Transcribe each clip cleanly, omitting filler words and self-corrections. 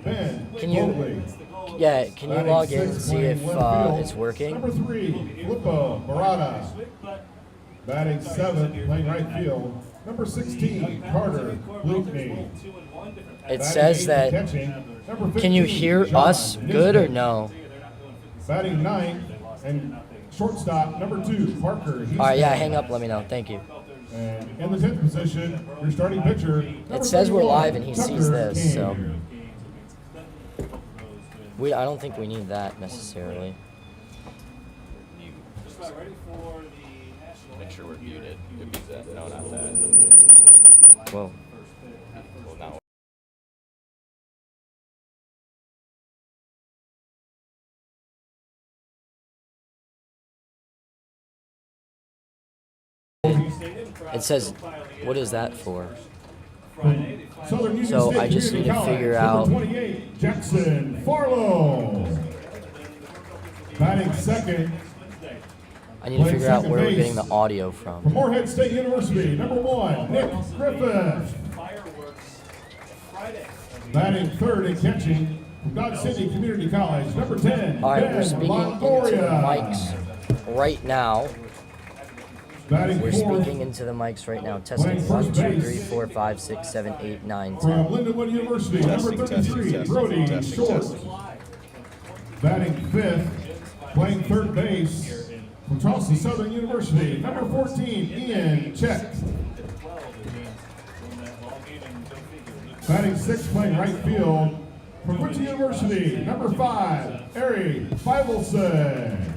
Can you, yeah, can you log in and see if it's working? Number 3, Filippo Barada. Batting 7th, playing right field. Number 16, Carter Bleakney. It says that. Can you hear us good or no? Batting 9th and shortstop, number 2, Parker. All right, yeah, hang up. Let me know. Thank you. And in the 10th position, your starting pitcher. It says we're live and he sees this, so I don't think we need that necessarily. Make sure we're muted. Could be that. No, not that. Whoa. Well, now. It says, what is that for? Southern So Union I just State need to Community figure College, out. number 28, Jackson Farlow. Batting second. I need to figure out where we're getting the audio From from. Morehead State University, number 1, Nick Griffith. Batting third and catching from Dodge City Community College, number 10, All right, Ben we're speaking into the Longoria. mics right now. Batting We're fourth speaking into the mics right now. Testing 1, 2, 3, 4, 5, 6, 7, 8, 9, 10. from Lindenwood University, number 33, Brody Short. Batting fifth, playing third base from Charleston Southern University, number 14, Ian Check. Batting sixth, playing right field from Quincy University, number 5, Ari Feivelson.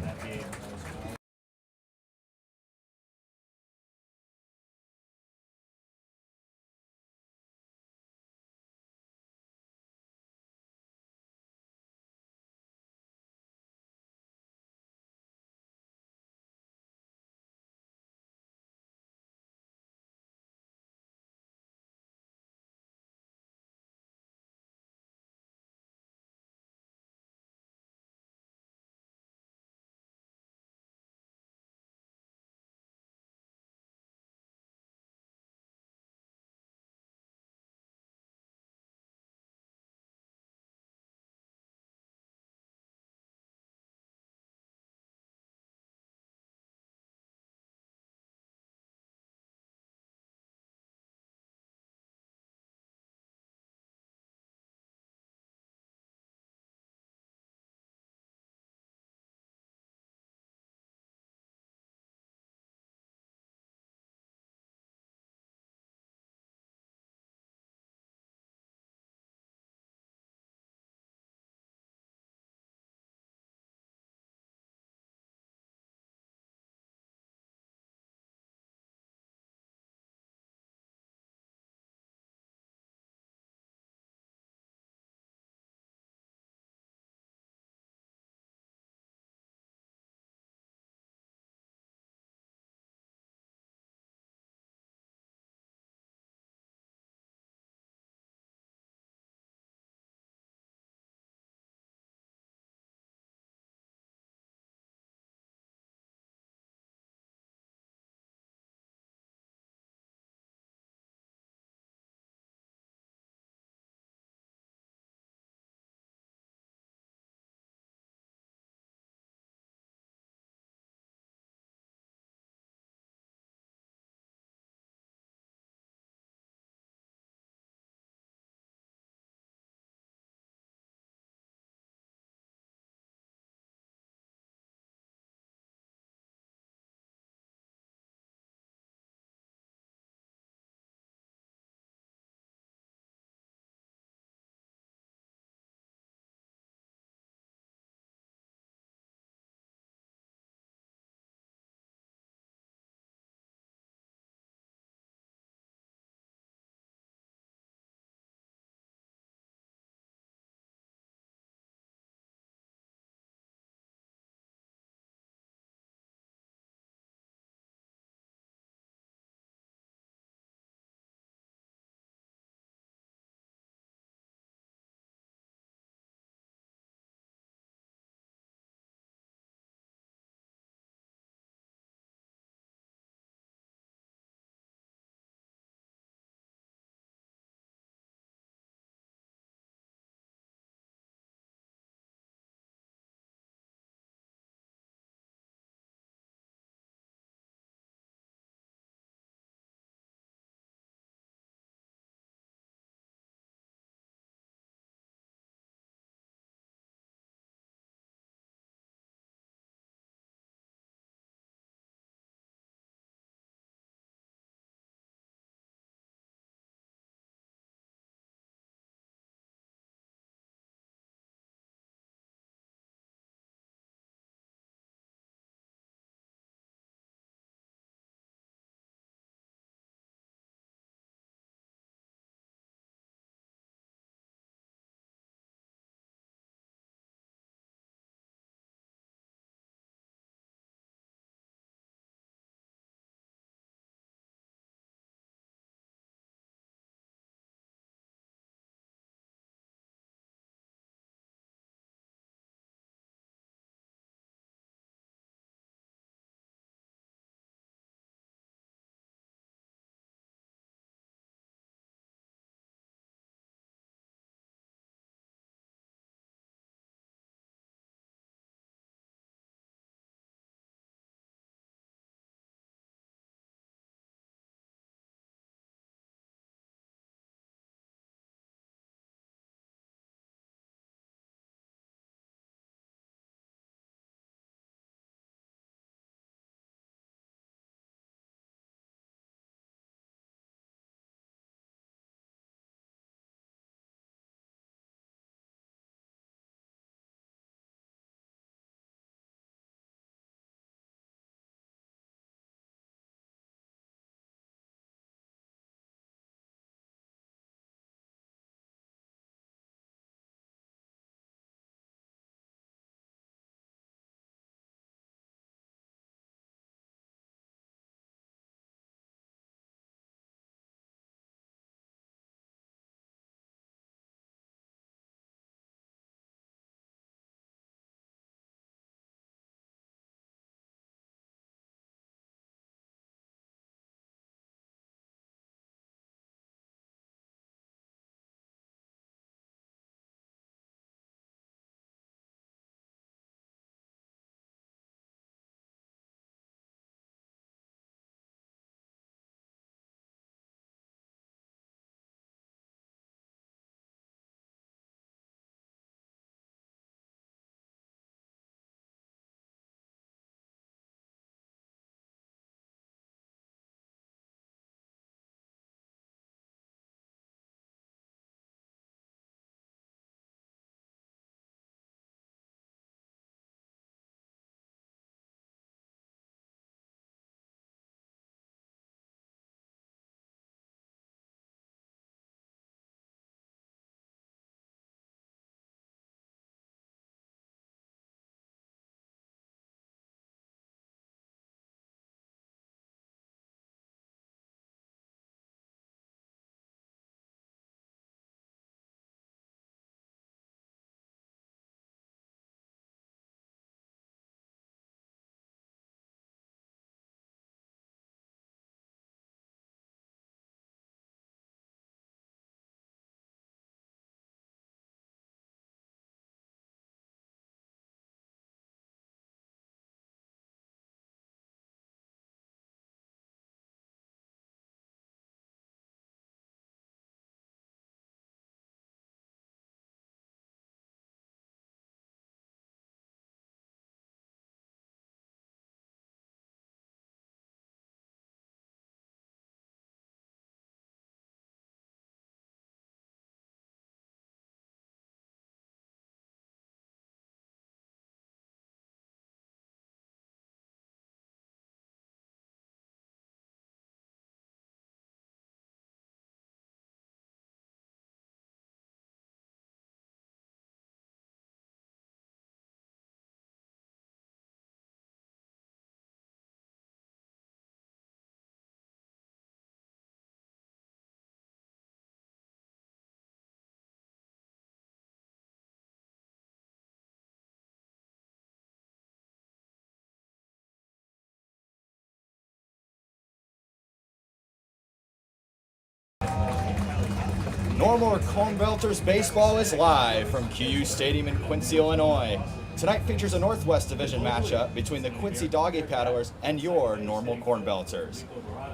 Normal Cornbelters baseball is live from QU Stadium in Quincy, Illinois. Tonight features a Northwest Division matchup between the Quincy Doggy Paddlers and your Normal Cornbelters.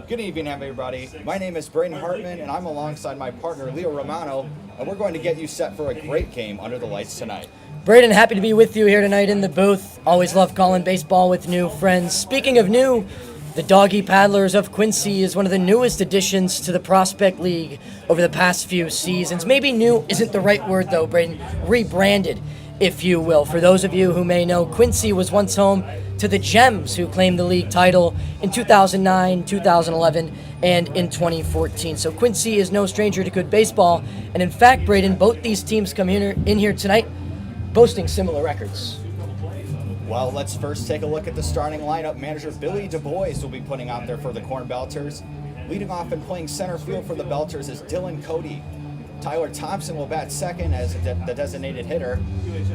Good evening, everybody. My name is Braden Hartman, and I'm alongside my partner, Leo Romano, and we're going to get you set for a great game under the lights tonight. Braden, happy to be with you here tonight in the booth. Always love calling baseball with new friends. Speaking of new, the Doggy Paddlers of Quincy is one of the newest additions to the Prospect League over the past few seasons. Maybe new isn't the right word, though, Braden. Rebranded, if you will. For those of you who may know, Quincy was once home to the Gems, who claimed the league title in 2009, 2011, and in 2014. So Quincy is no stranger to good baseball. And in fact, Braden, both these teams come in here tonight boasting similar records. Well, let's first take a look at the starting lineup. Manager Billy Du Bois will be putting out there for the Cornbelters. Leading off and playing center field for the Belters is Dylan Cody. Tyler Thompson will bat second as the designated hitter.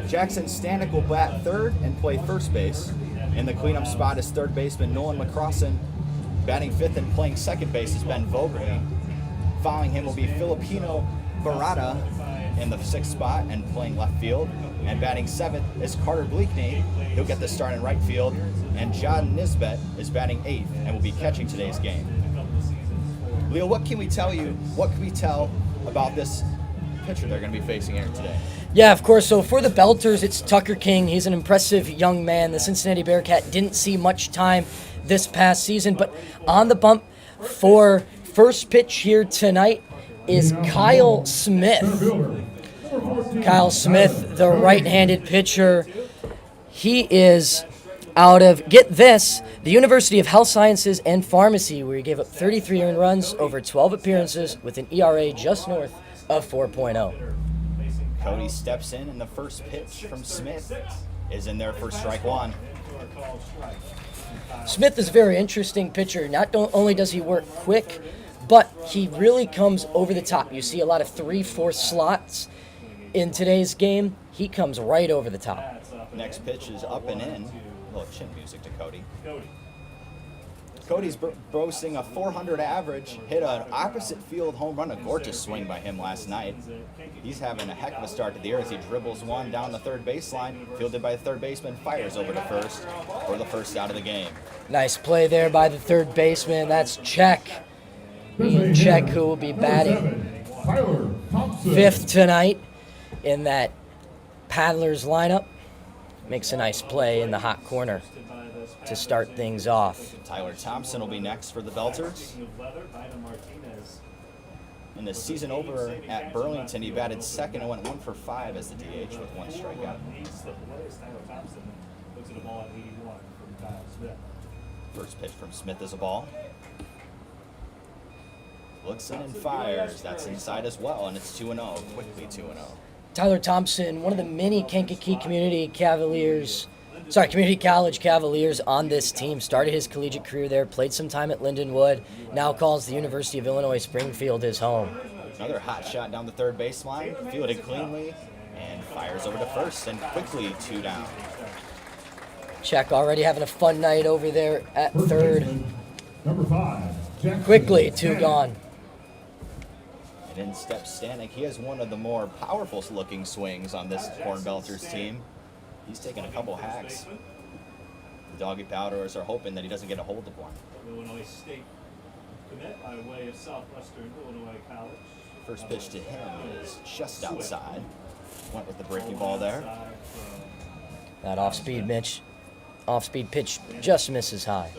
Jackson Stanek will bat third and play first base. In the cleanup spot is third baseman Nolan McCrossan. Batting fifth and playing second base is Ben Vogley. Following him will be Filipino Barada in the sixth spot and playing left field. And batting seventh is Carter Bleakney. He'll get the start in right field. And John Nisbet is batting eighth and will be catching today's game. Leo, what can we tell about this pitcher they're going to be facing here today? Yeah, of course. So for the Belters, it's Tucker King. He's an impressive young man. The Cincinnati Bearcat didn't see much time this past season, but on the bump for first pitch here tonight is Kyle Smith. Kyle Smith, the right-handed pitcher. He is out of, get this, the University of Health Sciences and Pharmacy, where he gave up 33 earned runs over 12 appearances with an ERA just north of 4.0. Cody steps in, and the first pitch from Smith is in there for strike one. Smith is a very interesting pitcher. Not only does he work quick, but he really comes over the top. You see a lot of 3-4 slots in today's game. He comes right over the top. Next pitch is up and in. A little chin music to Cody. Cody's boasting a 400 average, hit an opposite field home run, a gorgeous swing by him last night. He's having a heck of a start to the year as he dribbles one down the third baseline, fielded by the third baseman, fires over to first for the first out of the game. Nice play there by the third baseman. That's Check. Ian Check, who will be batting fifth tonight in that Paddlers lineup. Makes a nice play in the hot corner to start things off. Tyler Thompson will be next for the Belters. In the season over at Burlington, he batted second and went 1 for 5 as the DH with one strikeout. First pitch from Smith is a ball. Looks in and fires. That's inside as well, and it's 2-0, quickly 2-0. Tyler Thompson, one of the many Kankakee Community College Cavaliers on this team. Started his collegiate career there, played some time at Lindenwood, now calls the University of Illinois Springfield his home. Another hot shot down the third baseline, fielded cleanly, and fires over to first, and quickly 2 down. Check already having a fun night over there at third. Number 5. Quickly 2 gone. And in steps Stanek. He has one of the more powerful looking swings on this Cornbelters team. He's taken a couple hacks. The Doggy Powders are hoping that he doesn't get a hold of one. Illinois State commit by way of Southwestern Illinois College. First pitch to him is just outside. Went with the breaking ball there. That off-speed pitch just misses high.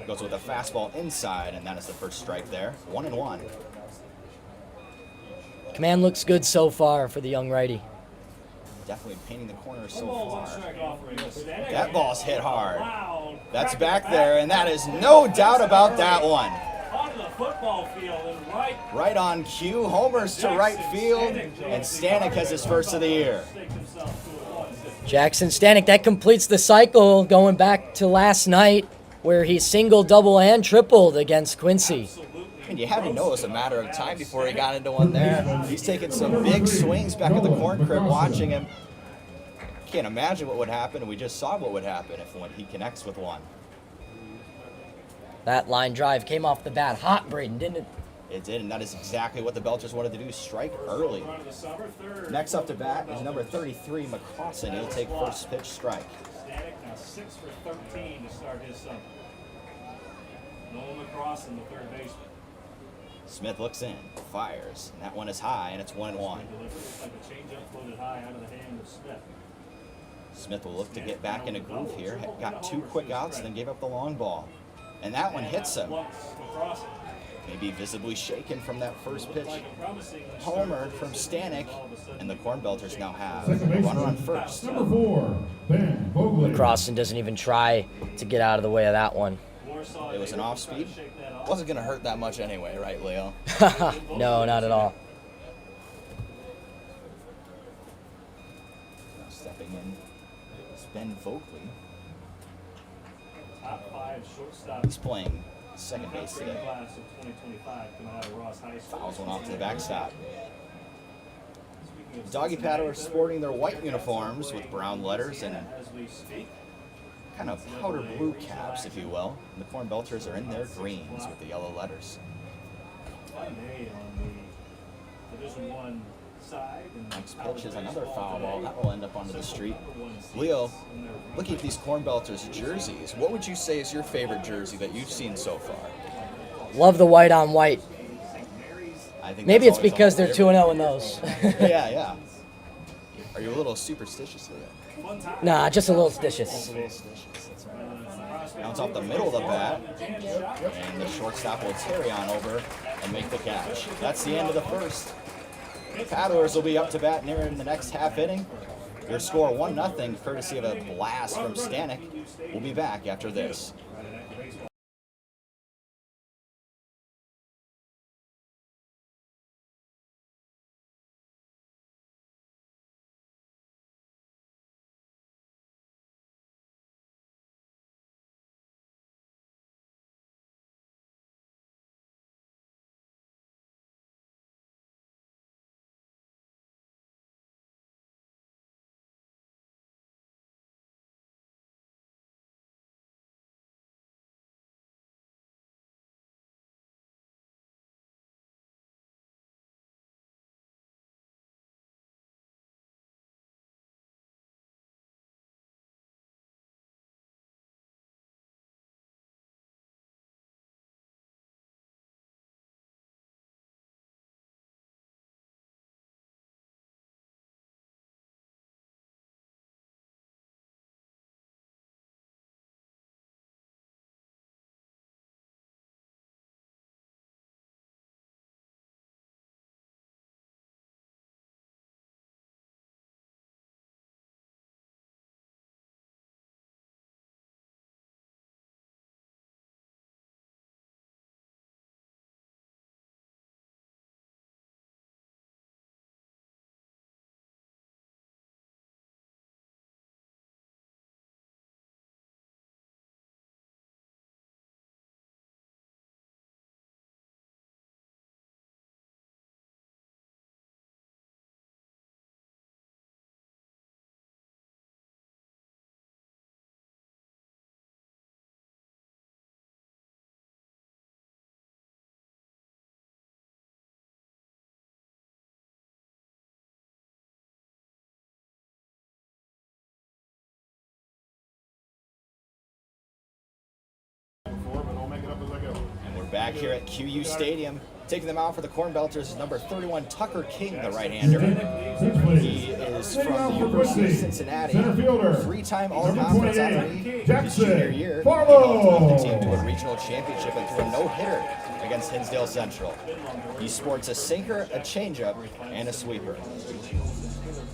Goes with a fastball inside, and that is the first strike there. 1-1. Command looks good so far for the young righty. Definitely painting the corner so far. That ball's hit hard. That's back there, and that is no doubt about that one. Right on cue, homers to right field, and Stanek has his first of the year. Jackson Stanek, that completes the cycle going back to last night where he singled, double, and tripled against Quincy. And you had to know it was a matter of time before he got into one there. He's taking some big swings back at the corn crib watching him. Can't imagine what would happen, and we just saw what would happen when he connects with one. That line drive came off the bat hot, Braden, didn't it? It did, and that is exactly what the Belters wanted to do, strike early. Run of the summer, third. Next up to bat is number 33, McCrossin. He'll take first pitch strike. Stanek now 6 for 13 to start his summer. Nolan McCrossin, the third baseman. Smith looks in, fires, and that one is high, and it's 1-1. Delivered. Looks like a changeup floated high out of the hand of Smith. Smith will look to get back in a groove here. Got 2 quick outs, then gave up the long ball. And that one hits him. Once, McCrossin. Maybe visibly shaken from that first pitch. Like a promising Homer from Stanek, and the Cornbelters now have Second a baseman, runner on first. Number 4, Ben Vogley. Crossan doesn't even try to get out of the way of that one. It was an off speed. Wasn't going to hurt that much anyway, right, Leo? No, not at all. Now stepping in is Ben Vogley. Top 5 shortstop. He's playing second base today. Class of 2025 coming out of Ross High School. Fouls one off to the backstop. Speaking of Doggy paddlers sporting their white uniforms with brown letters and as we speak, kind of powder blue caps, if you will. And the Cornbelters are in their greens with the yellow letters. fun day on the Division One side. And Next pitch is another foul ball. That will end up onto the street. Leo, looking at these Cornbelters jerseys, what would you say is your favorite jersey that you've seen so far? Love the white on white. I think Maybe that's it's because they're always 2-0 in those. Yeah, yeah. Are you a little superstitious, Leo? Nah, just a little stitious. Bounce off the middle of the bat, and the shortstop will carry on over and make the catch. That's the end of the first. Paddlers will be up to bat near in the next half inning. Your score 1-0, courtesy of a blast from Stanek. We'll be back after this. And we're back here at QU Stadium. Taking them out for the Cornbelters is number 31, Tucker King, the right-hander. He is from the University of Cincinnati, three-time All-Conference honoree his junior year. He helped the team to a regional championship and threw a no-hitter against Hinsdale Central. He sports a sinker, a changeup, and a sweeper.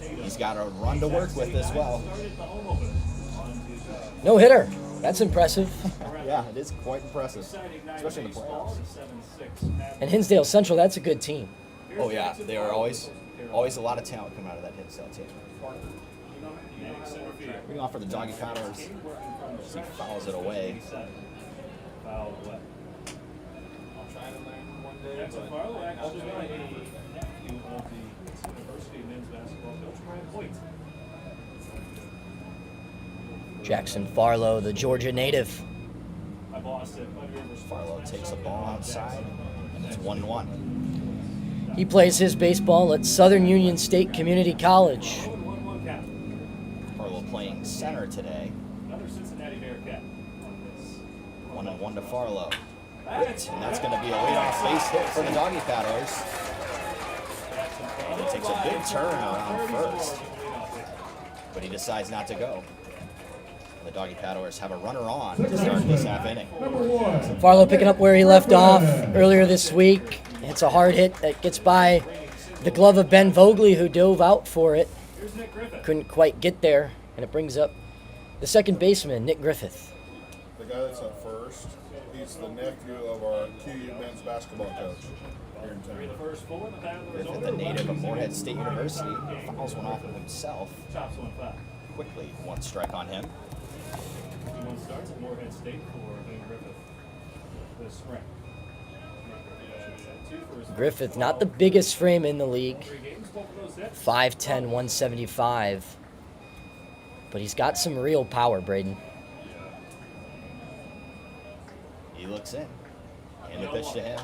He's got a run to work with as well. No hitter. That's impressive. Yeah, it is quite impressive, especially in the playoffs. And Hinsdale Central, that's a good team. Oh yeah, they are always a lot of talent coming out of that Hinsdale team. Bring off for the Doggy Paddlers. He fouls it away. Jackson Farlow actually a nephew of the University of Men's Basketball coach Ryan Hoyt. Jackson Farlow, the Georgia native. My boss at Muddy River Sports Farlow takes a ball outside and It's 1-1. He plays his baseball at Southern Union State Community College. 1-1 count. Farlow playing center today. Another Cincinnati Bearcat. 1-1 to Farlow. And that's going to be a leadoff base hit for the Doggy Paddlers. And he takes a big turn around first, but he decides not to go. The Doggy Paddlers have a runner on to start this half inning. Number 1. Farlow picking up where he left off earlier this week. It's a hard hit that gets by the glove of Ben Vogley, who dove out for it. Here's Nick Griffith. Couldn't quite get there, and it brings up the second baseman, Nick Griffith. The guy that's at first, he's the nephew of our QU men's basketball coach here in The town. first four, the Paddlers Griffith, over a native of Morehead State University, fouls one off of himself. Chops 1-5. Quickly, one strike on him. 2-1 starts at Morehead State for Ben Griffith this spring. Griffith, not the biggest frame in the league, 3 games, both of those hits. 5'10", 175. But he's got some real power, Braden. He looks in. And the pitch to him.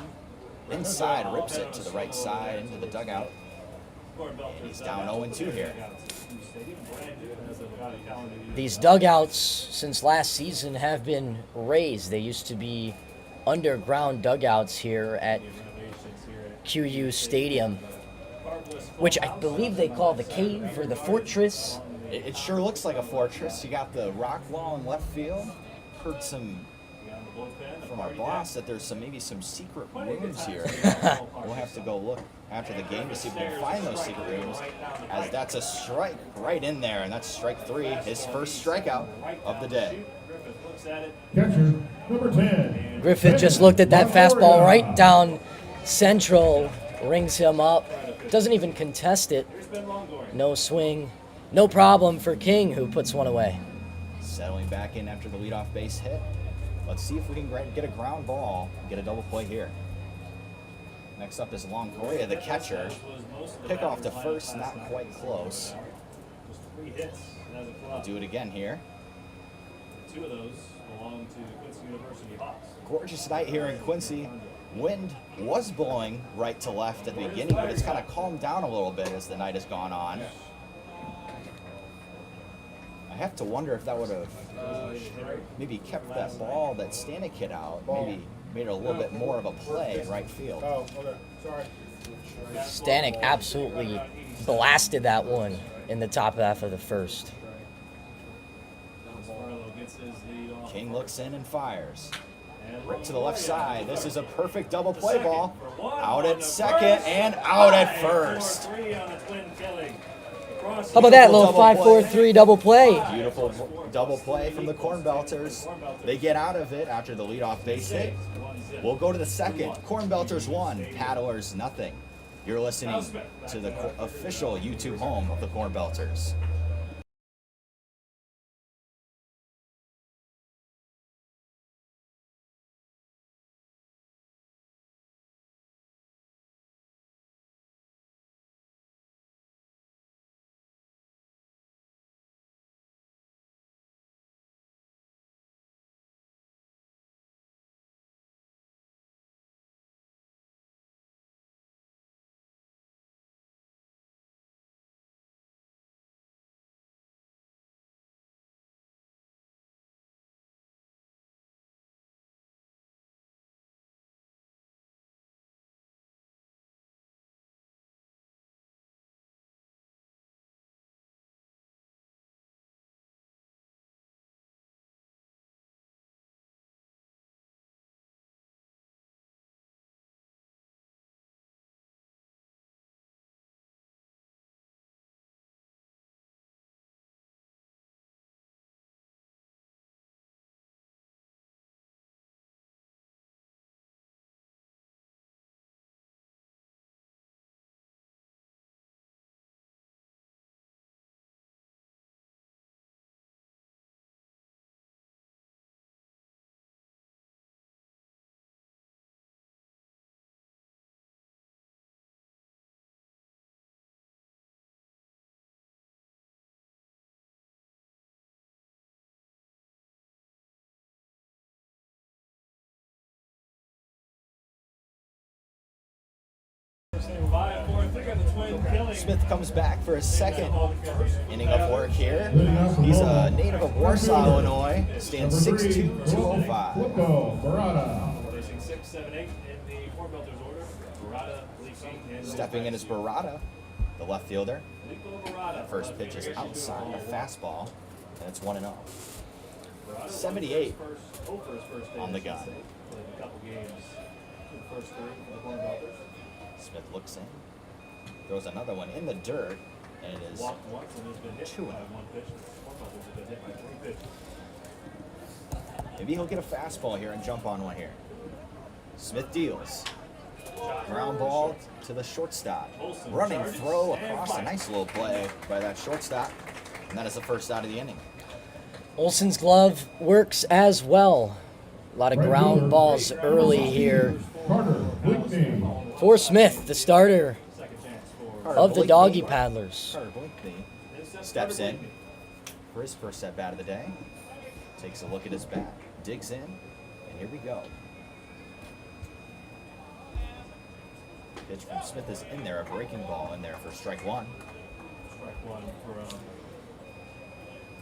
Inside, rips it to the right side, into the dugout. And he's down 0-2 here. These dugouts since last season have been raised. They used to be underground dugouts here at QU Stadium, which I believe they call the cave or the fortress. It sure looks like a fortress. You got the rock wall in left field. Heard some from our boss that there's maybe some secret rooms here. We'll have to go look after the game to see if we can find those secret rooms, as that's a strike right in there, and that's strike 3, his first strikeout of the day. Catcher, number 10. Griffith just looked at that fastball right down central, rings him up, doesn't even contest it. No swing, no problem for King, who puts one away. Settling back in after the leadoff base hit. Let's see if we can get a ground ball, get a double play here. Next up is Longoria, the catcher. Pick off to first, not quite close. Just 3 hits as a club. Do it again here. 2 of those belong to Quincy University Hawks. Gorgeous night here in Quincy. Wind was blowing right to left at the beginning, but it's kind of calmed down a little bit as the night has gone on. I have to wonder if that would have maybe kept that ball that Stanek hit out, maybe made it a little bit more of a play in right field. Oh, okay. Sorry. Stanek absolutely blasted that one in the top half of the first. Farlow gets his lead off. King looks in and fires. Right to the left side. This is a perfect double play ball. Out at second and out at first. How about that little 5-4-3 double play? Beautiful double play from the Cornbelters. They get out of it after the leadoff base hit. We'll go to the second. Cornbelters 1, Paddlers nothing. You're listening to the official YouTube home of the Cornbelters. Smith comes back for his second inning of work here. He's a native of Warsaw, Illinois. Stands 6'2", 205. Flippo Barada. Racing 6, 7, 8 in the Cornbelters order. Barada, Leaking, and Stepping in is Barada, the left fielder. Nico Barada. First pitch is outside, a fastball, and it's 1-0. 78 on the gun. Played a couple games in the first three for the Cornbelters. Smith looks in, throws another one in the dirt, and it is Walked once and has been hit 2-0. by one pitch. The Cornbelters have been hit by 3 pitches. Maybe he'll get a fastball here and jump on one here. Smith deals. Ground ball to the shortstop. Running throw across, a nice little play by that shortstop. And that is the first out of the inning. Olsen's glove works as well. A lot of ground balls early here Carter Whitney. for Smith, the starter Second chance for of the Blakeney. Doggy Paddlers. Carter Blakeney steps in for his first at bat of the day. Takes a look at his bat, digs in, and here we go. Pitch from Smith is in there, a breaking ball in there for strike one. strike one for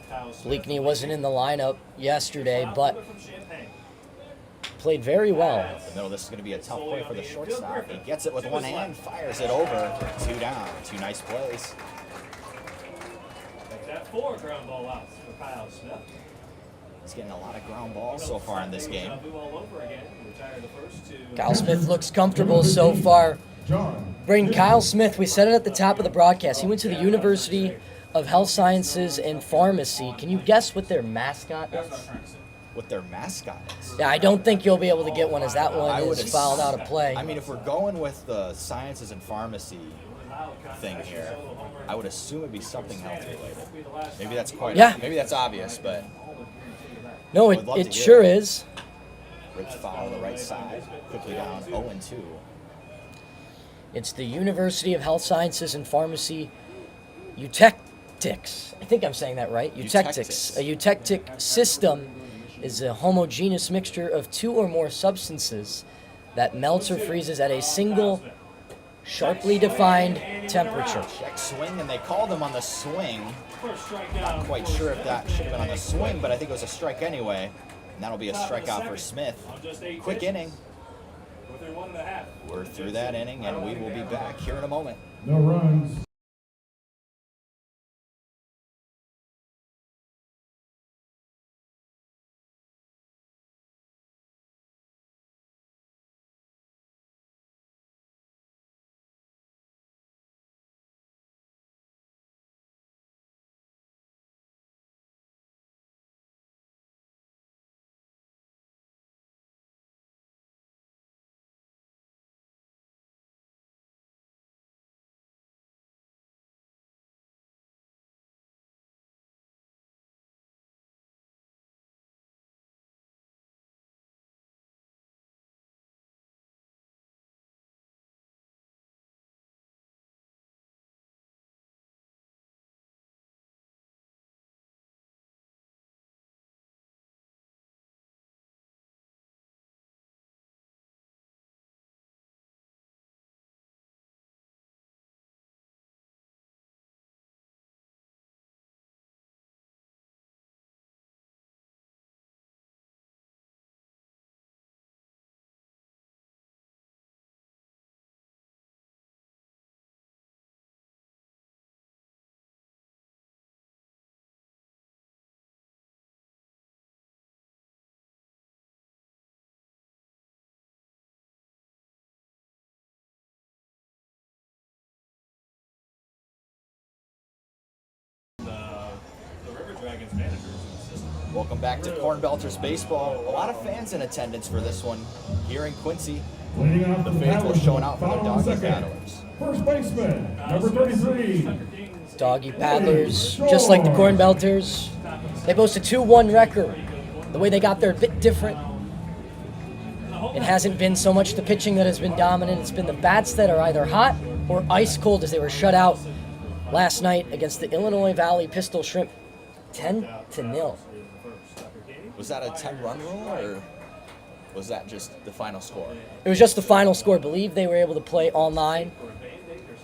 Kyle Smith. Blakeney wasn't in the lineup yesterday, but From Champaign. played very well. The middle, this is going to be a tough play for the shortstop. He gets it with one hand, fires it over. 2 down. 2 nice plays. Make that 4 ground ball outs for Kyle Smith. He's getting a lot of ground balls so far in this game. All over again. Retired the first 2. Kyle Smith looks comfortable so far. John. Braden, Kyle Smith, we said it at the top of the broadcast. He went to the University of Health Sciences and Pharmacy. Can you guess what their mascot is? What their mascot is. Yeah, I don't think you'll be able to get one as that one I would is fouled out of play. I mean, if we're going with the sciences and pharmacy thing here, I would assume it'd be something health related. Maybe that's maybe that's obvious, but No, I'd love to it hear sure it. is. Rich foul on the right side, quickly down 0-2. It's the University of Health Sciences and Pharmacy eutectics. I think I'm saying that right. Eutectics. A eutectic system is a homogeneous mixture of 2 or more substances that melts or freezes at a single, sharply defined temperature. Check swing, and they called him on the swing. First strikeout. Quite sure if that should have been on the swing, but I think it was a strike anyway. And that'll be a strikeout for Smith. Quick inning. Within 1.5. We're through that inning, and we will be back here in a moment. No runs. The River Dragons managers and assistants. Welcome back to Cornbelters Baseball. A lot of fans in attendance for this one here in Quincy. Cleaning out The the faithful Paddlers, showing out for the following Doggy second. Paddlers. First baseman, number 33. Doggy Paddlers, just like the Cornbelters, they boast a 2-1 record. The way they got there a bit different. It hasn't been so much the pitching that has been dominant. It's been the bats that are either hot or ice cold, as they were shut out last night against the Illinois Valley Pistol Shrimp, 10-0. Was that a 10-run rule, or was that just the final score? It was just the final score. I believe they were able to play all 9.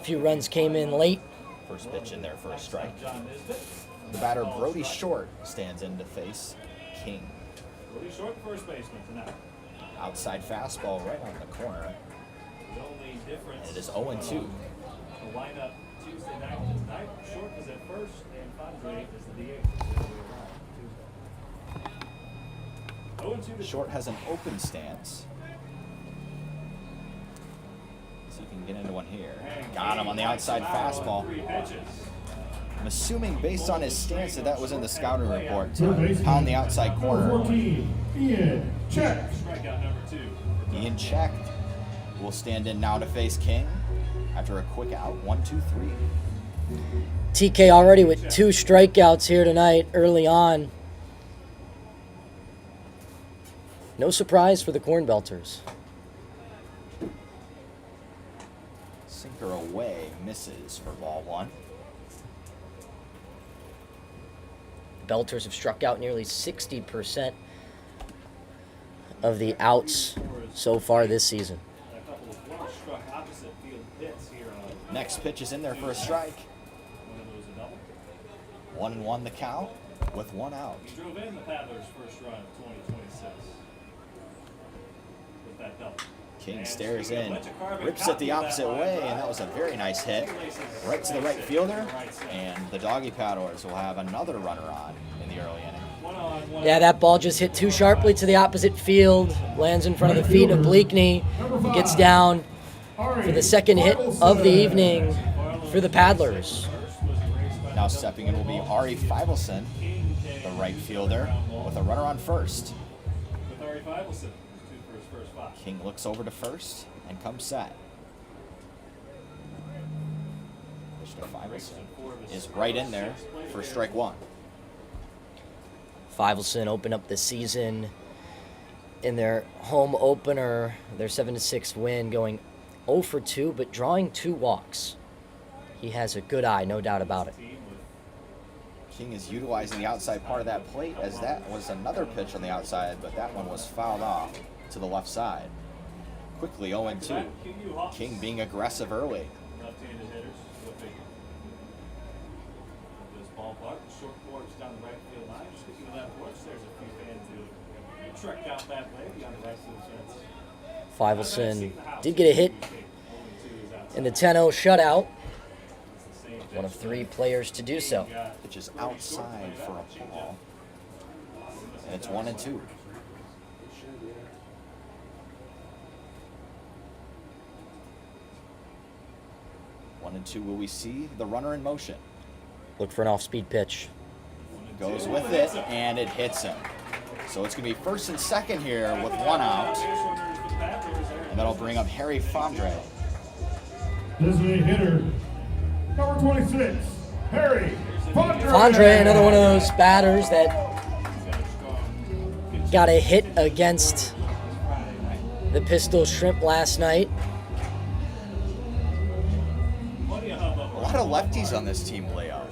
few runs came in late. First pitch in there for a strike. The batter, Brody Short, stands in to face King. Brody Short, first baseman tonight. Outside fastball right on the corner. The only difference. And it is 0-2. The lineup Tuesday night to tonight. Short is at first, and Fondre is the DH. 0-2 to Short has an open stance. See if he can get into one here. Got him on the outside fastball. 3 pitches. I'm assuming based on his stance that was in the scouting report to pound the outside corner. 14, Ian, check. Strikeout number 2. Ian checked. Will stand in now to face King after a quick out. 1-2-3. TK already with 2 strikeouts here tonight early on. No surprise for the Cornbelters. Sinker away, misses for ball 1. Belters have struck out nearly 60% of the outs so far this season. A couple of well-struck opposite field hits here on Next pitch is in there for a strike. one of those a double. 1-1 the count with 1 out. He drove in the Paddlers' first run of 2026 with that double. King stares in, rips it the opposite way, and that was a very nice hit. Right to the right fielder, and the Doggy Paddlers will have another runner on in the early inning. 1-on-1. Yeah, that ball just hit too sharply to the opposite field, lands in front of the feet of Bleakney, gets down for the second hit of the evening for the Paddlers. Now stepping in will be Ari Feivelson, the right fielder, with a runner on first. With Ari Feivelson, who's 2 for his first 5. King looks over to first and comes set. Mr. Feivelson is right in there for strike 1. Feivelson opened up the season in their home opener, their 7-6 win, going 0 for 2, but drawing 2 walks. He has a good eye, no doubt about it. King is utilizing the outside part of that plate, as that was another pitch on the outside, but that one was fouled off to the left side. Quickly 0-2. King being aggressive early. Left-handed hitters, go figure. This ballpark, short porch down the right field line. Speaking of that porch, there's a few fans who trekked out that way beyond the right field fence. Feivelson did get a hit in the 10-0 shutout. One of 3 players to do so. Pitch is outside for a ball. And it's 1-2. One and 2. Will we see the runner in motion? Look for an off-speed pitch. Goes with it, and it hits him. So it's going to be first and second here with 1 out. And that'll bring up Harry Fondre. Designated hitter, number 26, Harry Fondre. Fondre, another one of those batters that got a hit against the Pistol Shrimp last night. A lot of lefties on this team, Leo.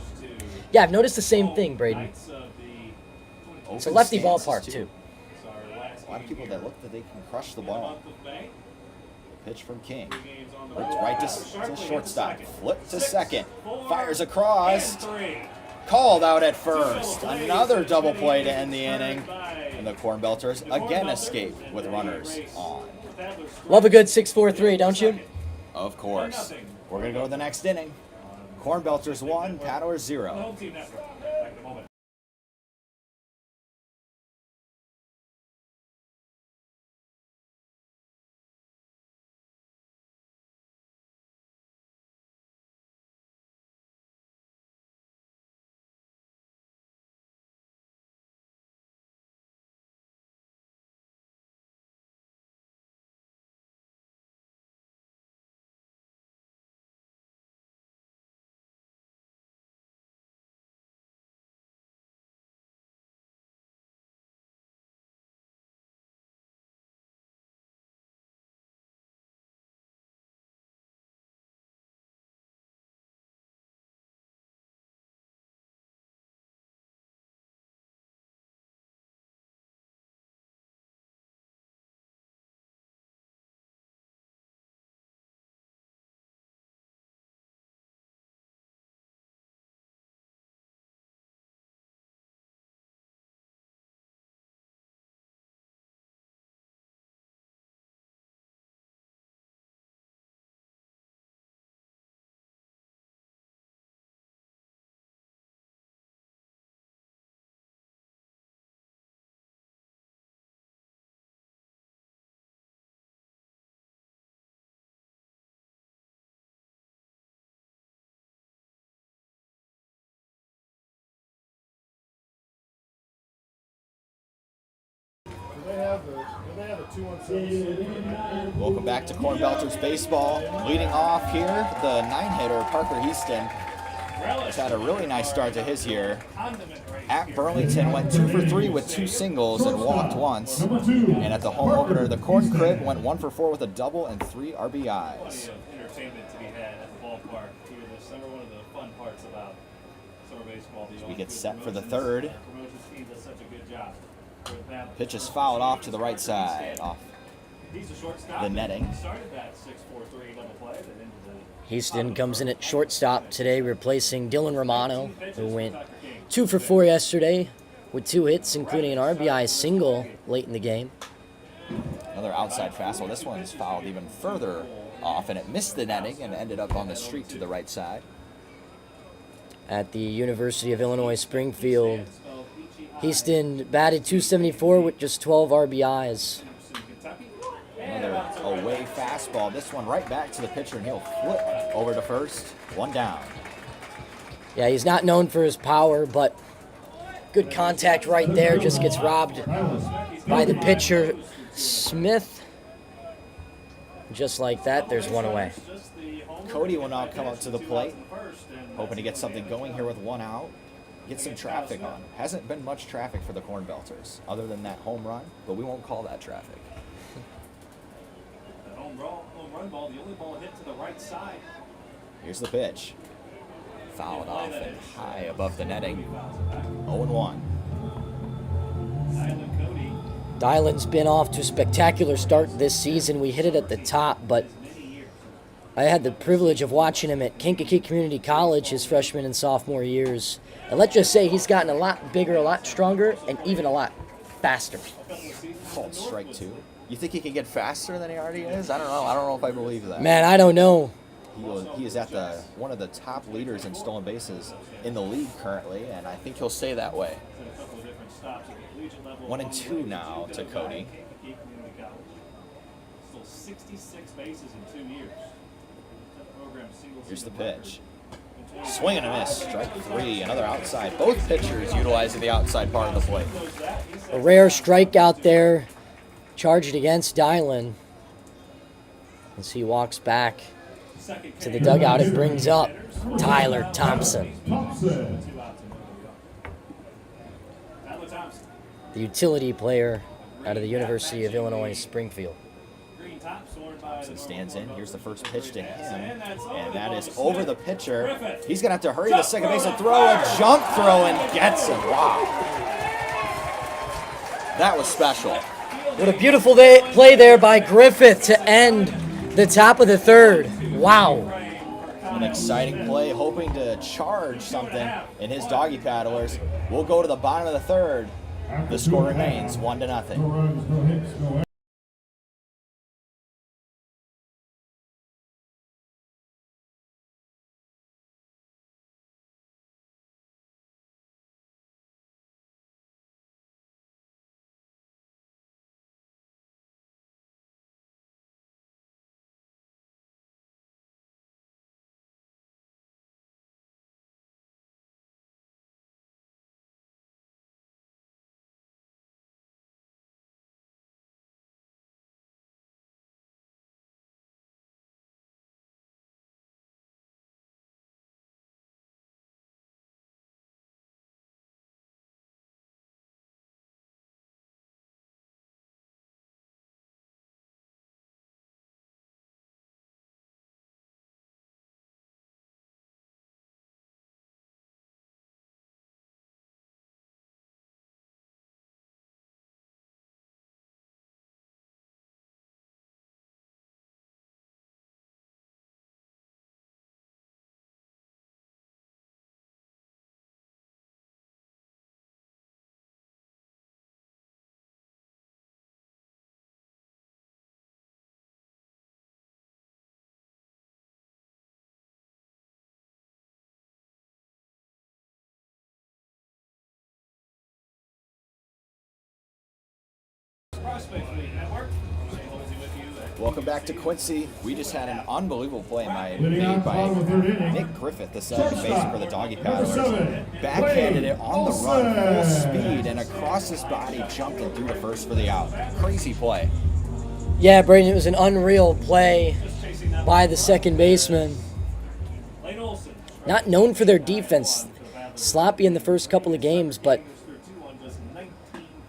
Yeah, I've noticed the same thing, Braden. It's a Open lefty stances, ballpark, too. A lot of people that look that they can crush the ball. Pitch from King. Right to shortstop. Flip to second. Fires across. Called out at first. Another double play to end the inning. And the Cornbelters again escape with runners on. Love a good 6-4-3, don't you? Of course. We're going to go to the next inning. Cornbelters 1, Paddlers 0. Home team network. Back in a moment. They have the 217. Welcome back to Cornbelters baseball. Leading off here, the 9-hitter Parker Houston has had a really nice start to his year. At Burlington, went 2 for 3 with 2 singles and walked once. And at the home opener, the Corn Crib went 1 for 4 with a double and 3 RBIs. Entertainment to be had at the ballpark through this summer. One of the fun parts about summer baseball. We get set for the third. Promotions team does such a good job. Pitch is fouled off to the right side, off He's a shortstop. the netting. Started that 6-4-3 double play, but into the Houston comes in at shortstop today, replacing Dylan Romano, who went 2 for 4 yesterday with 2 hits, including an RBI single late in the game. Another outside fastball. This one's fouled even further off, and it missed the netting and ended up on the street to the right side. At the University of Illinois Springfield, Houston batted .274 with just 12 RBIs. Another away fastball. This one right back to the pitcher, and he'll flip over to first. 1 down. Yeah, he's not known for his power, but good contact right there. Just gets robbed by the pitcher, Smith. Just like that, there's 1 away. Cody will now come up to the plate, hoping to get something going here with 1 out. Get some traffic on. Hasn't been much traffic for the Cornbelters, other than that home run, but we won't call that traffic. the home run ball, the only ball hit to the right side. Here's the pitch. Fouled off and high above the netting. 0-1. Dylan Cody. Dylan's been off to a spectacular start this season. We hit it at the top, but I had the privilege of watching him at Kankakee Community College his freshman and sophomore years. And let's just say he's gotten a lot bigger, a lot stronger, and even a lot faster. Called strike 2. You think he can get faster than he already is? I don't know. I don't know if I believe that. Man, I don't know. He is at one of the top leaders in stolen bases in the league currently, and I think he'll stay that way. 1-2 now to Cody. Stole 66 bases in 2 years. Here's the pitch. Swing and a miss. Strike 3. Another outside. Both pitchers utilizing the outside part of the plate. A rare strikeout there, charged against Dylan. As he walks back to the dugout, it brings up Tyler Thompson, the utility player out of the University of Illinois Springfield. Thompson stands in. Here's the first pitch to him, and that is over the pitcher. He's going to have to hurry to second base and throw a jump throw and gets him. Wow. That was special. What a beautiful play there by Griffith to end the top of the third. Wow. An exciting play, hoping to charge something in his doggy paddlers. We'll go to the bottom of the third. The score remains 1-0. Prospect League Network. Stay Halsey with you at Welcome back to Quincy. We just had an unbelievable play Leading made out, by bottom of third inning. Nick Griffith, the second baseman Shortstop, for the Doggy number Paddlers. 7, Backhanded it on the run, full Olsen. speed, and across his body, jumped and threw to first for the out. Crazy play. Yeah, Braden, it was an unreal play by the second baseman. Lane Olsen. Not known for their defense. Sloppy in the first couple of games, but Through 2 on just 19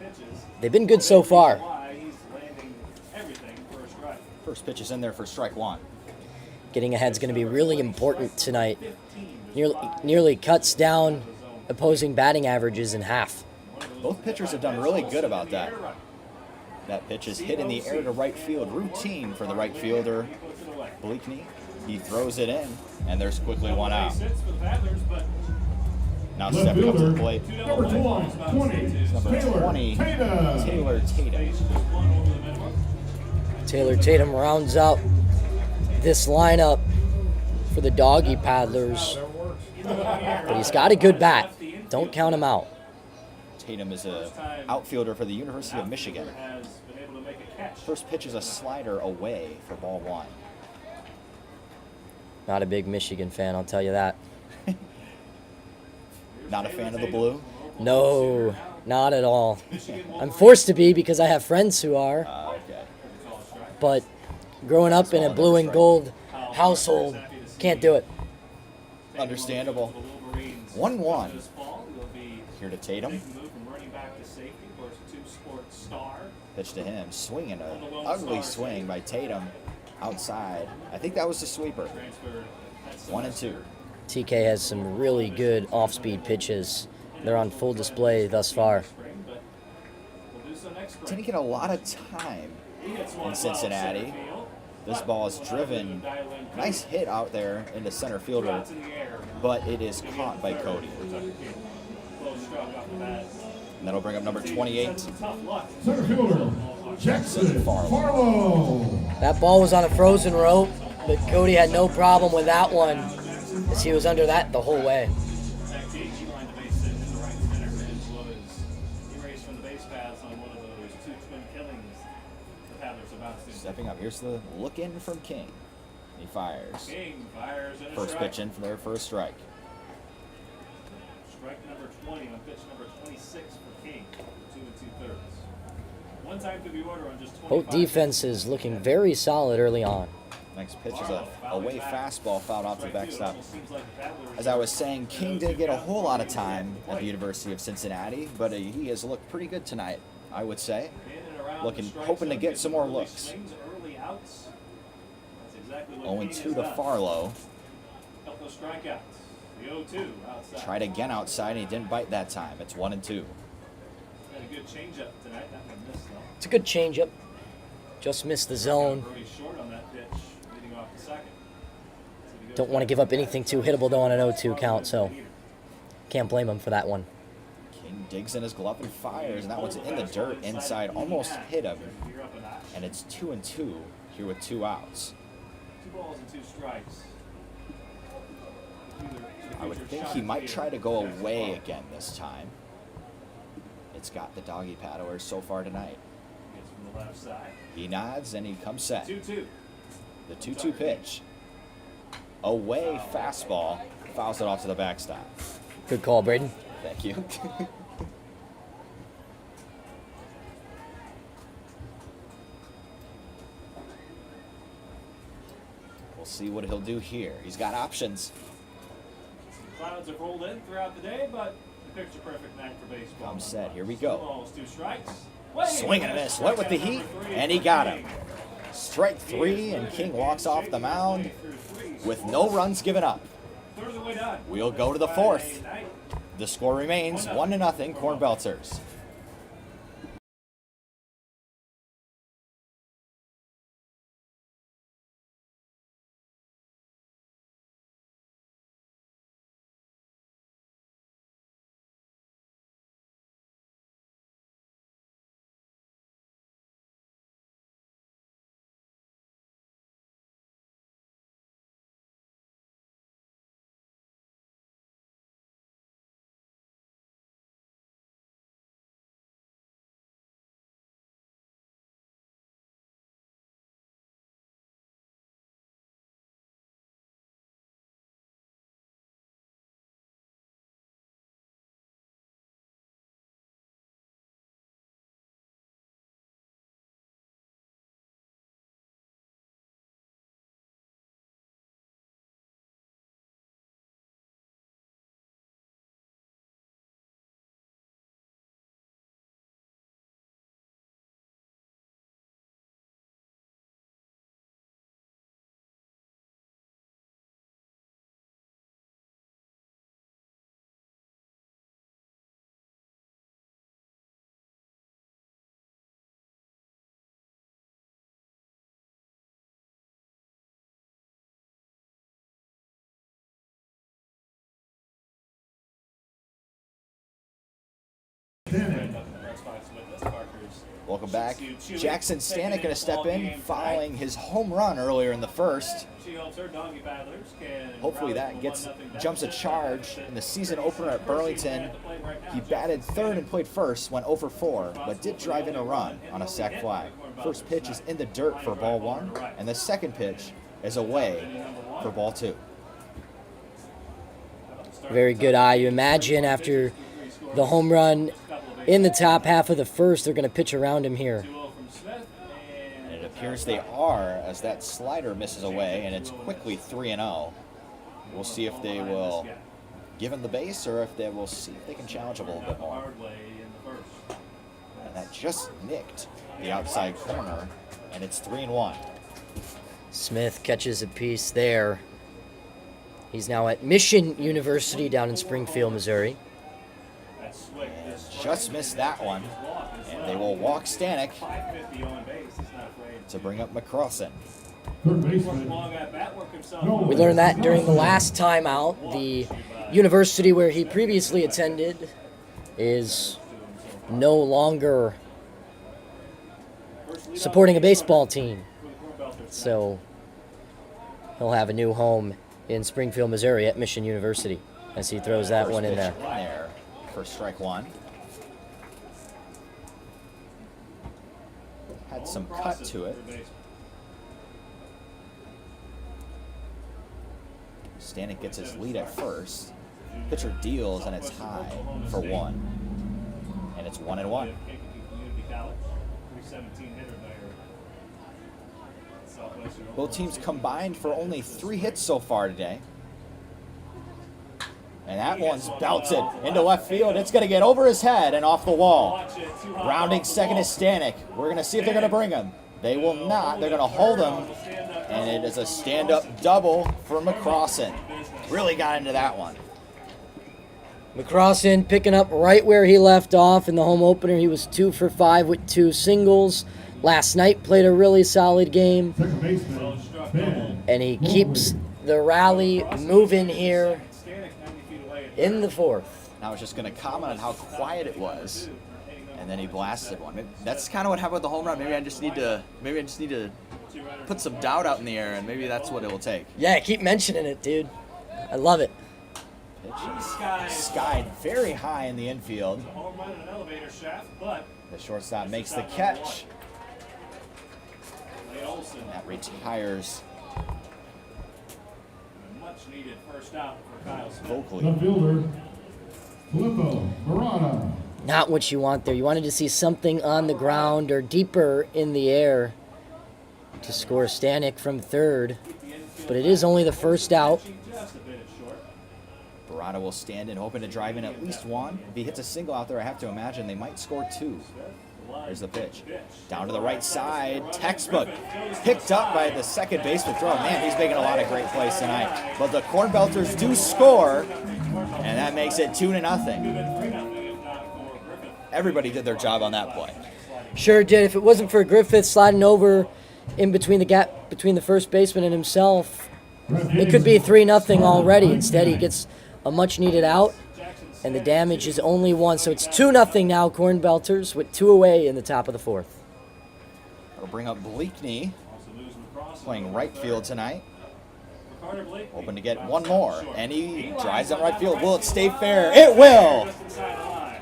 pitches. they've been good so far. Why he's landing everything for a strike. First pitch is in there for strike one. Getting ahead is going to be really important tonight. Nearly cuts down opposing batting averages in half. Both pitchers have done really good about that. That pitch is hit in the air to right field. Routine for the right fielder, Bleakney. He throws it in, and there's quickly one out. Sits for the Paddlers, but Now Left stepping up to the fielder, plate, number 20, number 20, Taylor Tatum. Taylor Tatum rounds out this lineup for the Doggy Paddlers. But he's got a good bat. Don't count him out. Tatum is an outfielder for the University of Michigan. has been able to make a catch. First pitch is a slider away for ball one. Not a big Michigan fan, I'll tell you that. Not a fan of the blue? No, not at all. I'm forced to be because I have friends who are. Okay. But growing up in a blue and gold household, can't do it. Understandable. 1-1. Here to Tatum. Pitch to him. Swinging an ugly swing by Tatum outside. I think that was the sweeper. 1-2. TK has some really good off-speed pitches. They're on full display thus far. Didn't get a lot of time in Cincinnati. This ball is driven. Nice hit out there into center fielder, but it is caught by Cody. And that'll bring up number 28. Center fielder, Jackson Farlow. That ball was on a frozen rope, but Cody had no problem with that one as he was under that the whole way. Stepping up, here's the look in from King. He fires. First pitch in for their first strike. Strike number 20 on pitch number 26 for King. 2 2/3. One time through the order on just 25. Both defenses looking very solid early on. Next pitch is a away fastball fouled off the backstop. As I was saying, King didn't get a whole lot of time at the University of Cincinnati, but he has looked pretty good tonight, I would say. Hoping to get some more looks. 0-2 to Farlow. Tried again outside, and he didn't bite that time. It's 1-2. Had a good changeup tonight. That one missed though. It's a good changeup. Just missed the zone. Brody short on that pitch, leading off the second. Don't want to give up anything too hittable though on an 0-2 count, so can't blame him for that one. King digs in his glove and fires, and that one's in the dirt inside, almost hit him. And it's 2-2 here with 2 outs. 2 balls and 2 strikes. I would think he might try to go away again this time. It's got the Doggy Paddlers so far tonight. Gets from the left side. He nods and he comes set. 2-2. The 2-2 pitch. Away fastball. Fouls it off to the backstop. Good call, Braden. Thank you. We'll see what he'll do here. He's got options. Clouds have rolled in throughout the day, but the picture perfect night for baseball. Come set. Here we 2 go. balls, 2 strikes. Swing and a miss. Went with the heat, and he got him. Strike 3, and King walks off the mound with no runs given up. Third of the way done. We'll go to the 4th. The score remains 1-0 Cornbelters. Stanek. Welcome back. Jackson Stanek going to step in following his home run earlier in the first. Hopefully that jumps a charge in the season opener at Burlington. He batted third and played first, went 0 for 4, but did drive in a run on a sac fly. First pitch is in the dirt for ball 1, and the second pitch is away for ball 2. Very good eye. You imagine after the home run in the top half of the first, they're going to pitch around him here. And it appears they are, as that slider misses away, and it's quickly 3-0. We'll see if they will give him the base or if they will see if they can challenge him a little bit more. And that just nicked the outside corner, and it's 3-1. Smith catches a piece there. He's now at Mission University down in Springfield, Missouri. And just missed that one. And they will walk Stanek to bring up McCrossan. Third baseman. We learned that during the last time out. The university where he previously attended is no longer supporting a baseball team. So he'll have a new home in Springfield, Missouri at Mission University as he throws that one in there. There for strike 1. Had some cut to it. Stanek gets his lead at first. Pitcher deals, and it's high for 1. And it's 1-1. Both teams combined for only 3 hits so far today. And that one's belted into left field. It's going to get over his head and off the wall. Rounding second is Stanek. We're going to see if they're going to bring him. They will not. They're going to hold him. And it is a stand-up double for McCrossan. Really got into that one. McCrossan picking up right where he left off in the home opener. He was 2 for 5 with 2 singles. Last night played a really solid game. Second baseman. Ben. And he keeps the rally moving here in the fourth. And I was just going to comment on how quiet it was, and then he blasted one. That's kind of what happened with the home run. Maybe I just need to put some doubt out in the air, and maybe that's what it will take. Yeah, keep mentioning it, dude. I love it. Pitch skied very high in the infield. The shortstop makes the catch. And that retires vocally. Left fielder. Filippo Murata. Not what you want there. You wanted to see something on the ground or deeper in the air to score Stanek from third. But it is only the first out. Barada will stand in, hoping to drive in at least 1. If he hits a single out there, I have to imagine they might score 2. There's the pitch. Down to the right side. Textbook. Picked up by the second baseman throw. Man, he's making a lot of great plays tonight. But the Cornbelters do score, and that makes it 2-0. Everybody did their job on that play. Sure did. If it wasn't for Griffith sliding over in between the gap between the first baseman and himself, it could be 3-0 already. Instead, he gets a much-needed out, and the damage is only 1. So it's 2-0 now, Cornbelters, with 2 away in the top of the fourth. It'll bring up Bleakney, playing right field tonight. Hoping to get 1 more, and he drives on right field. Will it stay fair? It will!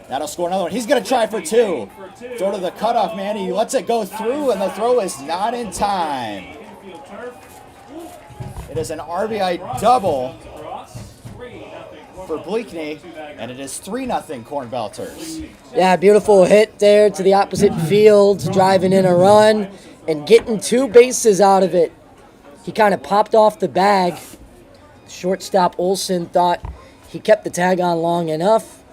That'll score another one. He's going to try for 2. Throw to the cutoff man. He lets it go through, and the throw is not in time. It is an RBI double for Bleakney, and it is 3-0 Cornbelters. Yeah, beautiful hit there to the opposite field, driving in a run and getting 2 bases out of it. He kind of popped off the bag. Shortstop Olson thought he kept the tag on long enough,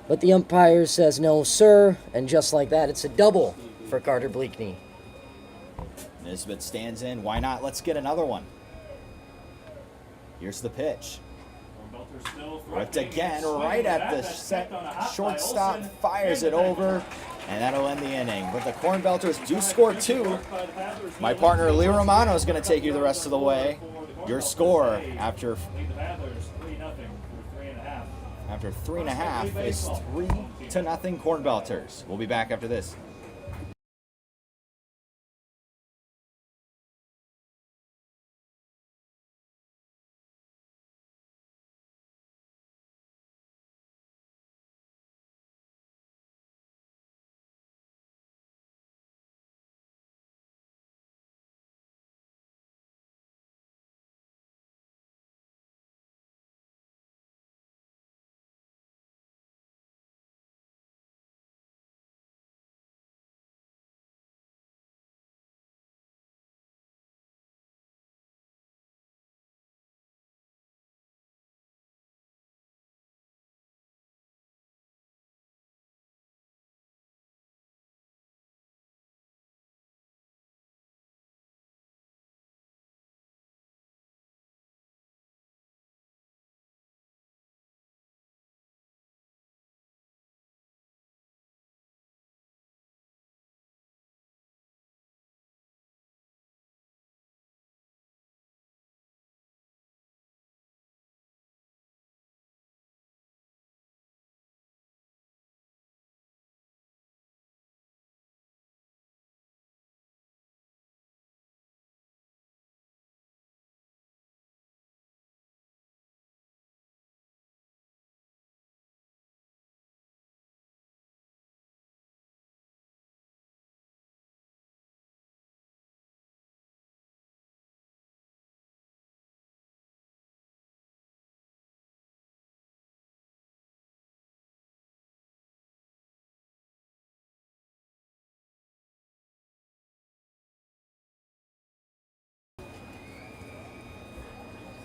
but the umpire says no, sir, and just like that, it's a double for Carter Bleakney. Nisbet stands in. Why not? Let's get another one. Here's the pitch. Ripped again, right at the set. Shortstop fires it over, and that'll end the inning. But the Cornbelters do score 2. My partner Lee Romano is going to take you the rest of the way. Your score after after 3.5 is 3-0 Cornbelters. We'll be back after this.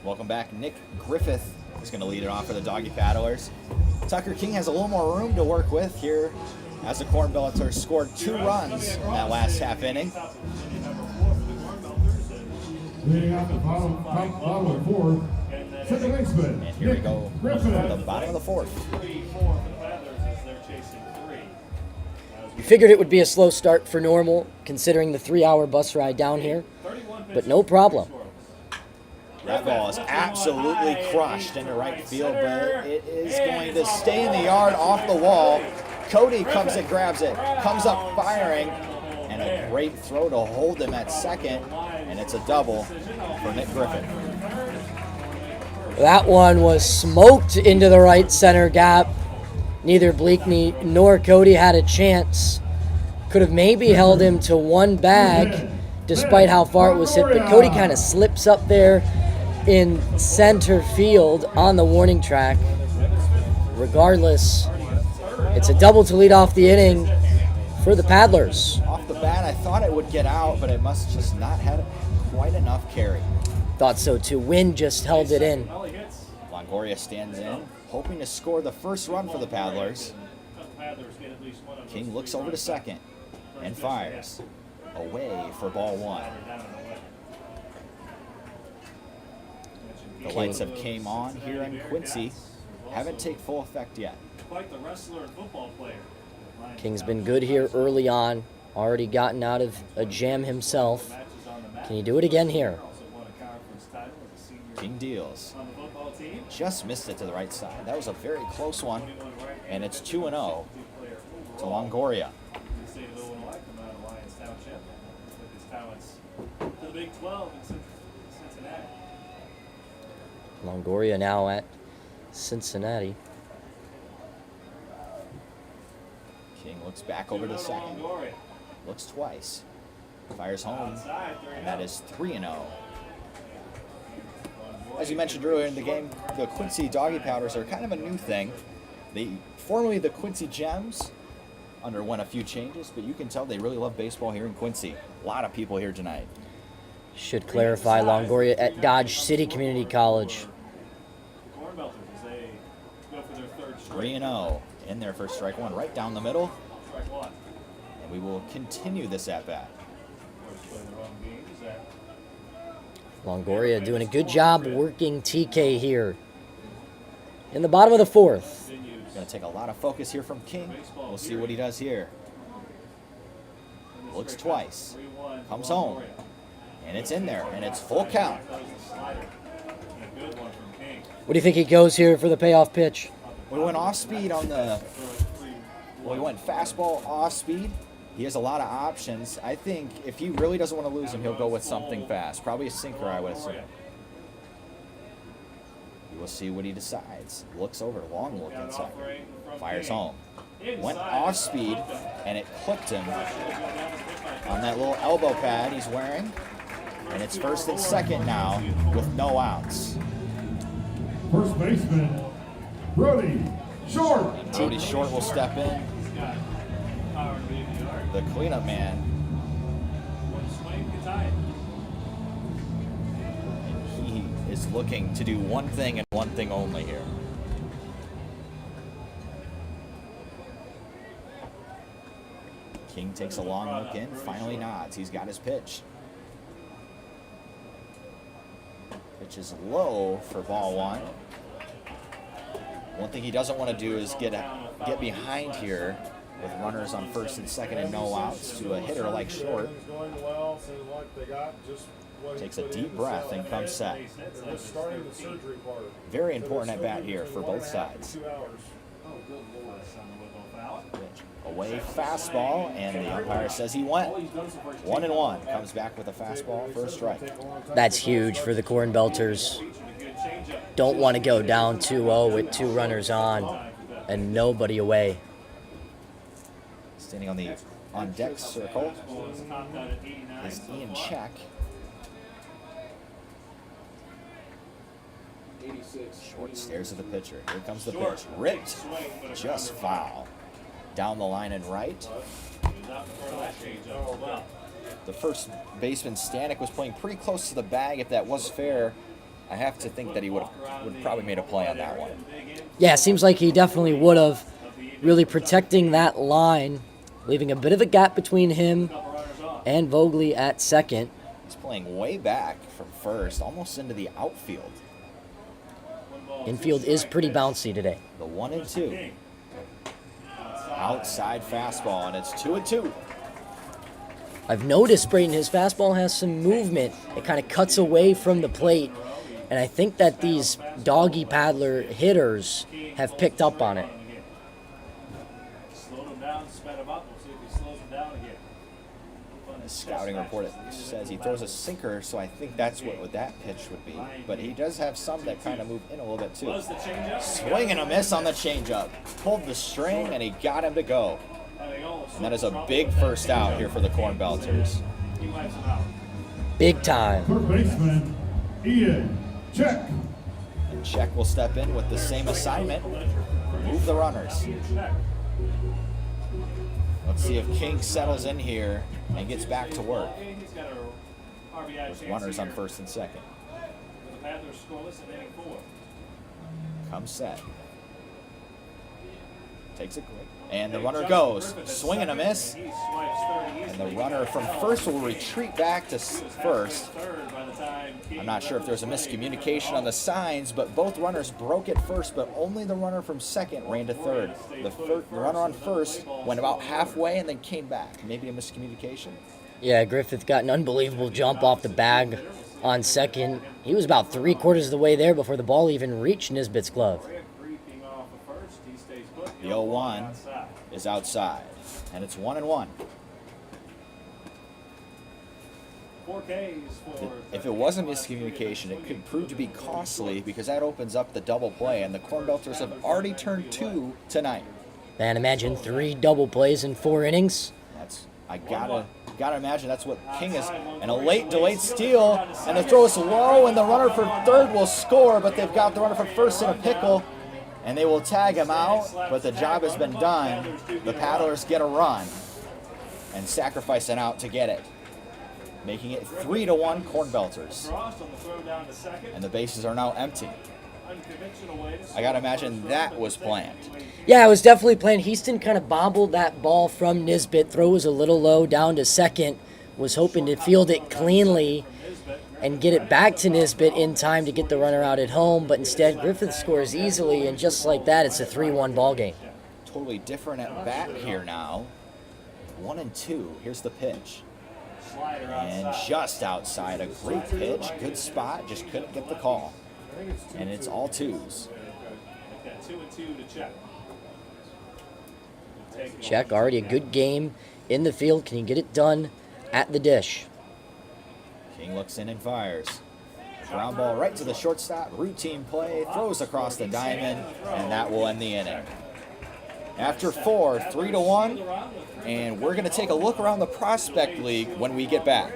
Welcome back. Nick Griffith is going to lead it off for the Doggy Paddlers. Tucker King has a little more room to work with here as the Cornbelters scored 2 runs in that last half inning. Leading out the bottom of the fourth, second baseman. And here we go at the bottom of the fourth. You figured it would be a slow start for Normal, considering the 3-hour bus ride down here, but no problem. That ball is absolutely crushed into right field, but it is going to stay in the yard off the wall. Cody comes and grabs it, comes up firing, and a great throw to hold him at second, and it's a double for Nick Griffith. That one was smoked into the right center gap. Neither Bleakney nor Cody had a chance. Could have maybe held him to one bag, despite how far it was hit, but Cody kind of slips up there in center field on the warning track. Regardless, it's a double to lead off the inning for the Paddlers. Off the bat, I thought it would get out, but it must just not have quite enough carry. Thought so too. Wind just held it in. Longoria stands in, hoping to score the first run for the Paddlers. King looks over to second and fires away for ball 1. The lights have came on here in Quincy. Haven't taken full effect yet. King's been good here early on. Already gotten out of a jam himself. Can you do it again here? King deals. Just missed it to the right side. That was a very close one. And it's 2-0 to Longoria. Longoria now at Cincinnati. King looks back over to second. Looks twice. Fires home. And that is 3-0. As you mentioned earlier in the game, the Quincy Doggy Powders are kind of a new thing. Formerly the Quincy Gems underwent a few changes, but you can tell they really love baseball here in Quincy. A lot of people here tonight. Should clarify, Longoria at Dodge City Community College. 3-0 in there for strike 1, right down the middle. And we will continue this at bat. Longoria doing a good job working TK here. In the bottom of the fourth. Going to take a lot of focus here from King. We'll see what he does here. Looks twice. Comes home. And it's in there, and it's full count. What do you think he goes here for the payoff pitch? We went off speed on the. Well, we went fastball off speed. He has a lot of options. I think if he really doesn't want to lose him, he'll go with something fast. Probably a sinker, I would assume. We'll see what he decides. Looks over, long look inside. Fires home. Went off speed, and it clipped him on that little elbow pad he's wearing. And it's first and second now with no outs. First baseman, Brody Short. Brody Short will step in. The cleanup man. He is looking to do one thing and one thing only here. King takes a long look in, finally nods. He's got his pitch. Pitch is low for ball one. One thing he doesn't want to do is get behind here with runners on first and second and no outs to a hitter like Short. Takes a deep breath and comes set. Very important at bat here for both sides. Away fastball, and the umpire says he went 1-1. Comes back with a fastball for a strike. That's huge for the Cornbelters. Don't want to go down 2-0 with 2 runners on and nobody away. Standing on deck circle is Ian Check. Short stares at the pitcher. Here comes the pitch. Ripped, just foul. Down the line and right. The first baseman, Stanek, was playing pretty close to the bag. If that was fair, I have to think that he would have probably made a play on that one. Yeah, seems like he definitely would have. Really protecting that line, leaving a bit of a gap between him and Vogley at second. He's playing way back from first, almost into the outfield. Infield is pretty bouncy today. The 1-2. Outside fastball, and it's 2-2. I've noticed, Brayton, his fastball has some movement. It kind of cuts away from the plate, and I think that these Doggy Paddler hitters have picked up on it. Slowed him down, sped him up. We'll see if he slows him down again. The scouting report says he throws a sinker, so I think that's what that pitch would be. But he does have some that kind of move in a little bit too. Swing and a miss on the changeup. Pulled the string, and he got him to go. And that is a big first out here for the Cornbelters. Big time. Third baseman, Ian Check. And Check will step in with the same assignment. Move the runners. Let's see if King settles in here and gets back to work. With runners on first and second. Comes set. Takes it quick. And the runner goes. Swing and a miss. And the runner from first will retreat back to first. I'm not sure if there's a miscommunication on the signs, but both runners broke at first, but only the runner from second ran to third. The runner on first went about halfway and then came back. Maybe a miscommunication? Yeah, Griffith got an unbelievable jump off the bag on second. He was about 3/4 of the way there before the ball even reached Nisbet's glove. The 0-1 is outside, and it's 1-1. If it wasn't miscommunication, it could prove to be costly because that opens up the double play, and the Cornbelters have already turned 2 tonight. Man, imagine 3 double plays in 4 innings. I gotta imagine that's what King is. And a late delayed steal, and the throw is low, and the runner for third will score, but they've got the runner for first in a pickle, and they will tag him out, but the job has been done. The Paddlers get a run and sacrifice an out to get it, making it 3-1 Cornbelters. And the bases are now empty. I gotta imagine that was planned. Yeah, it was definitely planned. Houston kind of bobbled that ball from Nisbet. Throw was a little low down to second. Was hoping to field it cleanly and get it back to Nisbet in time to get the runner out at home. But instead, Griffith scores easily, and just like that, it's a 3-1 ball game. Totally different at bat here now. 1-2. Here's the pitch. And just outside, a great pitch. Good spot. Just couldn't get the call. And it's all 2s. 2-2 to check. Check, already a good game in the field. Can he get it done at the dish? King looks in and fires. Ground ball right to the shortstop. Routine play, throws across the diamond, and that will end the inning. After 4, 3-1, and we're going to take a look around the Prospect League when we get back.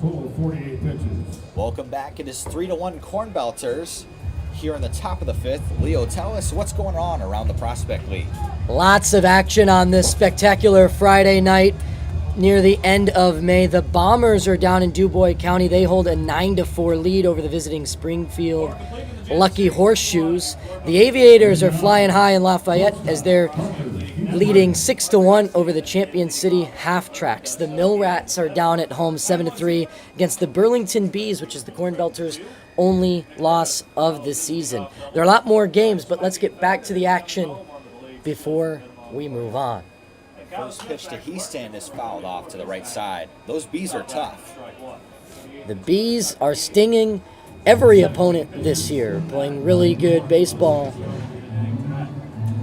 Total 48 pitches. Welcome back. It is 3-1 Cornbelters. Here in the top of the 5th. Leo, tell us what's going on around the Prospect League. Lots of action on this spectacular Friday night near the end of May. The Bombers are down in Dubois County. They hold a 9-4 lead over the visiting Springfield Lucky Horseshoes. The Aviators are flying high in Lafayette as they're leading 6-1 over the Champion City Half Tracks. The Mill Rats are down at home 7-3 against the Burlington Bees, which is the Cornbelters' only loss of the season. There are a lot more games, but let's get back to the action before we move on. First pitch to Heaston is fouled off to the right side. Those Bees are tough. The Bees are stinging every opponent this year, playing really good baseball.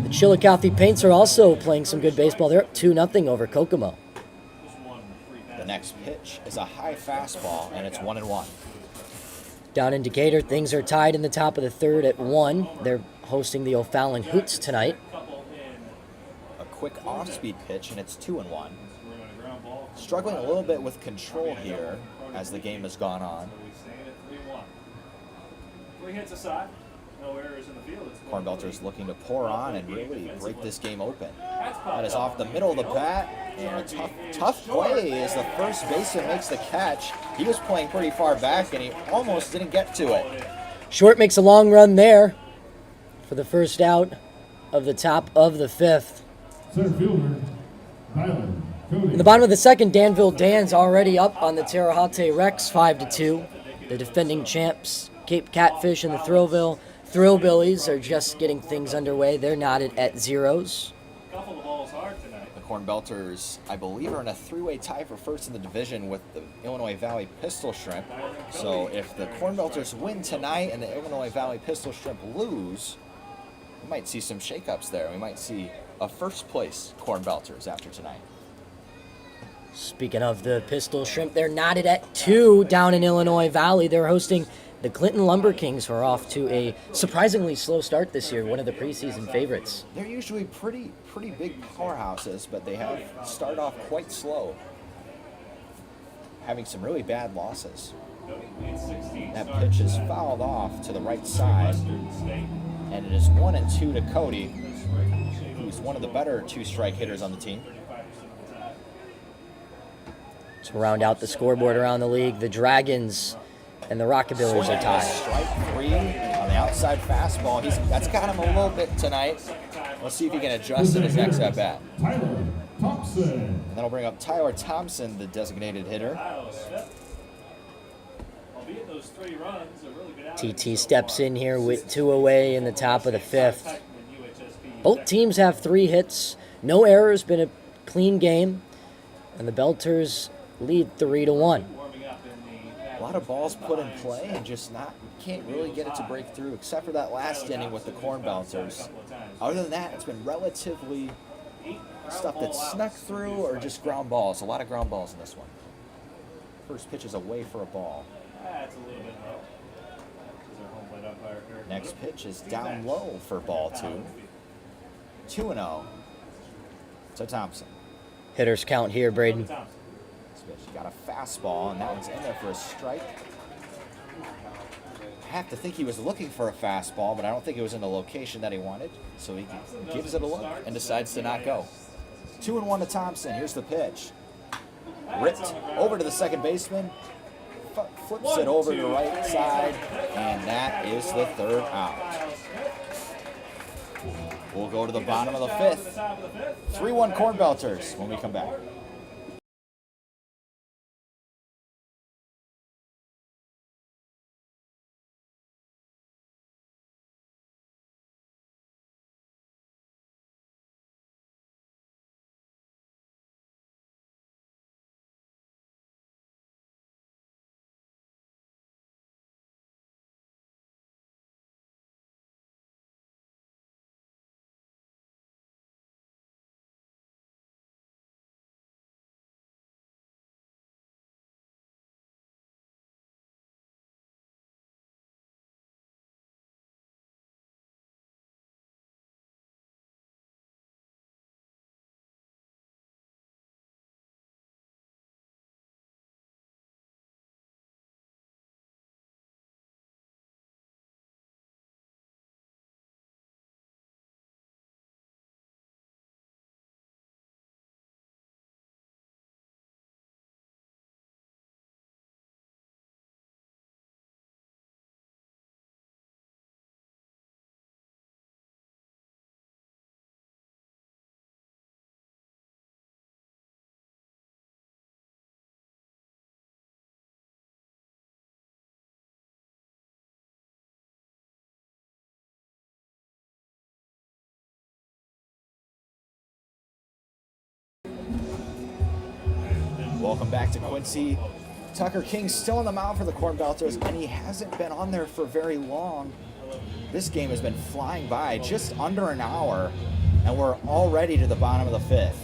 The Chillicothe Paints are also playing some good baseball. They're up 2-0 over Kokomo. The next pitch is a high fastball, and it's 1-1. Down in Decatur, things are tied in the top of the 3rd at 1. They're hosting the O'Fallon Hoots tonight. A quick off-speed pitch, and it's 2-1. Struggling a little bit with control here as the game has gone on. 3 hits aside, no errors in the field. Cornbelters looking to pour on and really break this game open. That is off the middle of the bat, and a tough play as the first baseman makes the catch. He was playing pretty far back, and he almost didn't get to it. Short makes a long run there for the first out of the top of the 5th. Center fielder, Tyler Cody. In the bottom of the 2nd, Danville Dan's already up on the Terre Haute Rex 5-2. The defending champs, Cape Catfish and the Thrillbillies are just getting things underway. They're knotted at zeros. Couple of balls hard tonight. The Cornbelters, I believe, are in a 3-way tie for first in the division with the Illinois Valley Pistol Shrimp. So if the Cornbelters win tonight and the Illinois Valley Pistol Shrimp lose, we might see some shakeups there. We might see a first-place Cornbelters after tonight. Speaking of the Pistol Shrimp, they're knotted at 2 down in Illinois Valley. They're hosting the Clinton Lumber Kings, who are off to a surprisingly slow start this year, one of the preseason favorites. They're usually pretty big powerhouses, but they have started off quite slow, having some really bad losses. That pitch is fouled off to the right side, and it is 1-2 to Cody, who's one of the better 2-strike hitters on the team. To round out the scoreboard around the league, the Dragons and the Rockabillies are tied. Strike 3 on the outside fastball. That's got him a little bit tonight. Let's see if he can adjust in his next at bat. Tyler Thompson. And that'll bring up Tyler Thompson, the designated hitter. Albeit those 3 runs, a really good outing. TT steps in here with 2 away in the top of the 5th. Both teams have 3 hits, no errors, been a clean game, and the Belters lead 3-1. A lot of balls put in play and just can't really get it to break through, except for that last inning with the Cornbelters. Other than that, it's been relatively stuff that snuck through or just ground balls. A lot of ground balls in this one. First pitch is away for a ball. That's a little bit low. Next pitch is down low for ball 2. 2-0 to Thompson. Hitters count here, Braden. This pitch got a fastball, and that one's in there for a strike. I have to think he was looking for a fastball, but I don't think it was in the location that he wanted. So he gives it a look and decides to not go. 2-1 to Thompson. Here's the pitch. Ripped over to the second baseman. Flips it over to the right side, and that is the third out. We'll go to the bottom of the 5th. 3-1 Cornbelters when we come back. Welcome back to Quincy. Tucker King's still on the mound for the Cornbelters, and he hasn't been on there for very long. This game has been flying by, just under an hour, and we're already to the bottom of the 5th.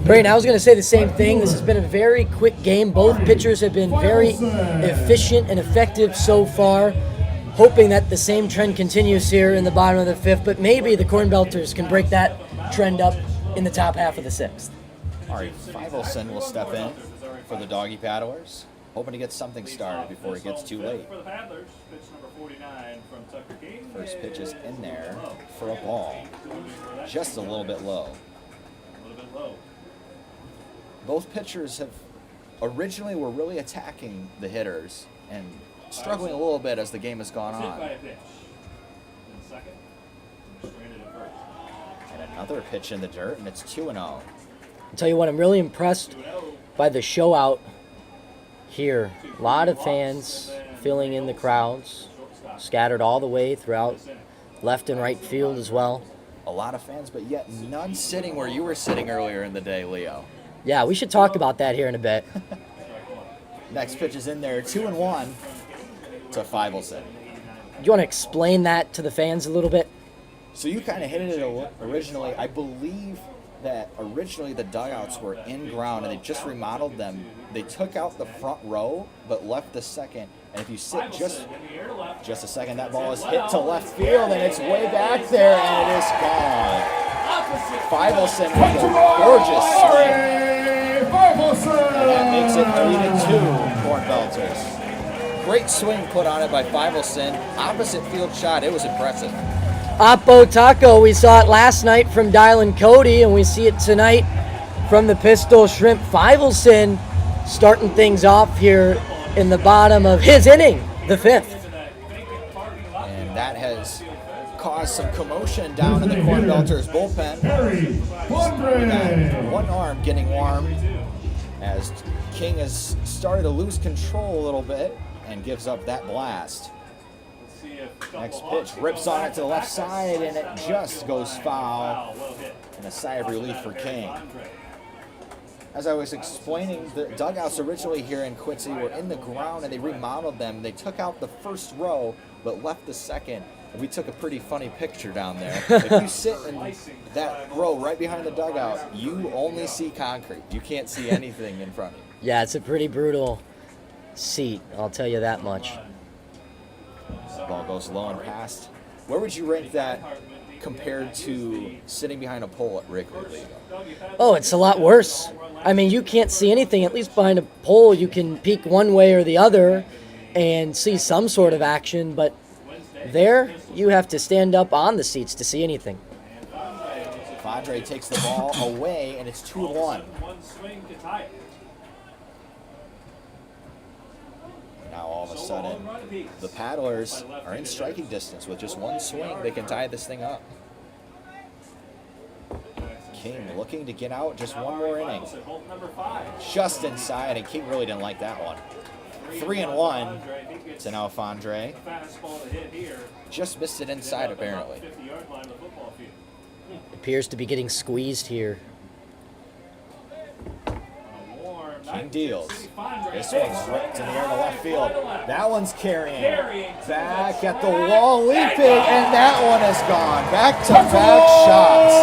Braden, I was going to say the same thing. This has been a very quick game. Both pitchers have been very efficient and effective so far. Hoping that the same trend continues here in the bottom of the 5th, but maybe the Cornbelters can break that trend up in the top half of the 6th. All right, Fivelson will step in for the Doggy Paddlers, hoping to get something started before it gets too late. For the Paddlers, pitch number 49 from Tucker King. First pitch is in there for a ball, just a little bit low. A little bit low. Both pitchers have originally were really attacking the hitters and struggling a little bit as the game has gone Hit by on. a pitch. In second, stranded at first. And another pitch in the dirt, and it's 2-0. I'll tell you what, I'm really impressed by the show out here. A lot of fans filling in the crowds, scattered all the way throughout left and right field as well. A lot of fans, but yet none sitting where you were sitting earlier in the day, Leo. Yeah, we should talk about that here in a bit. Next pitch is in there, 2-1 to Fivelson. Do you want to explain that to the fans a little bit? So you kind of hit it originally. I believe that originally the dugouts were in ground and they just remodeled them. They took out the front row but left the second. And if you sit just a second, that ball is hit to left field and it's way back there and it is gone. Fivelson with a gorgeous swing. And that makes it 3-2 Cornbelters. Great swing put on it by Fivelson. Opposite field shot. It was impressive. Oppo Taco, we saw it last night from Dylan Cody, and we see it tonight from the Pistol Shrimp. Fivelson starting things off here in the bottom of his inning, the 5th. And that has caused some commotion down in the Cornbelters bullpen. One arm getting warm as King has started to lose control a little bit and gives up that blast. Next pitch rips on it to the left side and it just goes foul. And a sigh of relief for King. As I was explaining, the dugouts originally here in Quincy were in the ground and they remodeled them. They took out the first row but left the second. And we took a pretty funny picture down there. If you sit in that row right behind the dugout, you only see concrete. You can't see anything in front of you. Yeah, it's a pretty brutal seat, I'll tell you that much. Ball goes low and past. Where would you rank that compared to sitting behind a pole at Wrigley League? Oh, it's a lot worse. I mean, you can't see anything. At least behind a pole, you can peek one way or the other and see some sort of action. But there, you have to stand up on the seats to see anything. Fadre takes the ball away, and it's 2-1. One swing to tie it. Now all of a sudden, the Paddlers are in striking distance. With just one swing, they can tie this thing up. King looking to get out just one more inning. Just inside, and King really didn't like that one. 3-1 to now Fadre. Just missed it inside, apparently. Appears to be getting squeezed here. King deals. This one's ripped in the air to left field. That one's carrying. Back at the wall, leaping, and that one is gone. Back-to-back shots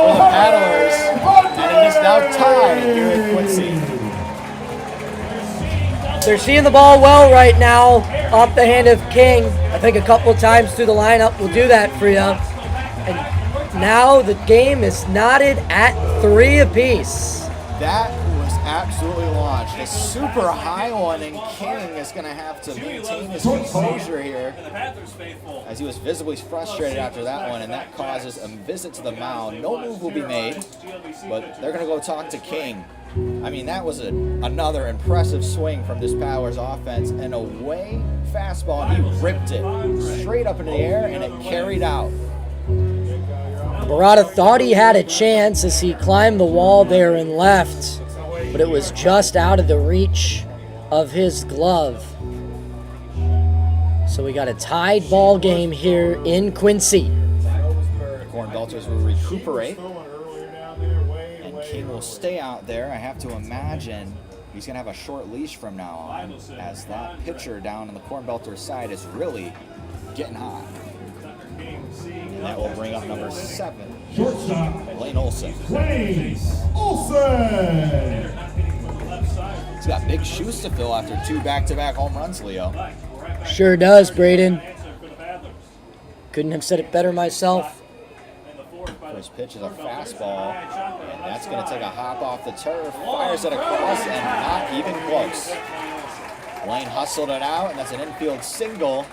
for the Paddlers, and it is now tied here at Quincy. They're seeing the ball well right now, off the hand of King. I think a couple of times through the lineup will do that for you. And now the game is knotted at 3 apiece. That was absolutely launched. A super high one, and King is going to have to maintain his composure here, as he was visibly frustrated after that one, and that causes a visit to the mound. No move will be made, but they're going to go talk to King. I mean, that was another impressive swing from this Paddlers offense, and away fastball, and he ripped it straight up into the air, and it carried out. Barada thought he had a chance as he climbed the wall there and left, but it was just out of the reach of his glove. So we got a tied ball game here in Quincy. The Cornbelters will recuperate, and King will stay out there. I have to imagine he's going to have a short leash from now on, as that pitcher down on the Cornbelters side is really getting hot. And that will bring up number 7, Shortstop, Lane Olson. Lane Olson. He's got big shoes to fill after 2 back-to-back home runs, Leo. Sure does, Braden. Couldn't have said it better myself. First pitch is a fastball, and that's going to take a hop off the turf. Fires it across, and not even close. Lane hustled it out, and that's an infield single,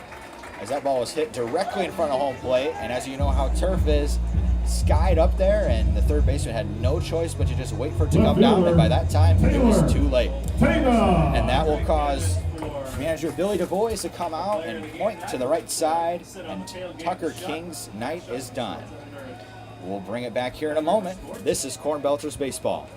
as that ball was hit directly in front of home plate. And as you know how turf is, skied up there, and the third baseman had no choice but to just wait for it to come down, and by that time, it was too late. And that will cause manager Billy DuBois to come out and point to the right side, and Tucker King's night is done. We'll bring it back here in a moment. This is Cornbelters Baseball.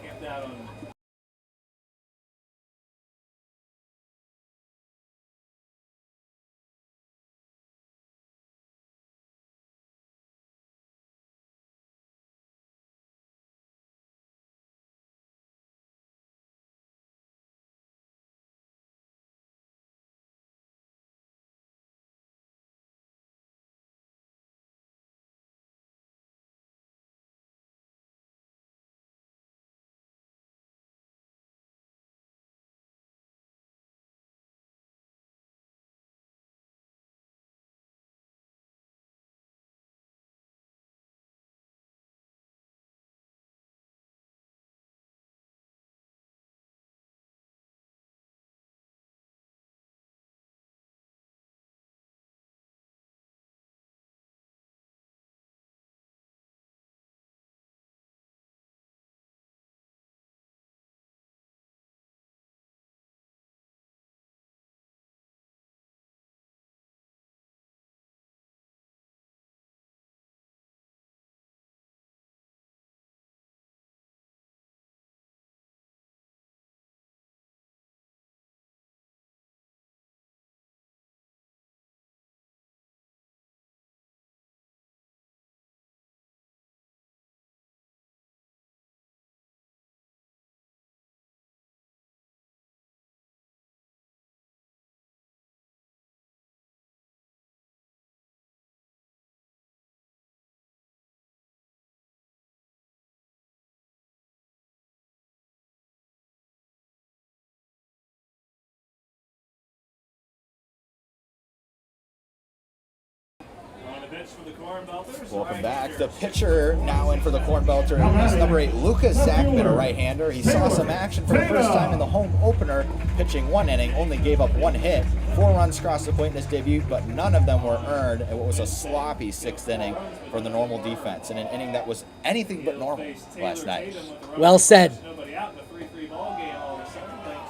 pitch for the Cornbelters. Welcome back. The pitcher now in for the Cornbelters is number 8, Lucas Zachman, a right-hander. He saw some action for the first time in the home opener, pitching 1 inning, only gave up 1 hit. 4 runs crossed the plate in his debut, but none of them were earned in what was a sloppy 6th inning from the normal defense, in an inning that was anything but normal last night. Well said.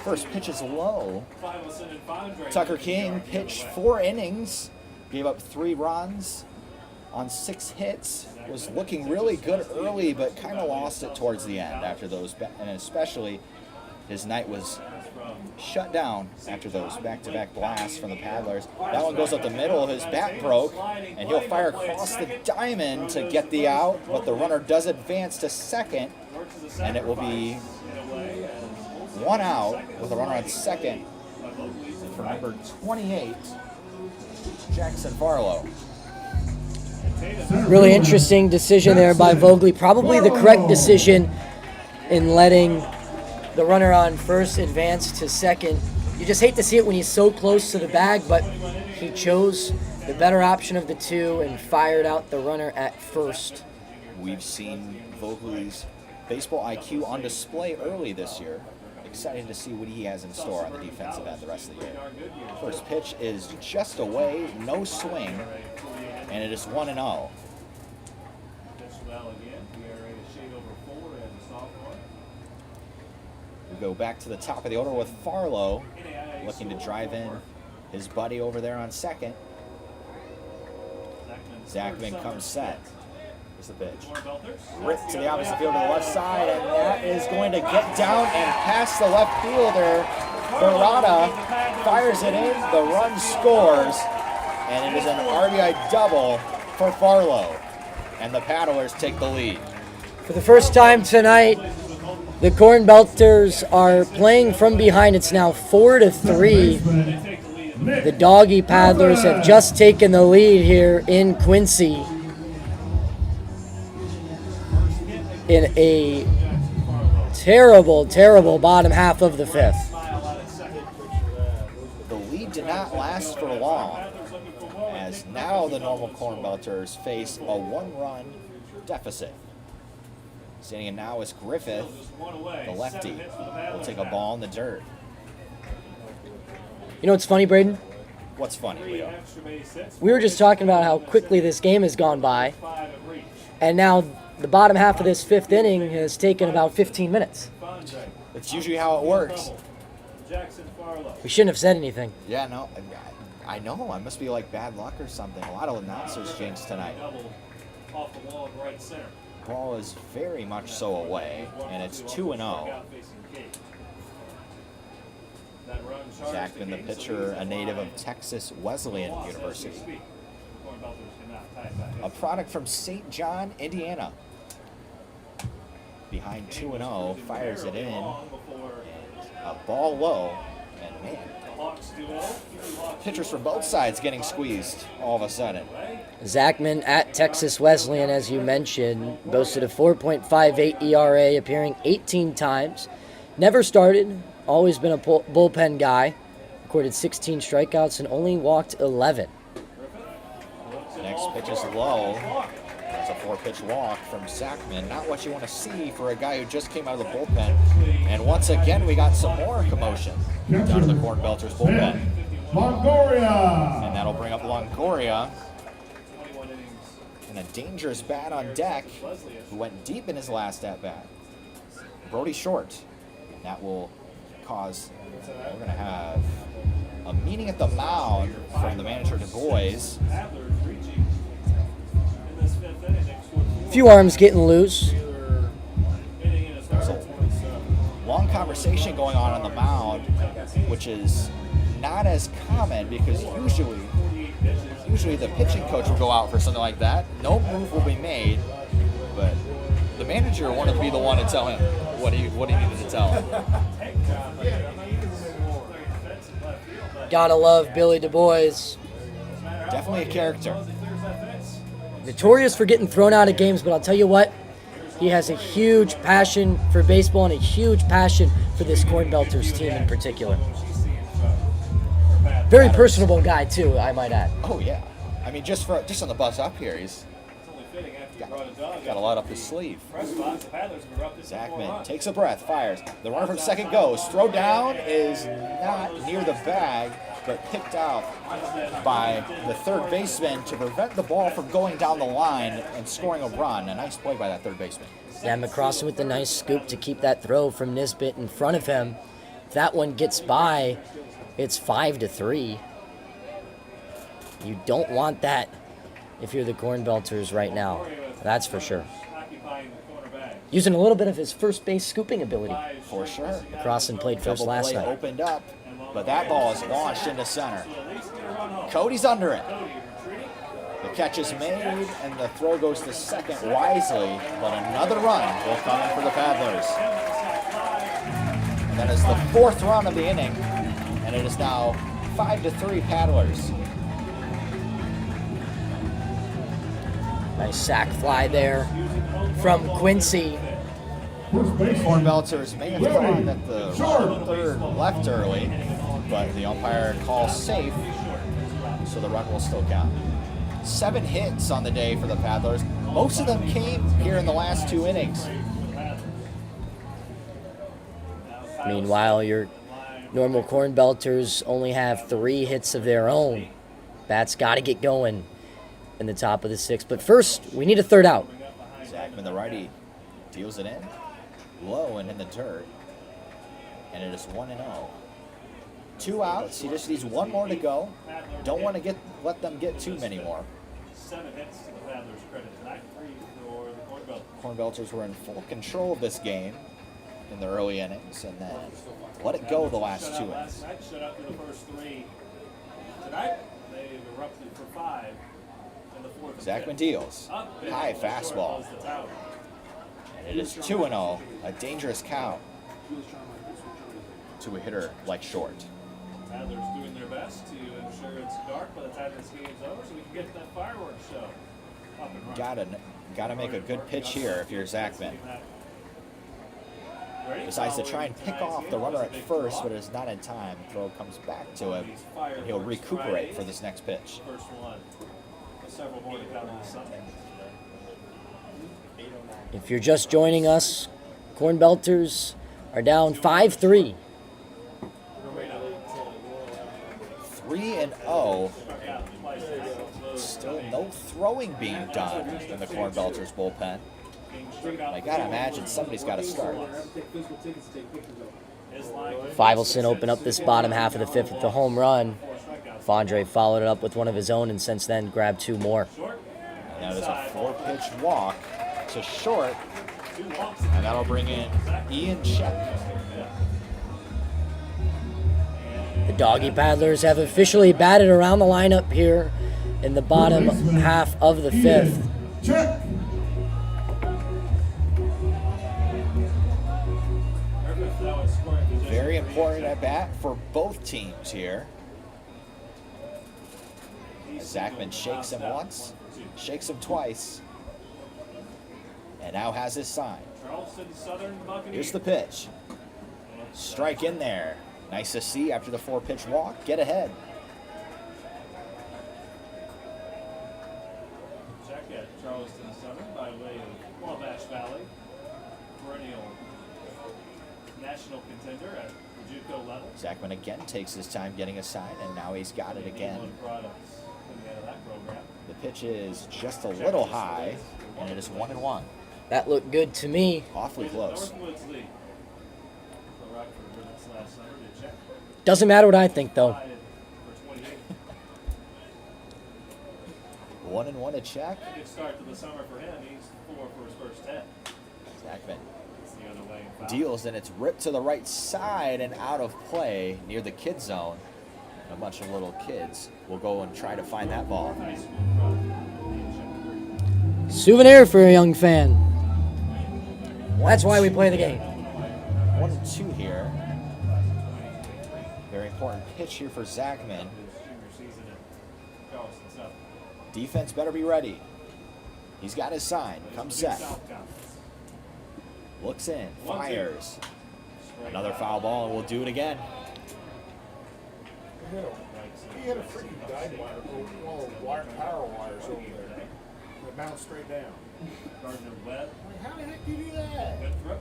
First pitch is low. Tucker King pitched 4 innings, gave up 3 runs on 6 hits, was looking really good early, but kind of lost it towards the end after those, and especially his night was shut down after those back-to-back blasts from the Paddlers. That one goes up the middle, his bat broke, and he'll fire across the diamond to get the out, but the runner does advance to second, and it will be 1 out with a runner on second for number 28, Jackson Farlow. Really interesting decision there by Vogely. Probably the correct decision in letting the runner on first advance to second. You just hate to see it when he's so close to the bag, but he chose the better option of the two and fired out the runner at first. We've seen Vogely's baseball IQ on display early this year. Excited to see what he has in store on the defensive end the rest of the year. First pitch is just away, no swing, and it is 1-0. We go back to the top of the order with Farlow, looking to drive in his buddy over there on second. Zachman comes set. Here's the pitch. Ripped to the opposite field to the left side, and that is going to get down and past the left fielder. Barada fires it in, the run scores, and it is an RBI double for Farlow. And the Paddlers take the lead. For the first time tonight, the Cornbelters are playing from behind. It's now 4-3. The Doggy Paddlers have just taken the lead here in Quincy in a terrible, terrible bottom half of the 5th. The lead did not last for long, as now the normal Cornbelters face a 1-run deficit. Standing in now is Griffith, the lefty. Will take a ball in the dirt. You know what's funny, Braden? What's funny, Leo? We were just talking about how quickly this game has gone by, and now the bottom half of this 5th inning has taken about 15 minutes. It's usually how it works. We shouldn't have said anything. Yeah, no, I know. I must be like bad luck or something. A lot of announcers jinxed tonight. Ball is very much so away, and it's 2-0. Zachman, the pitcher, a native of Texas Wesleyan University. A product from St. John, Indiana. Behind 2-0, fires it in. A ball low, and man, pitchers from both sides getting squeezed all of a sudden. Zachman at Texas Wesleyan, as you mentioned, boasted a 4.58 ERA, appearing 18 times. Never started, always been a bullpen guy. Recorded 16 strikeouts and only walked 11. Next pitch is low. It's a 4-pitch walk from Zachman. Not what you want to see for a guy who just came out of the bullpen. And once again, we got some more commotion down to the Cornbelters bullpen. Longoria. And that'll bring up Longoria. And a dangerous bat on deck who went deep in his last at-bat. Brody Short. And that will cause, we're going to have a meeting at the mound from the manager Du Bois. Few arms getting loose. There's a long conversation going on the mound, which is not as common because usually the pitching coach will go out for something like that. No move will be made, but the manager wanted to be the one to tell him what he needed to tell him. Gotta love Billy Du Bois. Definitely a character. Notorious for getting thrown out of games, but I'll tell you what, he has a huge passion for baseball and a huge passion for this Cornbelters team in particular. Very personable guy, too, I might add. Oh, yeah. I mean, just on the bus up here, he's It's only fitting after you brought a dog. got a lot up his sleeve. Press box, the Paddlers have erupted for 4 Zachman runs. takes a breath, fires. The runner from second goes. Throw down is not near the bag, but picked out by the third baseman to prevent the ball from going down the line and scoring a run. A nice play by that third baseman. Yeah, McCrossin with the nice scoop to keep that throw from Nisbet in front of him. If that one gets by, it's 5-3. You don't want that if you're the Cornbelters right now. That's for sure. Occupying the corner bag. Using a little bit of his first base scooping ability. For sure. McCrossin played first Double last play night. opened up, but that ball is launched into center. So at least get a run home. Cody's under it. Cody retreating. The catch is made, and the throw goes to second wisely, but another run will come in for the Paddlers. And that is the fourth run of the inning, and it is now 5-3 Paddlers. Nice sac fly there from Quincy. First base. Cornbelters may have thought that the third left early, but the umpire calls safe, so the run will still count. 7 hits on the day for the Paddlers. Most of them came here in the last 2 innings. Meanwhile, your normal Cornbelters only have 3 hits of their own. That's got to get going in the top of the 6th. But first, we need a third out. Zachman, the righty, deals it in. Low and in the dirt. And it is 1-0. 2 outs. He just needs 1 more to go. Don't want to let them get too many more. 7 hits to the Paddlers' credit tonight. 3 for the Cornbelters. Cornbelters were in full control of this game in the early innings and then let it go the last 2 innings. Last night, shut out to the first 3. Tonight, they've erupted for 5 in the 4th. Zachman deals. High fastball. It is 2-0. A dangerous count to a hitter like Short. Paddlers doing their best to ensure it's dark by the time this game's over so we can get that fireworks show up and running. Gotta make a good pitch here if you're Zachman. Decides to try and pick off the runner at first, but it's not in time. Throw comes back to him, and he'll recuperate for this next pitch. First one. Several more to come on Sunday. If you're just joining us, Cornbelters are down 5-3. 3-0. Still no throwing being done in the Cornbelters bullpen. I gotta imagine somebody's got to start. Fivelson opened up this bottom half of the 5th with the home run. Fondre followed it up with one of his own and since then grabbed 2 more. And that is a 4-pitch walk to Short. And that'll bring in Ian Check. The Doggy Paddlers have officially batted around the lineup here in the bottom half of the 5th. Check. Very important at bat for both teams here. Zachman shakes him once, shakes him twice, and now has his sign. Here's the pitch. Strike in there. Nice to see after the 4-pitch walk. Get ahead. Check at Charleston Southern by way of Wabash Valley. Perennial national contender at the JUCO level. Zachman again takes his time getting a sign, and now he's got it again. Products coming out of that program. The pitch is just a little high, and it is 1-1. That looked good to me. Awfully close. Northwoods lead. The Rockford Ribbons last summer did check. Doesn't matter what I think, though. For 28. 1-1 to Check. Good start to the summer for him. He's 4 for his first 10. Zachman It's the other way. Foul. deals, and it's ripped to the right side and out of play near the kid zone. A bunch of little kids will go and try to find that ball. High school product. Souvenir for a young fan. That's why we play the game. 1-2 here. Very important pitch here for Zachman. Junior season at Charleston Southern. Defense better be ready. He's got his sign. Comes set. South Conference. Looks in. Fires. Another foul ball, and we'll do it again. He had a freaking guide wire for all the wire, power wires over there that mount straight down. Gardner Webb. Like, how the heck do you do that? Winthrop.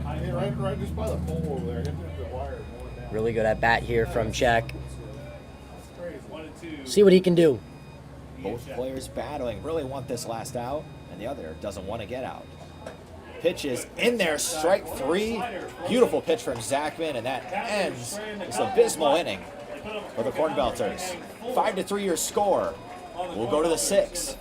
Yeah, right just by the pole over there. Get the wire going down. Really good at bat here from Jack. That's crazy. 1 and 2. See what he can do. Both players battling, really want this last out, and the other doesn't want to get out. Pitch is in there, strike 3. Beautiful pitch from Zachman, and that ends this abysmal inning for the Cornbelters. 5-3 your score. We'll go to the 6th.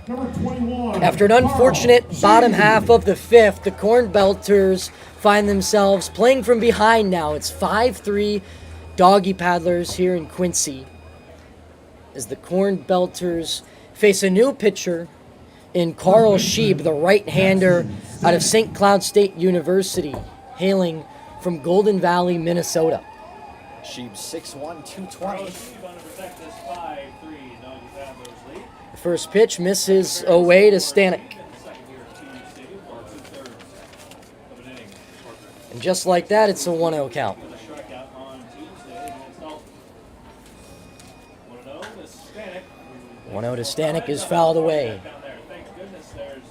Number 21. After an unfortunate Carl bottom Sheedy. half of the 5th, the Cornbelters find themselves playing from behind now. It's 5-3 Doggy Paddlers here in Quincy, as the Cornbelters face a new pitcher in Carl Sheeb, the right-hander out of St. Cloud State University, hailing from Golden Valley, Minnesota. Sheep 6'1", 220. Going to protect this 5-3 Doggy Paddlers lead. The first pitch misses away to Stanek. Second here at TU Stadium for 2/3 of an inning. And just like that, it's a 1-0 count. With a strikeout on Tuesday against Dalton. 1-0 to Stanek. 1-0 to Stanek is fouled away. Down there. Thank goodness there's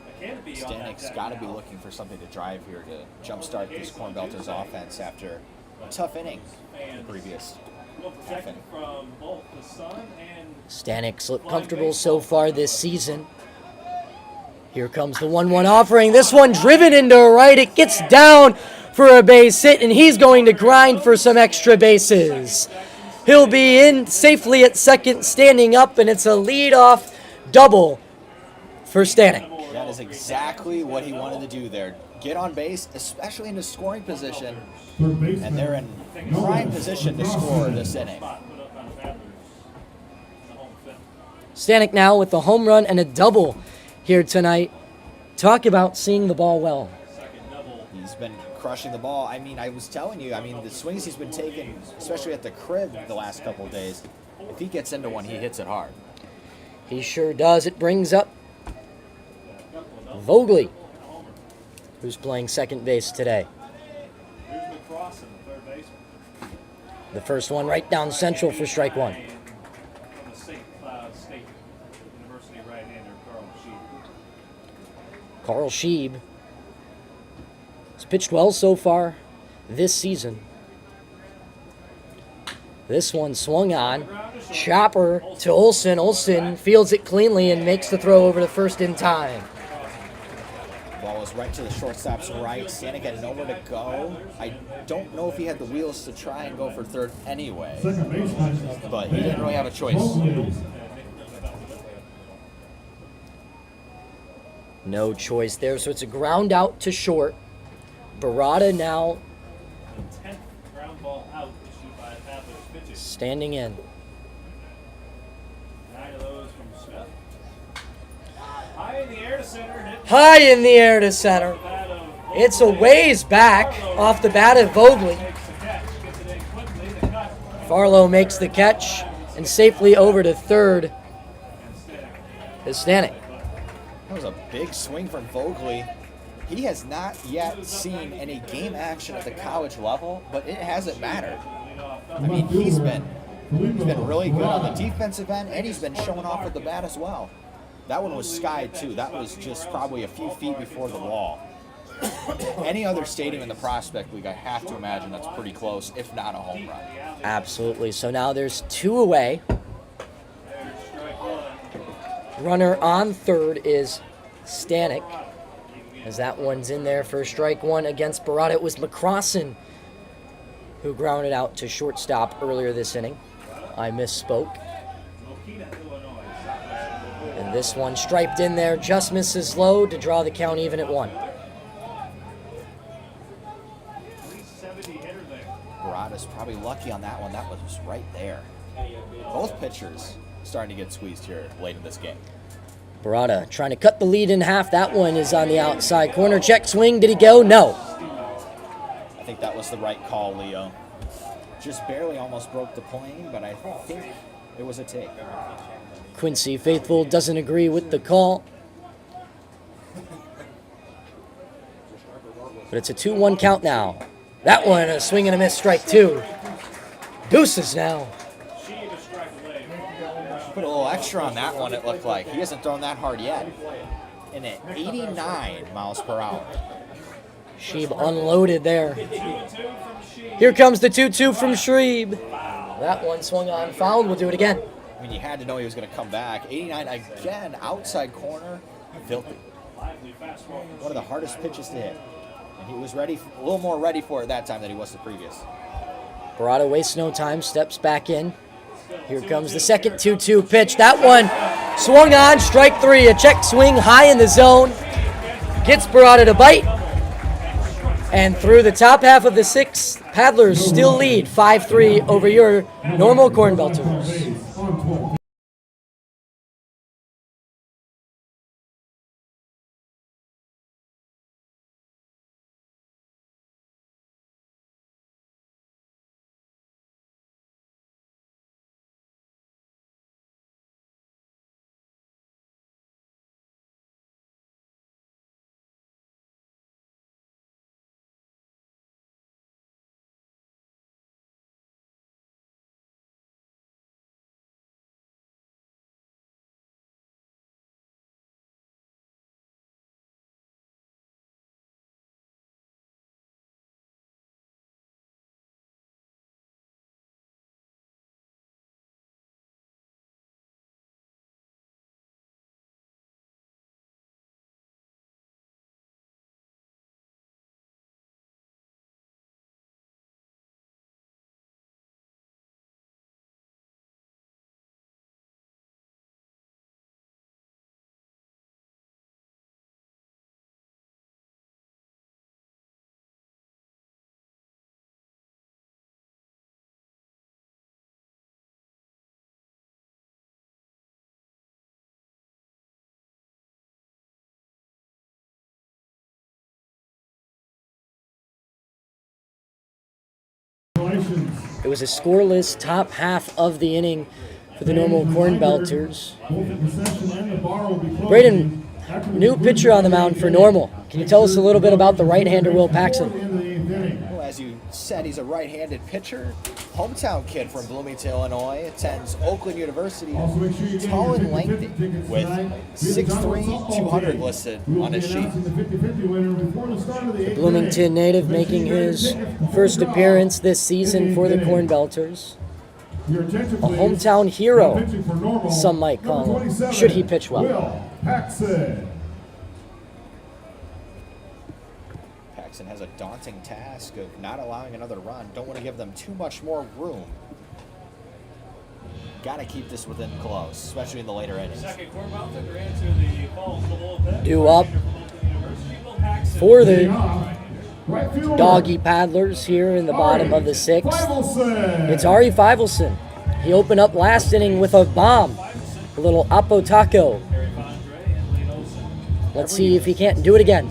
a canopy on that Stanek's deck got to be now. looking for something to drive here to jumpstart this Cornbelters offense after a tough inning the previous Well half protected inning. from both the sun and Stanek's looked comfortable so far this season. Here comes the 1-1 offering. This one driven into right. It gets down for a base hit, and he's going to grind for some extra bases. He'll be in safely at second, standing up, and it's a leadoff double for Stanek. That is exactly what he wanted to do there. Get on base, especially in the scoring position, Third baseman. and they're in prime position to score this inning. spot put up on Paddlers in the home fifth. Stanek now with the home run and a double here tonight. Talk about seeing the ball well. Second double. He's been crushing the ball. I mean, I was telling you, the swings he's been taking, especially at the crib the last couple of days, if he gets into one, he hits it hard. He sure does. It brings up Vogley, who's playing second base today. Here's McCrossin, the third baseman. The first one right down central for strike one. From the St. Cloud State University right-hander Carl Sheep. Carl Sheeb has pitched well so far this season. This one swung on. Chopper to Olsen. Olsen fields it cleanly and makes the throw over to first in time. Ball was right to the shortstop's right. Stanek had nowhere to go. I don't know if he had the wheels to try and go for third anyway, Second baseman. but he didn't really have a choice. Vogley. No choice there, so it's a ground out to short. Barada now 10th ground ball out issued by Paddler's pitches. standing in. 9 of those from Smith. High in the air to center. And hit High in the air to center. bat of It's a ways back off the bat of Vogley. takes the catch. Gets it in quickly. The cut. Farlow makes the catch and safely over to third is Stanek. That was a big swing from Vogley. He has not yet seen any game action at the college level, but it hasn't mattered. I mean, he's been really good on the defensive end, and he's been showing off with the bat as well. That one was skied too. That was just probably a few feet before the wall. Any other stadium in the Prospect League, I have to imagine that's pretty close, if not a home run. Absolutely. So now there's 2 away. Runner on third is Stanek, as that one's in there for strike 1 against Barada. It was McCrossan who grounded out to shortstop earlier this inning. I misspoke. And this one striped in there, just misses low to draw the count even at 1. Barada's probably lucky on that one. That was just right there. Both pitchers starting to get squeezed here late in this game. Barada trying to cut the lead in half. That one is on the outside corner. Check swing. Did he go? No. I think that was the right call, Leo. Just barely almost broke the plane, but I think it was a take. Quincy Faithful doesn't agree with the call. But it's a 2-1 count now. That one, a swing and a miss, strike 2. Deuces now. Put a little extra on that one, it looked like. He hasn't thrown that hard yet. And at 89 miles per hour. Sheeb unloaded there. Here comes the 2-2 from Shreve. That one swung on, fouled. We'll do it again. I mean, you had to know he was going to come back. 89 again, outside corner, filthy. One of the hardest pitches to hit. And he was ready, a little more ready for it that time than he was the previous. Barada wastes no time, steps back in. Here comes the second 2-2 pitch. That one swung on, strike 3. A check swing high in the zone. Gets Barada to bite. And through the top half of the 6th, Paddlers still lead 5-3 over your normal Cornbelters. It was a scoreless top half of the inning for the normal Cornbelters. Braden, new pitcher on the mound for normal. Can you tell us a little bit about the right-hander Will Paxton? Well, as you said, he's a right-handed pitcher. Hometown kid from Bloomington, Illinois. Attends Oakland University. Tall and lengthy with 6'3", 200 listed on his sheet. The Bloomington native making his first appearance this season for the Cornbelters. A hometown hero, some might call him, should he pitch well. Paxton has a daunting task of not allowing another run. Don't want to give them too much more room. Got to keep this within close, especially in the later innings. Second Cornbelter ran to the ball to the bullpen. Due up for Leading the off, right fielder, Doggy Paddlers here in the bottom of the sixth. Fivelson. It's Ari Fivelson. He opened up last inning with a bomb, a little Apo Taco. Let's see if he can't do it again.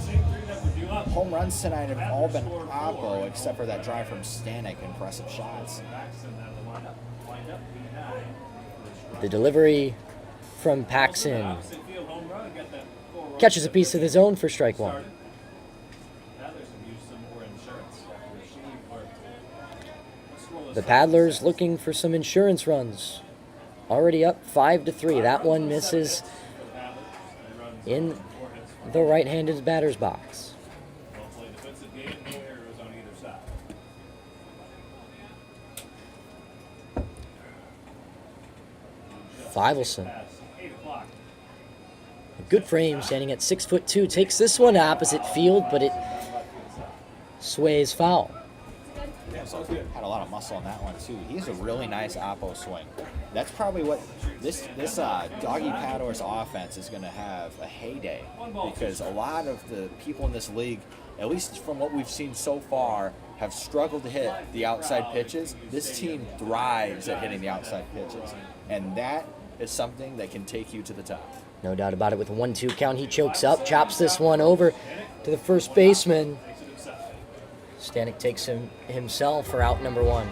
Home runs tonight have all been Oppo, except for that drive from Stanek. Impressive shots. The delivery from Paxson. Catches a piece of his own for strike one. The Paddlers looking for some insurance runs. Already up 5-3. That one misses in the right-handed batter's box. Fivelson. A good frame, standing at 6'2", takes this one to opposite field, but it sways foul. Had a lot of muscle on that one too. He's a really nice oppo swing. That's probably what this Doggy Paddlers offense is going to have a heyday, because a lot of the people in this league, at least from what we've seen so far, have struggled to hit the outside pitches. This team thrives at hitting the outside pitches, and that is something that can take you to the top. No doubt about it. With a 1-2 count, he chokes up, chops this one over to the first baseman. Stanek takes him himself for out number one.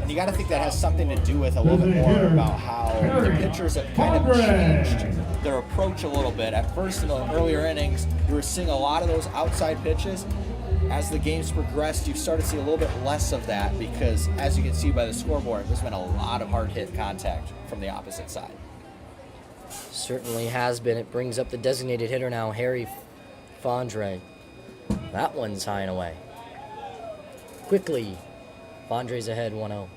And you got to think that has something to do with a little bit more about how the pitchers have kind of changed their approach a little bit. At first, in the earlier innings, you were seeing a lot of those outside pitches. As the games progressed, you started to see a little bit less of that, because, as you can see by the scoreboard, there's been a lot of hard hit contact from the opposite side. Certainly has been. It brings up the designated hitter now, Harry Fondre. That one's high and away. Quickly, Fondre's ahead 1-0.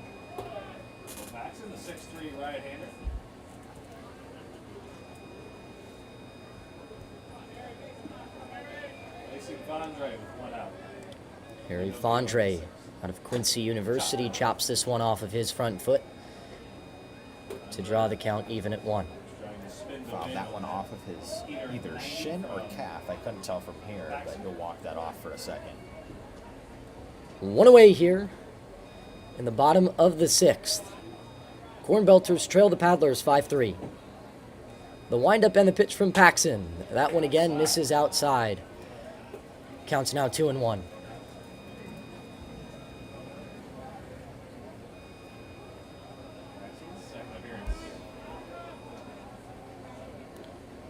Paxson, the 6'3" right-hander. Placing Fondre with one out. Harry Fondre out of Quincy University chops this one off of his front foot to draw the count even at 1. Fouled that one off of his either shin or calf. I couldn't tell from here, but he'll walk that off for a second. One away here in the bottom of the sixth. Cornbelters trail the Paddlers 5-3. The windup and the pitch from Paxson. That one again misses outside. Counts now 2-1.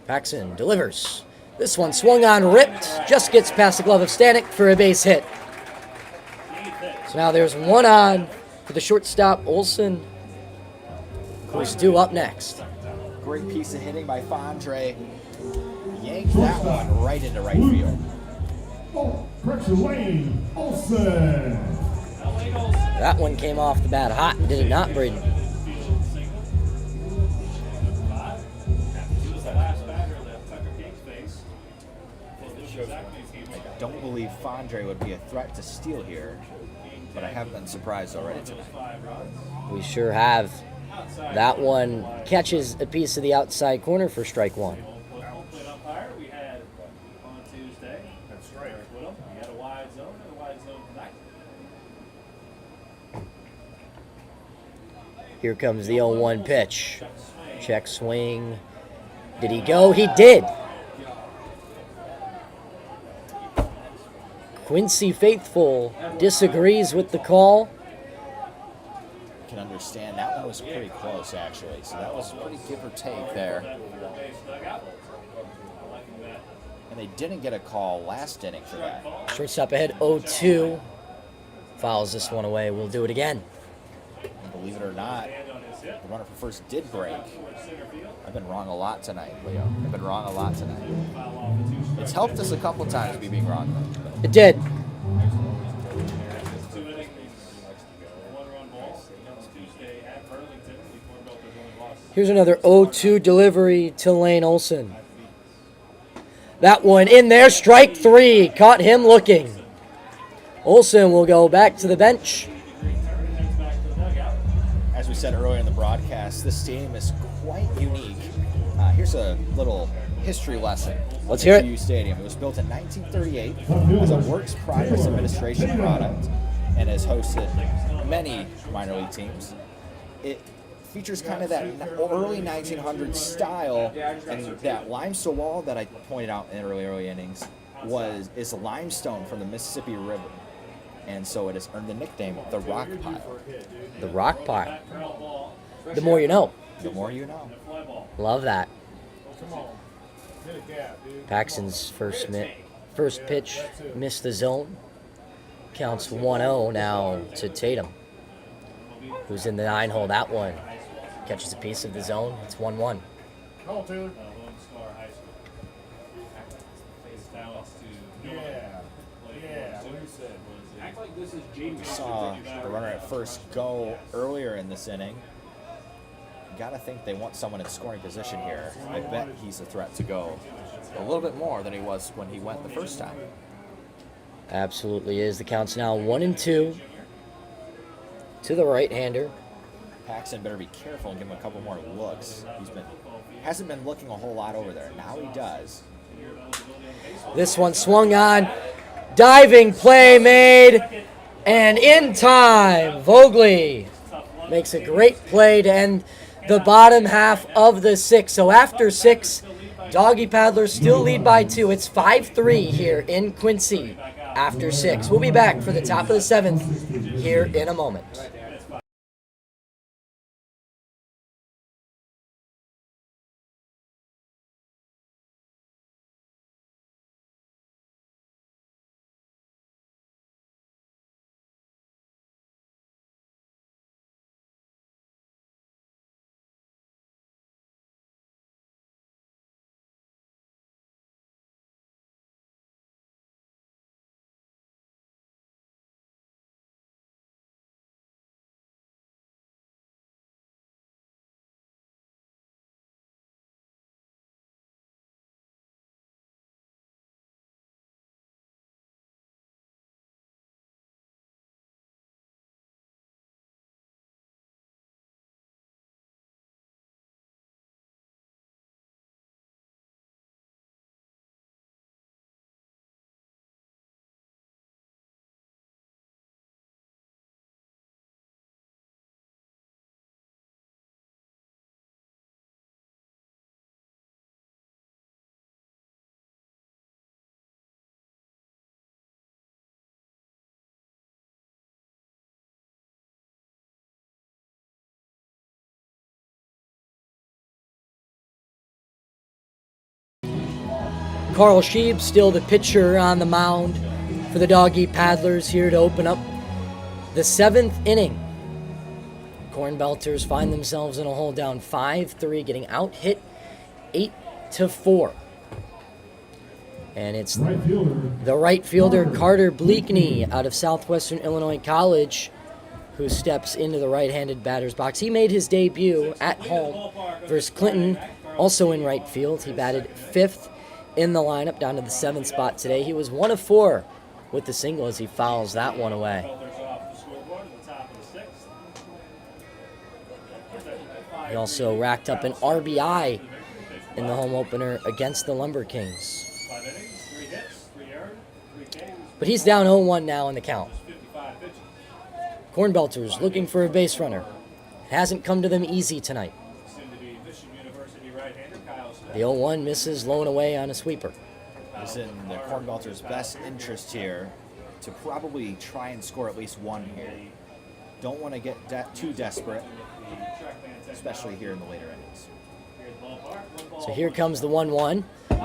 Paxson delivers. This one swung on, ripped, just gets past the glove of Stanek for a base hit. So now there's one on for the shortstop, Olsen, who's due up next. Great piece of hitting by Fondre. Yanked that one right into right field. Oh, correction lane, Olsen. That one came off the bat hot, did it not, Braden? I don't believe Fondre would be a threat to steal here, but I have been surprised already tonight. We sure have. That one catches a piece of the outside corner for strike one. We had on Tuesday. That's right. We had a wide zone and a wide zone tonight. Here comes the 0-1 pitch. Check swing. Did he go? He did. Quincy Faithful disagrees with the call. Can understand that one was pretty close, actually, so that was pretty give or take there. And they didn't get a call last inning for that. Shortstop ahead 0-2. Fouls this one away. We'll do it again. And believe it or not, the runner for first did break. I've been wrong a lot tonight, Leo. I've been wrong a lot tonight. It's helped us a couple times, me being wrong, though. It did. Here's another 0-2 delivery to Lane Olsen. That one in there, strike three. Caught him looking. Olsen will go back to the bench. As we said earlier in the broadcast, this stadium is quite unique. Here's a little history lesson. Let's hear it. QU Stadium. It was built in 1938 as a Works Progress Administration product and has hosted many minor league teams. It features kind of that early 1900s style, and that limestone wall that I pointed out in early innings is limestone from the Mississippi River, and so it has earned the nickname the Rock Pile. The Rock Pile. The more you know. The more you know. Love that. Come on. Hit a gap, dude. Paxton's first pitch missed the zone. Counts 1-0 now to Tatum, who's in the 9-hole. That one catches a piece of the zone. It's 1-1. Call, Taylor. Lone Star High School. Face down to Yeah. Yeah, what you said. act like this is Jamie. We saw the runner at first go earlier in this inning. Gotta think they want someone in scoring position here. I bet he's a threat to go a little bit more than he was when he went the first time. Absolutely is. The count's now 1-2 to the right-hander. Paxton better be careful and give him a couple more looks. Hasn't been looking a whole lot over there. Now he does. This one swung on. Diving play made. And in time, Vogley makes a great play to end the bottom half of the 6th. So after 6, Doggy Paddlers still lead by 2. It's 5-3 here in Quincy after 6. We'll be back for the top of the 7th here in a moment. Carl Sheeb, still the pitcher on the mound for the Doggy Paddlers, here to open up the 7th inning. Cornbelters find themselves in a hole down 5-3, getting out hit 8-4. And it's the right fielder, Carter Bleakney, out of Southwestern Illinois College, who steps into the right-handed batter's box. He made his debut at home versus Clinton, also in right field. He batted 5th in the lineup, down to the 7th spot today. He was 1 of 4 with the single as he fouls that one away. He also racked up an RBI in the home opener against the Lumber Kings. But he's down 0-1 now in the count. Cornbelters looking for a base runner. Hasn't come to them easy tonight. The 0-1 misses, low and away on a sweeper. It's in the Cornbelters' best interest here to probably try and score at least one here. Don't want to get too desperate, especially here in the later innings. So here comes the 1-1.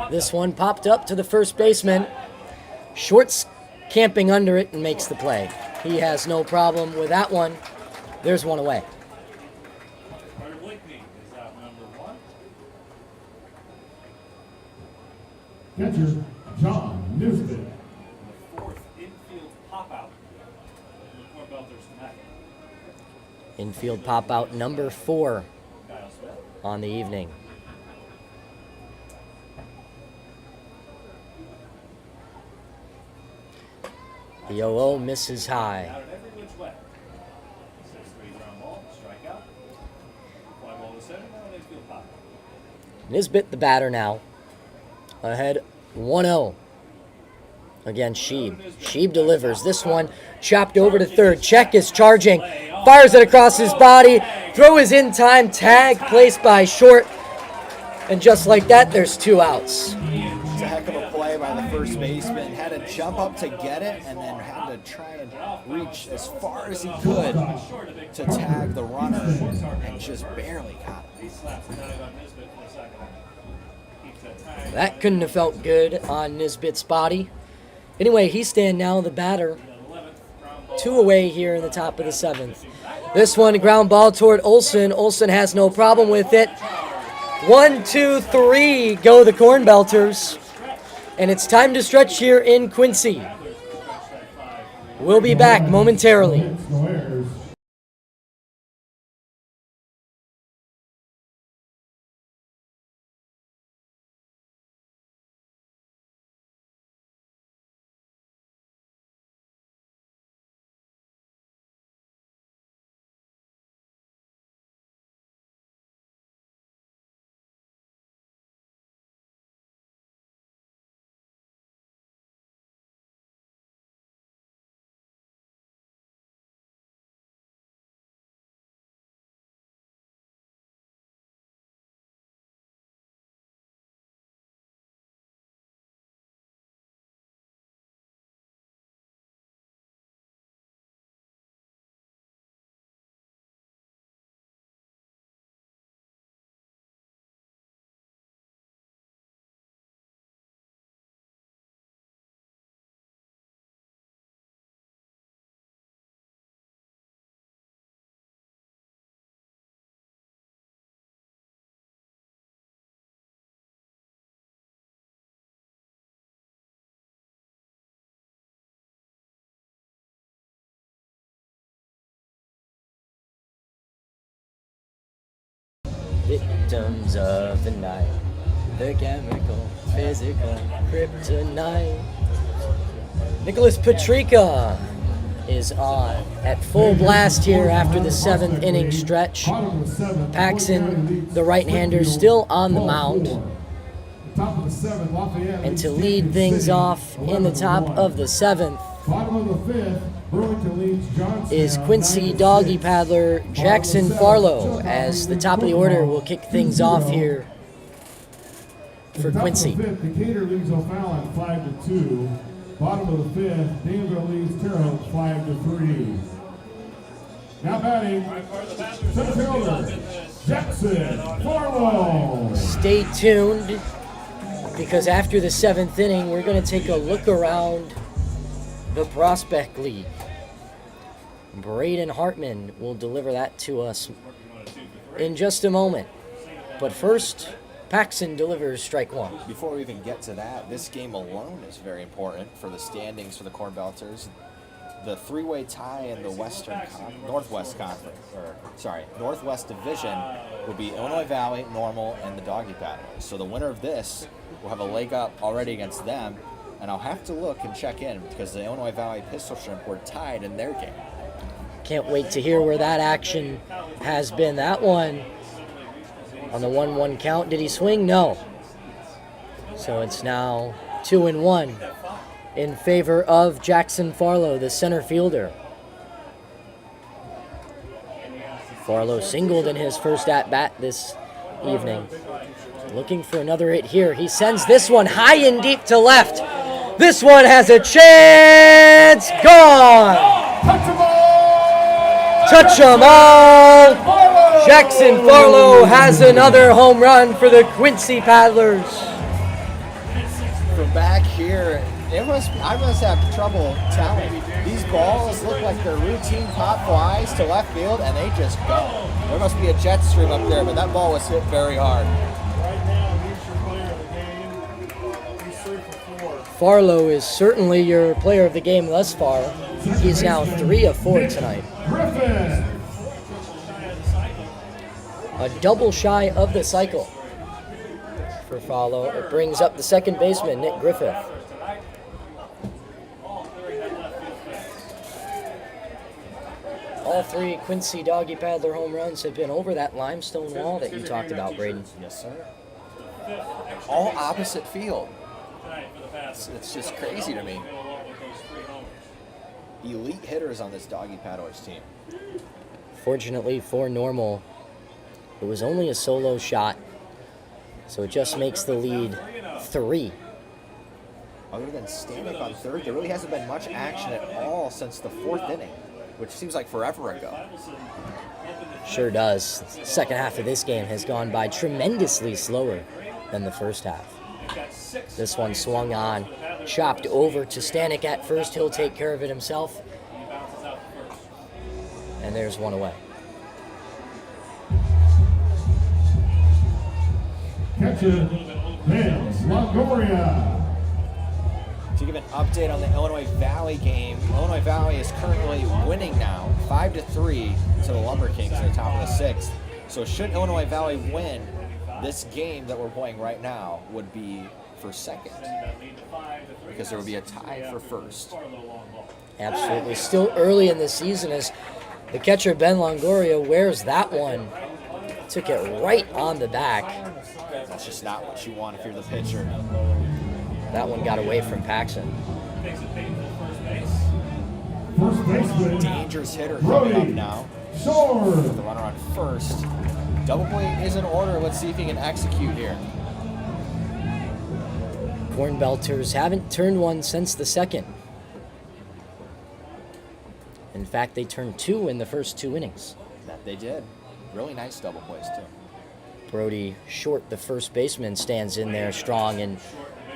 This one popped up to the first baseman. Short's camping under it and makes the play. He has no problem with that one. There's one away. Catcher, John Newsted. Fourth infield pop out. Cornbelters tonight. Infield pop out number 4 on the evening. The 0-0 misses high. Out at every which way. 6-3 ground ball, strikeout. Fly ball to center, now it is Nisbet, the batter now. Ahead 1-0 against Sheeb. Sheeb delivers. This one chopped over to third. Check is charging. Fires it across his body. Throw is in time. Tag placed by short. And just like that, there's 2 outs. It's a heck of a play by the first baseman. Had to jump up to get it and then had to try and reach as far as he could to tag the runner and just barely got it. That couldn't have felt good on Nisbet's body. Anyway, he's standing now the batter. 2 away here in the top of the 7th. This one, a ground ball toward Olsen. Olsen has no problem with it. 1, 2, 3 go the Cornbelters. And it's time to stretch here in Quincy. We'll be back momentarily. Victims of the night, the chemical, physical, kryptonite. Nicholas Petrika is on at full blast here after the 7th inning stretch. Paxson, the right-hander, still on the mound. And to lead things off in the top of the 7th is Quincy Doggy Paddler Jackson Farlow, as the top of the order will kick things off here for Quincy. Decatur leads O'Fallon 5-2. Bottom of the 5th, Danville leads Terre Haute 5-3. Now batting, center fielder Jackson Farlow. Stay tuned, because after the 7th inning, we're going to take a look around the Prospect League. Braden Hartman will deliver that to us in just a moment. But first, Paxson delivers strike 1. Before we even get to that, this game alone is very important for the standings for the Cornbelters. The 3-way tie in the Northwest Division will be Illinois Valley, Normal, and the Doggy Paddlers. So the winner of this will have a leg up already against them. And I'll have to look and check in because the Illinois Valley Pistol Shrimp were tied in their game. Can't wait to hear where that action has been. That one on the 1-1 count. Did he swing? No. So it's now 2-1 in favor of Jackson Farlow, the center fielder. Farlow singled in his first at-bat this evening. Looking for another hit here. He sends this one high and deep to left. This one has a chance. Gone. Touch 'em all. Jackson Farlow has another home run for the Quincy Paddlers. From back here, I must have trouble telling. These balls look like they're routine pop flies to left field, and they just go. There must be a jet stream up there, but that ball was hit very hard. Farlow is certainly your player of the game thus far. He's now 3 of 4 tonight. A double shy of the cycle for Farlow. It brings up the second baseman, Nick Griffith. All 3 Quincy Doggy Paddler home runs have been over that limestone wall that you talked about, Braden. Yes, sir. All opposite field. It's just crazy to me. Elite hitters on this Doggy Paddlers team. Fortunately for Normal, it was only a solo shot, so it just makes the lead 3. Other than Stanek on third, there really hasn't been much action at all since the 4th inning, which seems like forever ago. Sure does. Second half of this game has gone by tremendously slower than the first half. This one swung on, chopped over to Stanek at first. He'll take care of it himself. And there's one away. Catcher, Vince Longoria. To give an update on the Illinois Valley game, Illinois Valley is currently winning now, 5-3 to the Lumber Kings at the top of the 6th. So should Illinois Valley win, this game that we're playing right now would be for second, because there would be a tie for first. Absolutely. Still early in the season as the catcher, Ben Longoria, wears that one. Took it right on the back. That's just not what you want if you're the pitcher. That one got away from Paxson. First baseman, Dangerous hitter coming up now. Short. The runner on first. Double play is in order. Let's see if he can execute here. Cornbelters haven't turned one since the second. In fact, they turned 2 in the first 2 innings. That they did. Really nice double plays, too. Brody Short, the first baseman, stands in there strong and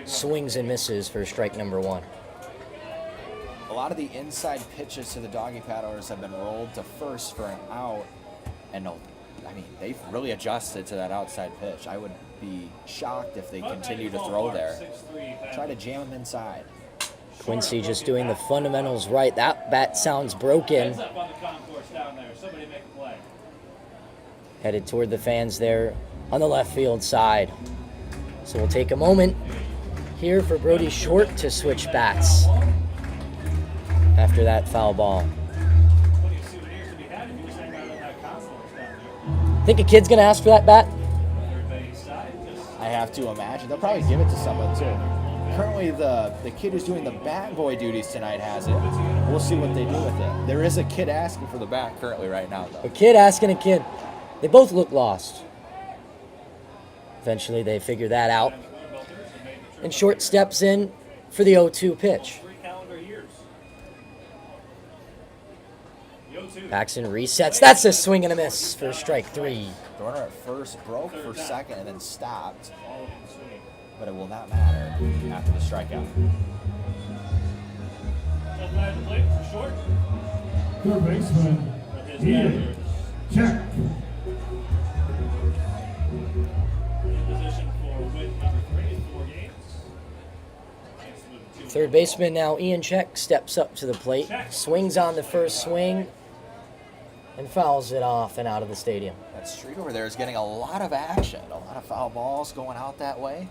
swings and misses for strike number 1. A lot of the inside pitches to the Doggy Paddlers have been rolled to first for an out. And I mean, they've really adjusted to that outside pitch. I would be shocked if they continue to throw there. Try to jam them inside. Quincy just doing the fundamentals right. That bat sounds broken. Headed toward the fans there on the left field side. So we'll take a moment here for Brody Short to switch bats after that foul ball. Think a kid's gonna ask for that bat? I have to imagine. They'll probably give it to someone, too. Currently, the kid who's doing the bat boy duties tonight has it. We'll see what they do with it. There is a kid asking for the bat currently right now, though. A kid asking a kid. They both look lost. Eventually, they figure that out. And Short steps in for the 0-2 pitch. Paxson resets. That's a swing and a miss for strike 3. The runner at first broke for second and then stopped. But it will not matter after the strikeout. Third baseman, Ian Check. Third baseman now, Ian Check, steps up to the plate, swings on the first swing, and fouls it off and out of the stadium. That street over there is getting a lot of action. A lot of foul balls going out that way.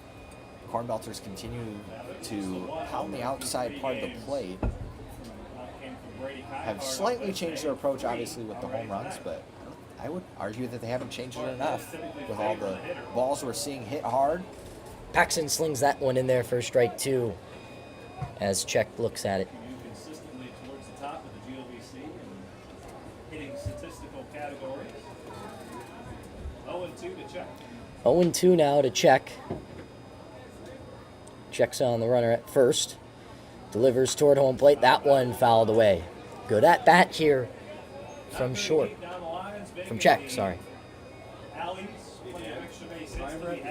Cornbelters continue to pound the outside part of the plate. Have slightly changed their approach, obviously, with the home runs, but I would argue that they haven't changed it enough with all the balls we're seeing hit hard. Paxson slings that one in there for strike 2 as Check looks at it. Consistently towards the top of the GLBC and hitting statistical categories. 0-2 to Check. 0-2 now to Check. Checks on the runner at first. Delivers toward home plate. That one fouled away. Good at bat here from Short. From Check, sorry.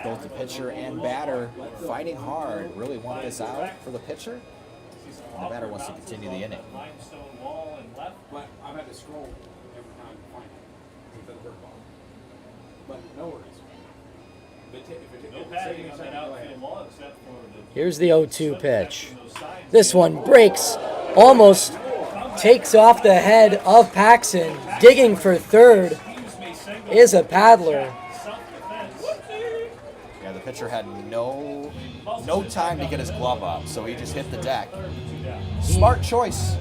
Both the pitcher and batter fighting hard. Really want this out for the pitcher. And the batter wants to continue the inning. But I've had to scroll every time to find it with the bird ball. But no worries. Here's the 0-2 pitch. This one breaks, almost takes off the head of Paxson. Digging for third is a Paddler. Yeah, the pitcher had no time to get his glove up, so he just hit the deck. Smart choice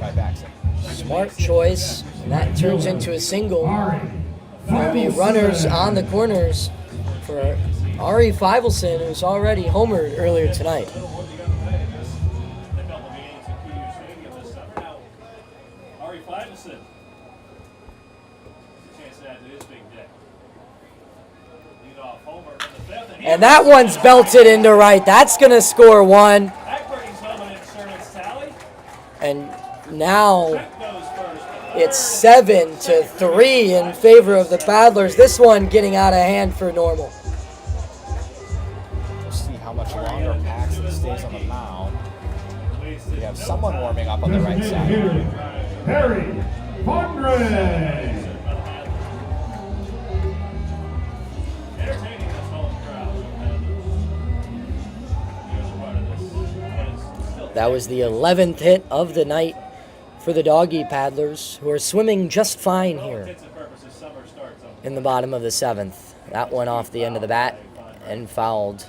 by Paxson. Smart choice. And that turns into a single. There'll be runners on the corners for Ari Feivelson, who's already homered earlier tonight. Ari Feivelson. Chance to add to his big day. Lead off homer in the fifth. And that one's belted into right. That's going to score one. That brings home an insurance tally. And now Check goes first. it's 7-3 in favor of the Paddlers. This one getting out of hand for Normal. We'll see how much longer Paxton stays on the mound. We have someone warming up on the right side. Harry Fondre. Entertaining this home crowd. The other part of this is still That was the 11th hit of the night for the Doggy Paddlers, who are swimming just fine here intents and purposes. Summer starts on in the bottom of the 7th. That one off the end of the bat and fouled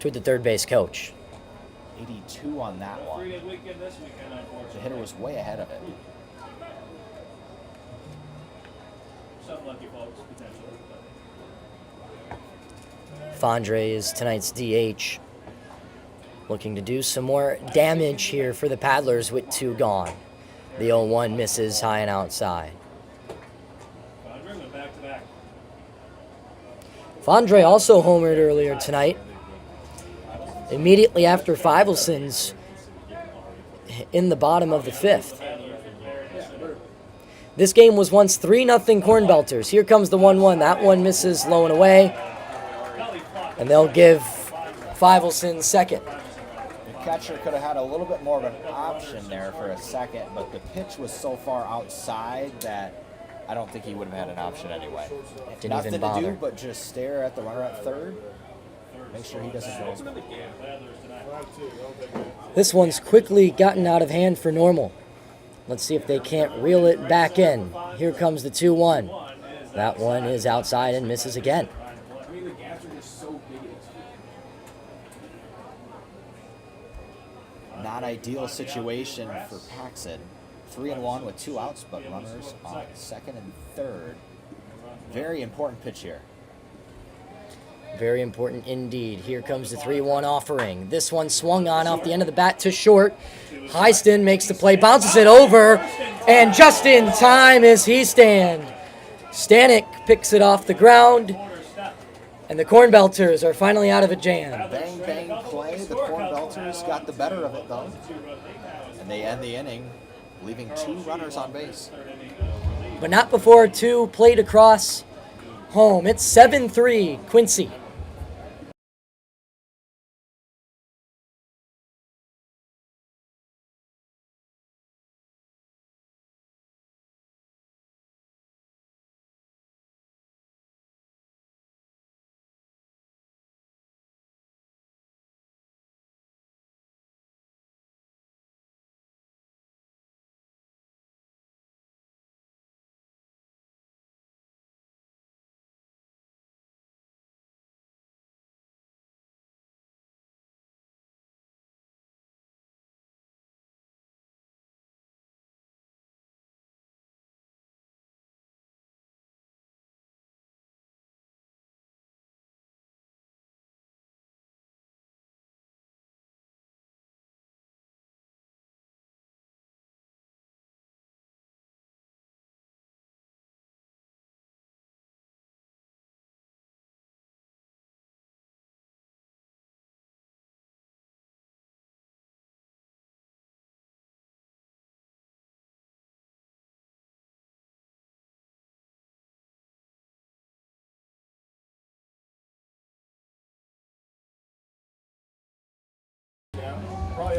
to the third base coach. 82 on that one. 3-day weekend this weekend, The unfortunately. hitter was way ahead of it. Some lucky folks, potentially. Fondre is tonight's DH. Looking to do some more damage here for the Paddlers with 2 gone. The 0-1 misses high and outside. Fondre went back to back. Fondre also homered earlier tonight. Immediately after Feivelson's in the bottom of the 5th. This game was once 3-0 Cornbelters. Here comes the 1-1. That one misses low and away. And they'll give Feivelson second. The catcher could have had a little bit more of an option there for a second, but the pitch was so far outside that I don't think he would have had an option anyway. Didn't Nothing even to bother. do but just stare at the runner at third. Make sure he doesn't go. This one's quickly gotten out of hand for Normal. Let's see if they can't reel it back in. Here comes the 2-1. That one is outside and misses again. I mean, the gaps are just so big in this field. Not ideal situation for Paxton. 3-1 with 2 outs, but runners on second and third. Very important pitch here. Very important indeed. Here comes the 3-1 offering. This one swung on off the end of the bat to short. Heiston makes the play, bounces it over, and just in time is he stand. Stanek picks it off the ground, and the Cornbelters are finally out of a jam. Bang, bang play. The Cornbelters got the better of it, though. And they end the inning, leaving 2 runners on base. But not before 2 played across home. It's 7-3 Quincy.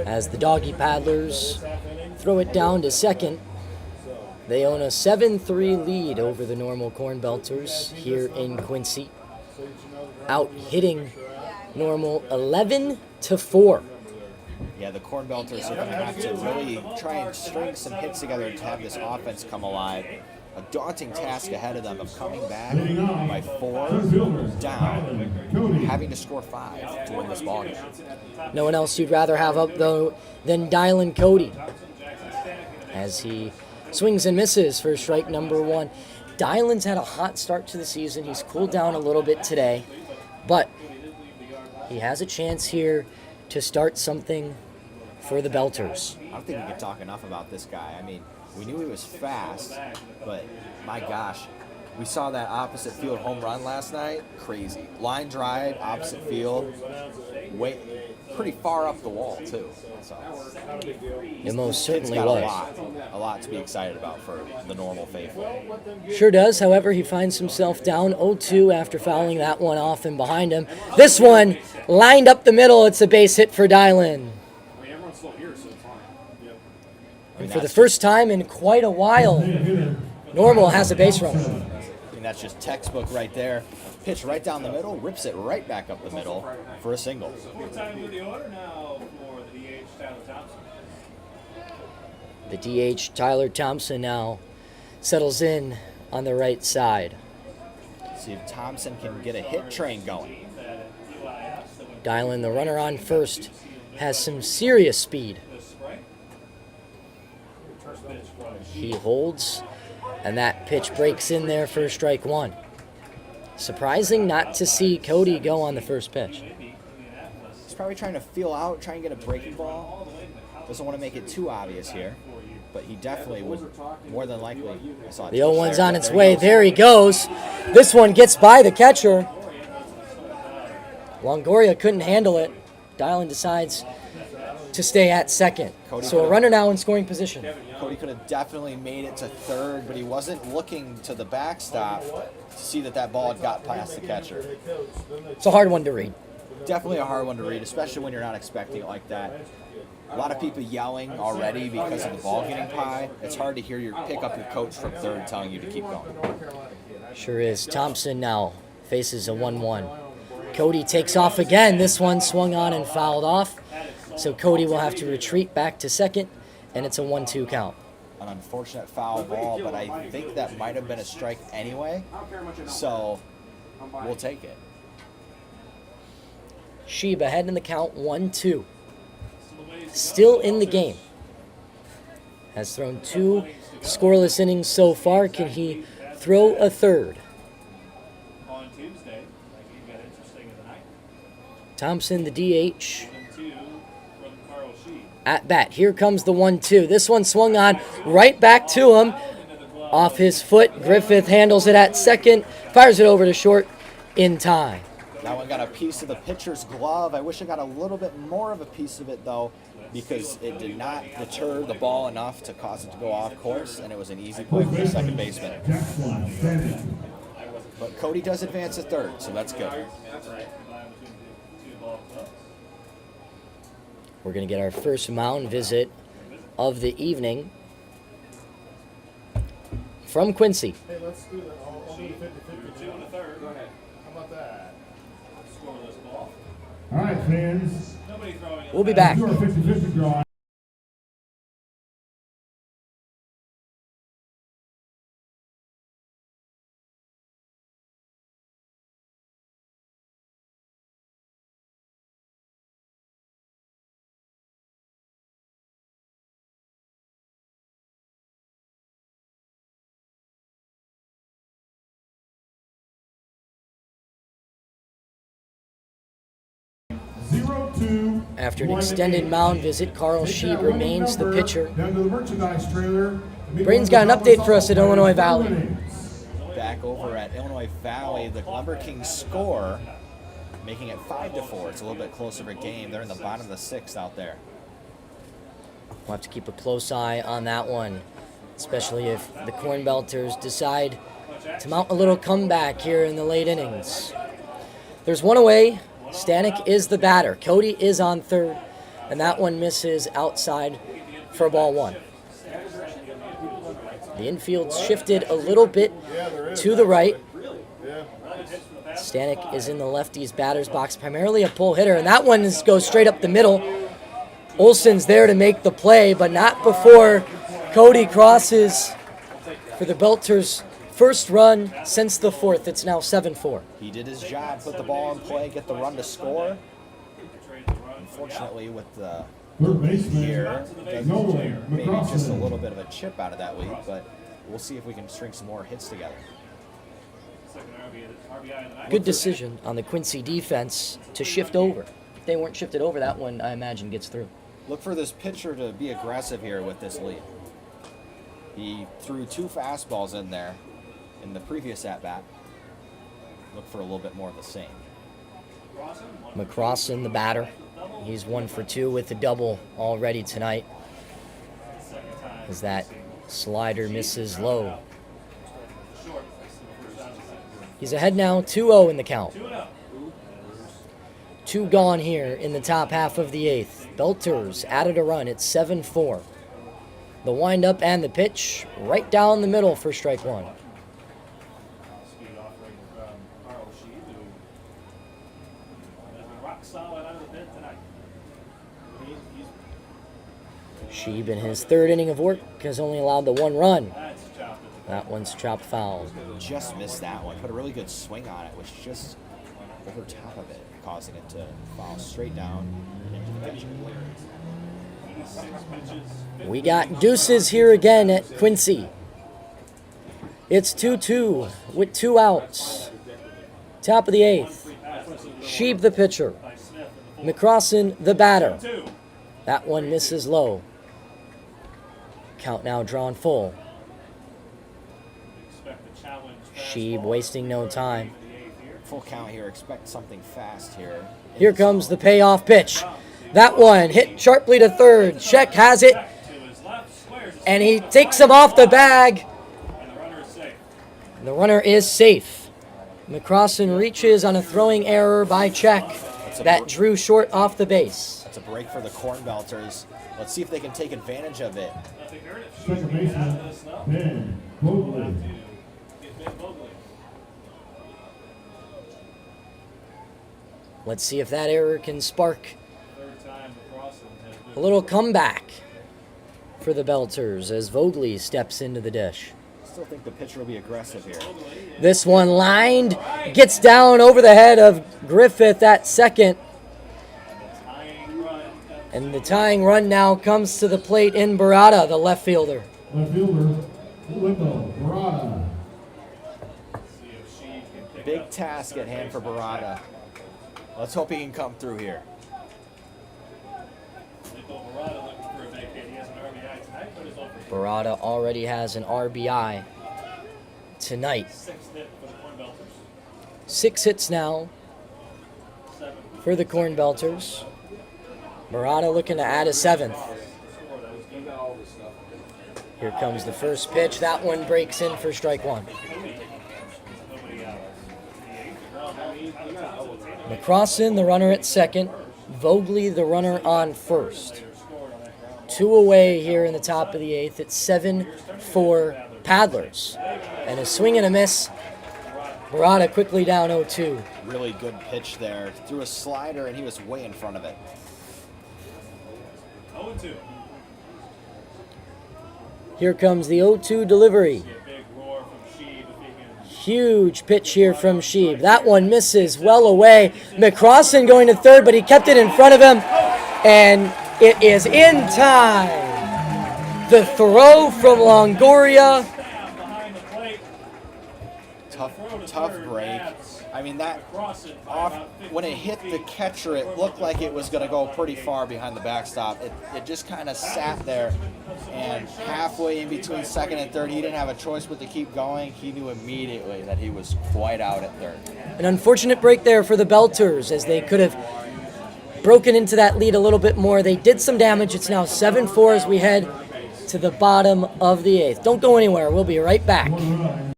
As the Doggy Paddlers throw it down to second, they own a 7-3 lead over the Normal Cornbelters here in Quincy. Out hitting Normal 11-4. Yeah, the Cornbelters are going to have to really try and string some hits together to have this offense come alive. A daunting task ahead of them of coming back by 4 down, having to score 5 to win this ballgame. No one else you'd rather have up, though, than Dylan Cody, as he Swings and misses for strike number 1. Dylan's had a hot start to the season. He's cooled down a little bit today, but he has a chance here to start something for the Belters. I don't think we can talk enough about this guy. I mean, we knew he was fast, but my gosh, we saw that opposite field home run last night. Crazy. Line drive, opposite field, pretty far up the wall, too. So, It most kid's certainly got was. a lot to be excited about for the normal faithful. Sure does. However, he finds himself down 0-2 after fouling that one off and behind him. This one lined up the middle. It's a base hit for Dylan. I mean, everyone's still here, so it's fine. Yep. And for the first time in quite a while, Normal has a base runner. I mean, that's just textbook right there. Pitch right down the middle, rips it right back up the middle for a single. What time with the order now for the DH, Tyler Thompson? The DH, Tyler Thompson, now settles in on the right side. See if Thompson can get a hit train going. Dylan, the runner on first, has some serious speed. He holds, and that pitch breaks in there for strike 1. Surprising not to see Cody go on the first pitch. He's probably trying to feel out, trying to get a breaking ball. Doesn't want to make it too obvious here, but he definitely would more than likely. I saw The 0-1's on its way. There he goes. This one gets by the catcher. Longoria couldn't handle it. Dylan decides to stay at second. So a runner now in scoring position. Cody could have definitely made it to third, but he wasn't looking to the backstop to see that ball had got past the catcher. It's a hard one to read. Definitely a hard one to read, especially when you're not expecting it like that. A lot of people yelling already because of the ball getting high. It's hard to hear pick up your coach from third telling you to keep going. Sure is. Thompson now faces a 1-1. Cody takes off again. This one swung on and fouled off. So Cody will have to retreat back to second, and it's a 1-2 count. An unfortunate foul ball, but I think that might have been a strike anyway, so we'll take it. Sheeb ahead in the count, 1-2. Still in the game. Has thrown 2 scoreless innings so far. Can he throw a third? On Tuesday, you got interesting in the night. Thompson, the DH. 2 from Carl Sheed. At bat. Here comes the 1-2. This one swung on right back to him. Off his foot. Griffith handles it at second. Fires it over to short in time. That one got a piece of the pitcher's glove. I wish I got a little bit more of a piece of it, though, because it did not deter the ball enough to cause it to go off course, and it was an easy play for the second baseman. But Cody does advance to third, so that's good. We're going to get our first mound visit of the evening from Quincy. Hey, let's do that. I'll do the 50-50. 2 and a third. Go ahead. How about that? Scoreless ball. All right, fans. Nobody throwing it. We'll be back. Do our 50-50 draw. After an extended mound visit, Carl Sheeb remains the pitcher. Down to the merchandise trailer. Braden's got an update for us at Illinois Valley. Back over at Illinois Valley, the Lumber Kings score, making it 5-4. It's a little bit closer of a game. They're in the bottom of the 6th out there. We'll have to keep a close eye on that one, especially if the Cornbelters decide to mount a little comeback here in the late innings. There's one away. Stanek is the batter. Cody is on third, and that one misses outside for ball 1. The infield's shifted a little bit to the right. Stanek is in the lefty's batter's box, primarily a pull hitter, and that one goes straight up the middle. Olsen's there to make the play, but not before Cody crosses for the Belters' first run since the 4th. It's now 7-4. He did his job, put the ball in play, get the run to score. Unfortunately, with the Third baseman, here. Nolan Maybe just a McCrossin. little bit of a chip out of that lead, but we'll see if we can string some more hits together. Second RBI in the night. Good decision on the Quincy defense to shift over. If they weren't shifted over, that one, I imagine, gets through. Look for this pitcher to be aggressive here with this lead. He threw 2 fastballs in there in the previous at-bat. Look for a little bit more of the same. McCrossin, the batter. He's 1 for 2 with the double already tonight. As that slider misses low. He's ahead now, 2-0 in the count. 2 gone here in the top half of the 8th. Belters added a run. It's 7-4. The windup and the pitch right down the middle for strike 1. Speed offering from Carl Sheed, who has been rock solid out of the pit tonight. He's Sheeb in his 3rd inning of work has only allowed the 1 run. that's chopped at the That one's chopped foul. Just missed that one. Put a really good swing on it, which just over top of it, causing it to fall straight down into the pitcher. 86 pitches. We got deuces here again at Quincy. It's 2-2 with 2 outs. Top of the 8th. Sheeb the pitcher. By Smith in the McCrossin the batter. 2. That one misses low. Count now drawn full. Expect a challenge. Sheeb fastball. wasting no time. In the 8th here. Full count here. Expect something fast here. Here comes the payoff pitch. That one hit sharply to 3rd. Sheck has it, To his left, squares it, and he takes him off the bag. and the runner is safe. The runner is safe. McCrossin reaches on a throwing error by Check that drew short off the base. It's a break for the Cornbelters. Let's see if they can take advantage of it. Nothing hurt if Sheed Second can get out of baseman, this now. Ben Vogel. Have to get Ben Vogel. Let's see if that error can spark Third time McCrossin has a been little comeback for the Belters as Vogley steps into the dish. Still think the pitcher will be aggressive here. This one lined, gets down over the head of Griffith at second, tying run. and the tying run now comes to the plate in Barada, the left fielder. Left fielder, Whipple, Barada. See if Sheed can pick Big up task at third hand for baseman. Barada. Let's hope he can come through here. Nico Barada looking for a big hit. He has an RBI tonight, but is over. Barada already has an RBI tonight. 6th hit for the Cornbelters. 6 hits now 7. for the Cornbelters. Barada looking to add a 7th. Here comes the first pitch. That one breaks in for strike 1. Nobody out. McCrossin, the runner at second. Vogley, the runner on first. 2 away here in the top of the 8th. It's 7-4 Paddlers. And a swing and a miss. Barada quickly down 0-2. Really good pitch there. Threw a slider and he was way in front of it. 0-2. Here comes the 0-2 delivery. A big roar from Sheed if he can. Huge pitch here from Sheeb. That one misses well away. McCrossin going to third, but he kept it in front of him. And it is in time. The throw from Longoria. Stab behind the plate. Tough break. I mean, that off when it hit the catcher, it looked like it was going to go pretty far behind the backstop. It just kind of sat there, and halfway in between second and third, he didn't have a choice but to keep going. He knew immediately that he was quite out at third. An unfortunate break there for the Belters as they could have broken into that lead a little bit more. They did some damage. It's now 7-4 as we head to the bottom of the 8th. Don't go anywhere. We'll be right back. One run.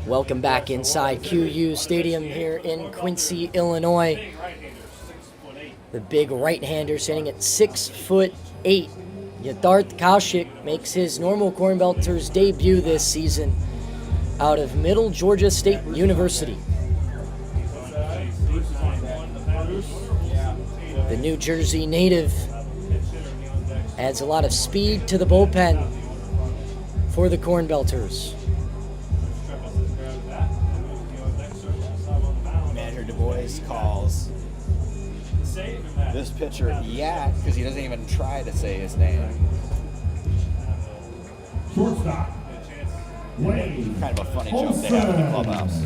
Welcome back inside QU Stadium here in Quincy, Illinois. The big right-hander sitting at 6'8". Yadarth Kaushik makes his normal Cornbelters debut this season out of Middle Georgia State University. The New Jersey native adds a lot of speed to the bullpen for the Cornbelters. Manager Du Bois calls this pitcher Yat because he doesn't even try to say his name. Shortstop. Wayne Kind of a funny joke they have in the clubhouse.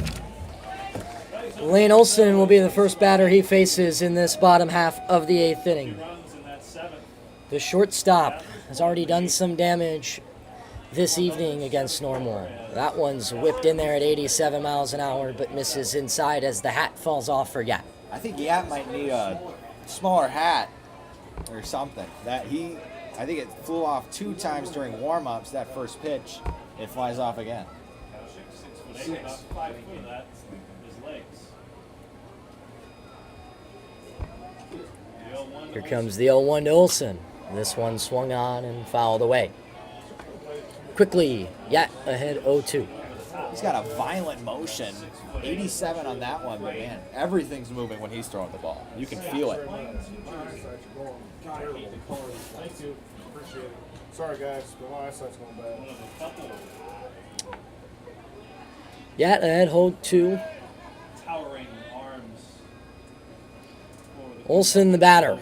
Lane Olson will be the first batter he faces in this bottom half of the 8th inning. The shortstop has already done some damage this evening against Normal. That one's whipped in there at 87 miles an hour, but misses inside as the hat falls off for Yat. I think Yat might need a smaller hat or something. I think it flew off 2 times during warm-ups. That first pitch, it flies off again. Here comes the 0-1 to Olson. This one swung on and fouled away. Quickly, Yat ahead 0-2. He's got a violent motion. 87 on that one, but man, everything's moving when he's throwing the ball. You can feel it. Thank you. Appreciate it. Sorry, guys, but my eyesight's going bad. Yat ahead 0-2. Towering arms. Olson the batter.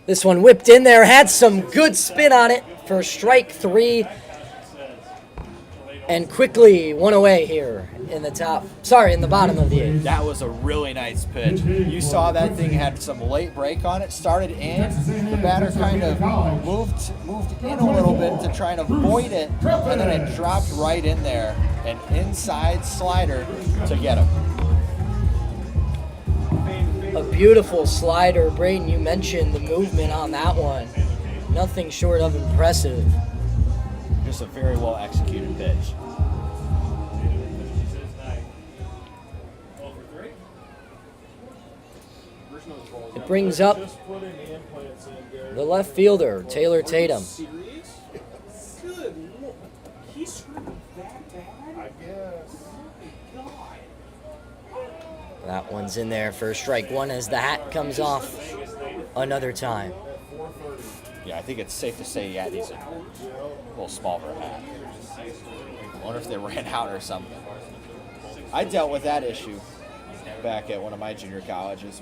This one whipped in there, had some good spin on it for strike 3. And quickly one away here in the bottom of the 8th. That was a really nice pitch. You saw that thing had some late break on it, started in. The batter kind of moved in a little bit to try and avoid it, and then it dropped right in there. An inside slider to get him. A beautiful slider. Braden, you mentioned the movement on that one. Nothing short of impressive. Just a very well executed pitch. It brings up the left fielder, Taylor Tatum. Serious? Good. He screwed that bad? I guess. That one's in there for strike 1 as the hat comes off another time. Yeah, I think it's safe to say Yat needs a little small for a hat. I wonder if they ran out or something. I dealt with that issue back at one of my junior colleges.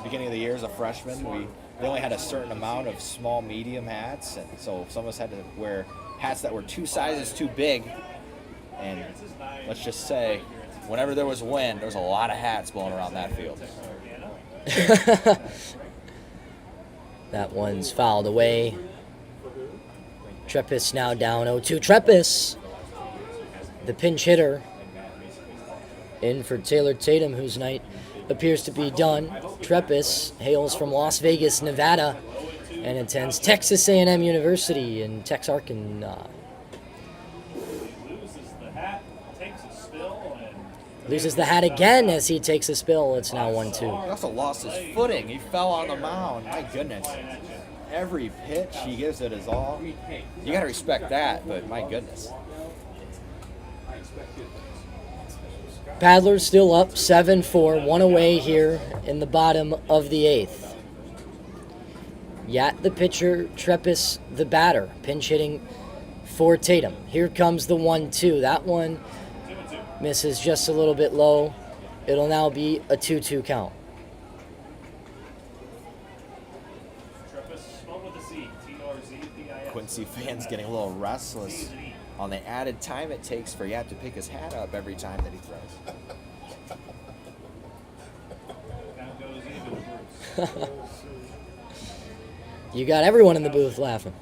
Beginning of the year as a freshman, they only had a certain amount of small, medium hats, and so some of us had to wear hats that were 2 sizes too big. And let's just say, whenever there was wind, there was a lot of hats blowing around that field. That one's fouled away. Treppis now down 0-2. Treppis, the pinch hitter, in for Taylor Tatum, whose night appears to be done. Treppis hails from Las Vegas, Nevada, and attends Texas A&M University in Texarkana. Loses the hat again as he takes a spill. It's now 1-2. He also lost his footing. He fell on the mound. My goodness. Every pitch, he gives it his all. You got to respect that, but my goodness. Paddlers still up 7-4, 1 away here in the bottom of the 8th. Yat the pitcher, Treppis the batter, pinch hitting for Tatum. Here comes the 1-2. That one misses just a little bit low. It'll now be a 2-2 count. Quincy fans getting a little restless on the added time it takes for Yat to pick his hat up every time that he throws. You got everyone in the booth laughing.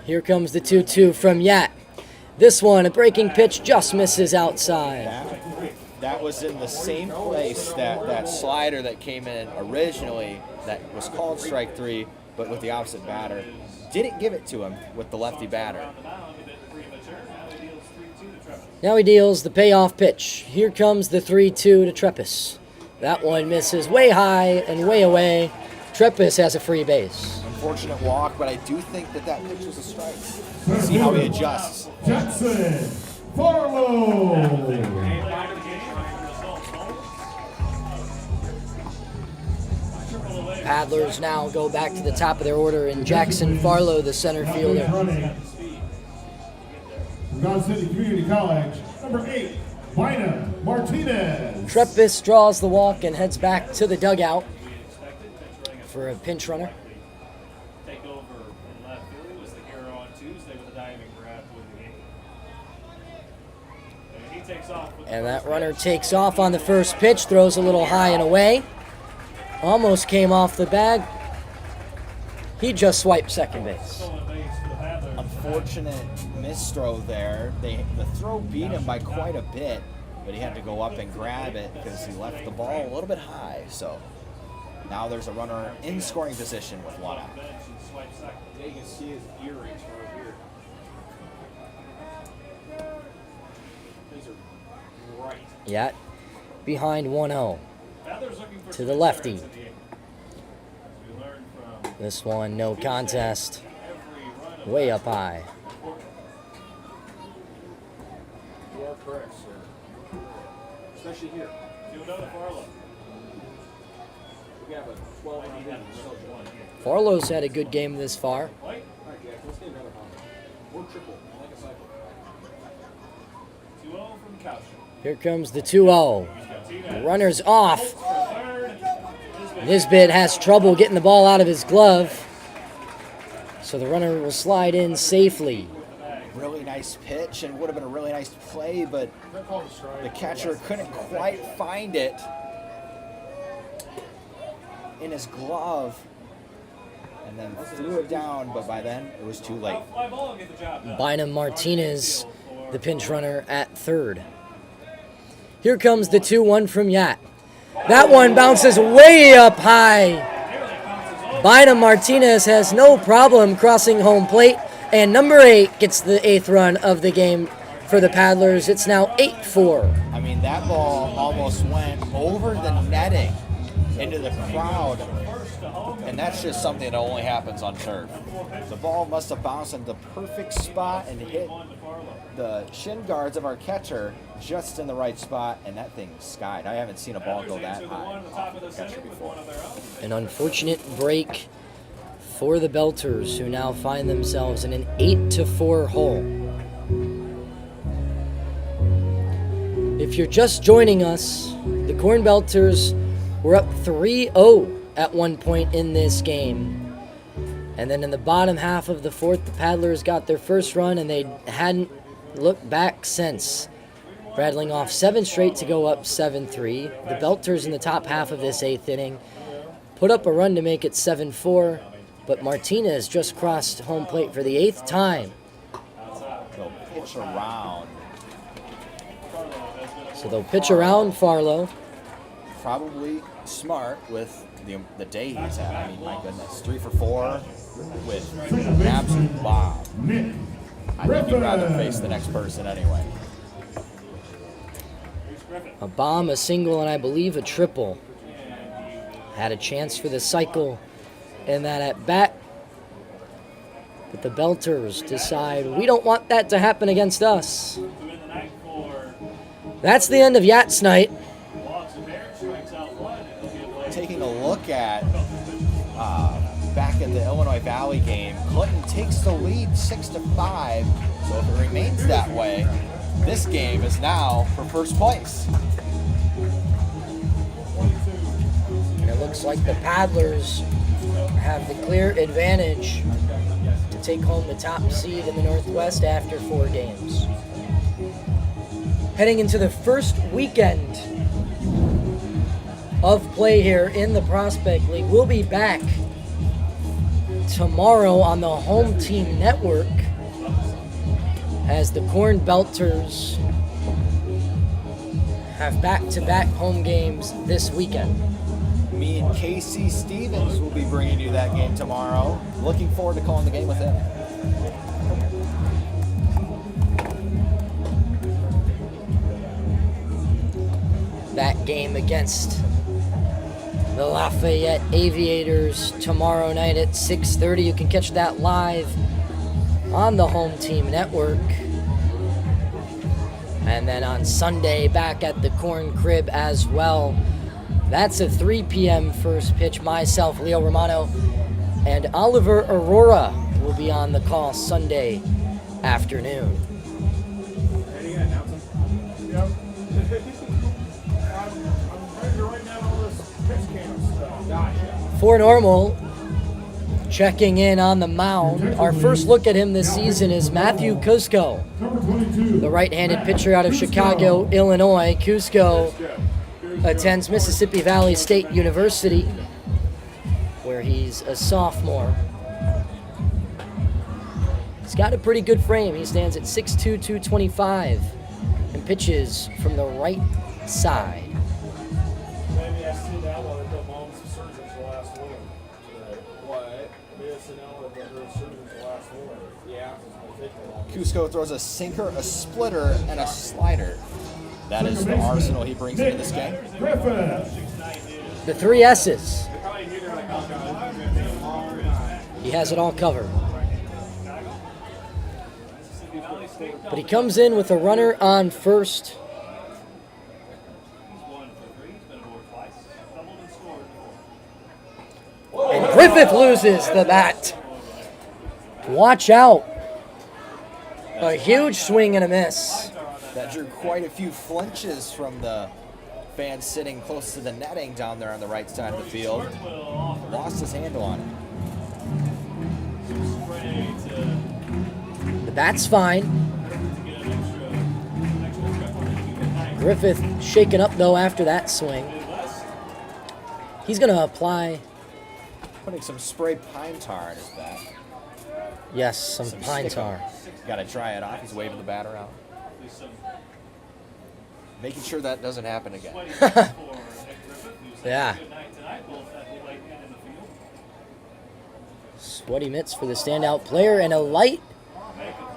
Here comes the 2-2 from Yat. This one, a breaking pitch, just misses outside. That was in the same place that slider that came in originally that was called strike 3, but with the opposite batter. Didn't give it to him with the lefty batter. Now he deals the payoff pitch. Here comes the 3-2 to Treppis. That one misses way high and way away. Treppis has a free base. Unfortunate walk, but I do think that that pitch was a strike. See how he adjusts. Jackson Farlow. Paddlers now go back to the top of their order, and Jackson Farlow, the center fielder. From God City Community College, number 8, Bynum Martinez. Treppis draws the walk and heads back to the dugout for a pinch runner. Take over in left field. He was the hero on Tuesday with a diving grab to win the game. And he takes off with And that runner takes off on the first pitch, throws a little high and away. Almost came off the bag. He just swiped second base. stolen base for the Paddlers. Unfortunate misthrow there. The throw beat him by quite a bit, but he had to go up and grab it because he left the ball a little bit high. So now there's a runner in scoring position with one out. Bench and swipe second. Yeah, you can see his earrings right here. These are right. Yet behind 1-0 Paddlers looking for to the lefty. as we learned from This one, no contest. every run of Way up high. You are correct, sir. Especially here. to another Farlow. We have a 1200 social. Farlow's had a good game this far. White, All right, Jack, let's get another hump. Or triple, like a cycle. 2-0 from Couch. Here comes the 2-0. The runner's off. Third. Nisbet has trouble getting the ball out of his glove. So the runner will slide in safely. Really nice pitch and would have been a really nice play, but the catcher couldn't quite find it in his glove and then threw it down, but by then it was too late. Fly ball and get the job done. Bynum Martinez, the pinch runner at third. Here comes the 2-1 from Yat. That one bounces way up high. Bynum Martinez has no problem crossing home plate, and number 8 gets the 8th run of the game for the Paddlers. It's now 8-4. I mean, that ball almost went over the netting into the crowd, and that's just something that only happens on turf. The ball must have bounced in the perfect spot and hit the shin guards of our catcher just in the right spot, and that thing skied. I haven't seen a ball go that high off of the catcher before. An unfortunate break for the Belters, who now find themselves in an 8-4 hole. If you're just joining us, the Cornbelters were up 3-0 at one point in this game. And then in the bottom half of the fourth, the Paddlers got their first run, and they hadn't looked back since, rattling off 7 straight to go up 7-3. The Belters in the top half of this 8th inning put up a run to make it 7-4, but Martinez just crossed home plate for the 8th time. They'll pitch around. So they'll pitch around Farlow. Probably smart with the day he's had. I mean, my goodness, 3 for 4 with an absolute bomb. Nick I think you'd rather face the next person anyway. A bomb, a single, and I believe a triple. Had a chance for the cycle in that at bat. But the Belters decide we don't want that to happen against us. That's the end of Yats night. Taking a look at back in the Illinois Valley game, Clinton takes the lead 6-5. So if it remains that way, this game is now for first place. And it looks like the Paddlers have the clear advantage to take home the top seed in the Northwest after 4 games. Heading into the first weekend of play here in the Prospect League. We'll be back tomorrow on the Home Team Network as the Cornbelters have back-to-back home games this weekend. Me and Casey Stevens will be bringing you that game tomorrow. Looking forward to calling the game with him. that game against the Lafayette Aviators tomorrow night at 6:30. You can catch that live on the Home Team Network. And then on Sunday, back at the Corn Crib as well. That's a 3 p.m. first pitch. Myself, Leo Romano, and Oliver Aurora will be on the call Sunday afternoon. Any announcement? Yep. I'm ready to write down all this pitch cam stuff. Gotcha. For Normal, checking in on the mound. Our first look at him this season is Matthew Cusco, Number 22. the right-handed pitcher out of Chicago, Illinois. Cusco attends Mississippi Valley State University, where he's a sophomore. He's got a pretty good frame. He stands at 6'2", 225, and pitches from the right side. Maybe I see that while they put mom's surgeons the last one. What? Maybe I see that while they put surgeons the last one. Yeah. Cusco throws a sinker, a splitter, and a slider. That is the arsenal he brings into this game. Griffin. The 3 S's. He has it all covered. But he comes in with a runner on first. And Griffith loses the bat. Watch out. A huge swing and a miss. That drew quite a few flinches from the fans sitting close to the netting down there on the right side of the field. Lost his handle on it. The bat's fine. Griffith shaken up though after that swing. He's going to apply, Putting some spray pine tar in his bat. yes, some pine tar. Got to dry it off. He's waving the bat around. Making sure that doesn't happen again. Yeah. Sweaty mitts for the standout player, and a light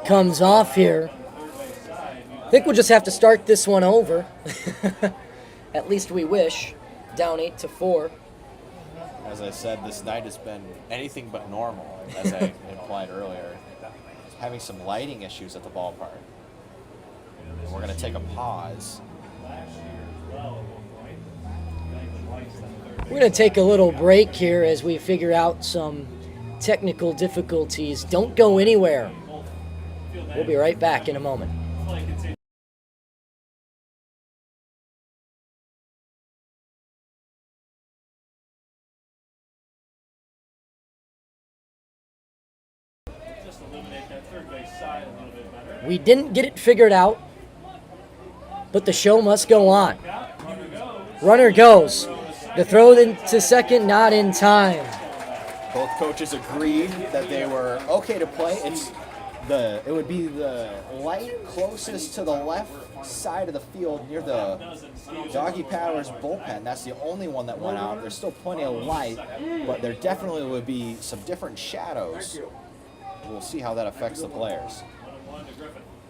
comes off here. I think we'll just have to start this one over. At least we wish. Down 8-4. As I said, this night has been anything but normal, as I implied earlier. Having some lighting issues at the ballpark. And we're going to take a pause. We're going to take a little break here as we figure out some technical difficulties. Don't go anywhere. We'll be right back in a moment. We didn't get it figured out, but the show must go on. Runner goes. The throw into second, not in time. Both coaches agreed that they were okay to play. It would be the light closest to the left side of the field near the Doggy Paddlers bullpen. That's the only one that went out. There's still plenty of light, but there definitely would be some different shadows. We'll see how that affects the players.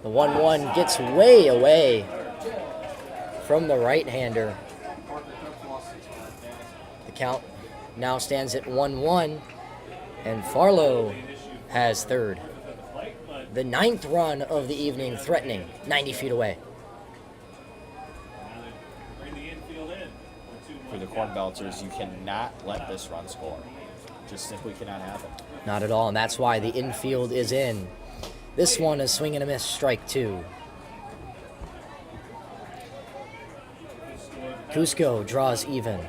The 1-1 gets way away from the right-hander. The count now stands at 1-1, and Farlow has third. The 9th run of the evening, threatening, 90 feet away. For the Cornbelters, you cannot let this run score. Just simply cannot happen. Not at all, and that's why the infield is in. This one is swing and a miss, strike 2. Cusco draws even.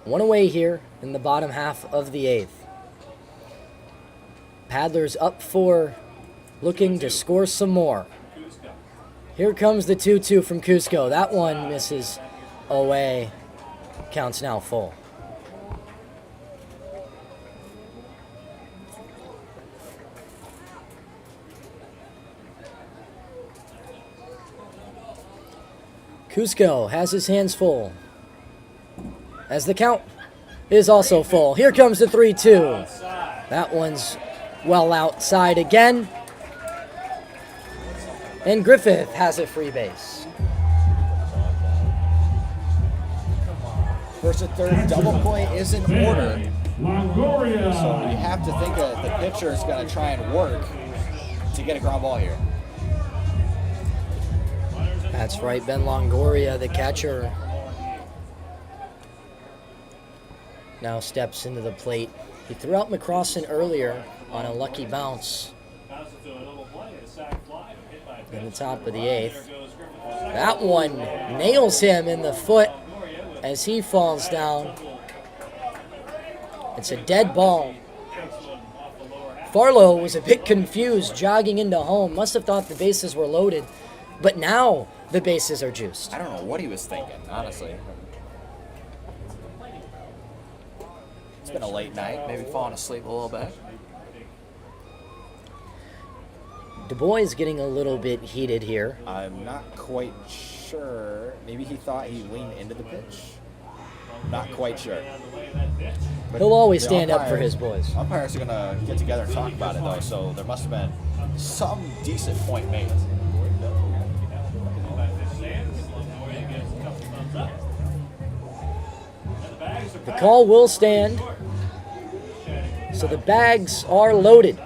One away here in the bottom half of the 8th. Paddlers up 4, looking to score some more. Here comes the 2-2 from Cusco. That one misses away. Counts now full. Cusco has his hands full, as the count is also full. Here comes the 3-2. That one's well outside again. And Griffith has a free base. First and third, double play is in order. Longoria. So you have to think that the pitcher is going to try and work to get a ground ball here. That's right, Ben Longoria, the catcher, now steps into the plate. He threw out McCrossan earlier on a lucky bounce in the top of the 8th. That one nails him in the foot as he falls down. It's a dead ball. Farlow was a bit confused jogging into home. Must have thought the bases were loaded, but now the bases are juiced. I don't know what he was thinking, honestly. It's been a late night, maybe falling asleep a little bit. Du Bois getting a little bit heated here. I'm not quite sure. Maybe he thought he leaned into the pitch. Not quite sure. But He'll always the stand up for umpires- his boys. Umpires are going to get together and talk about it, though, so there must have been some decent point made. The call will stand. So the bags are loaded.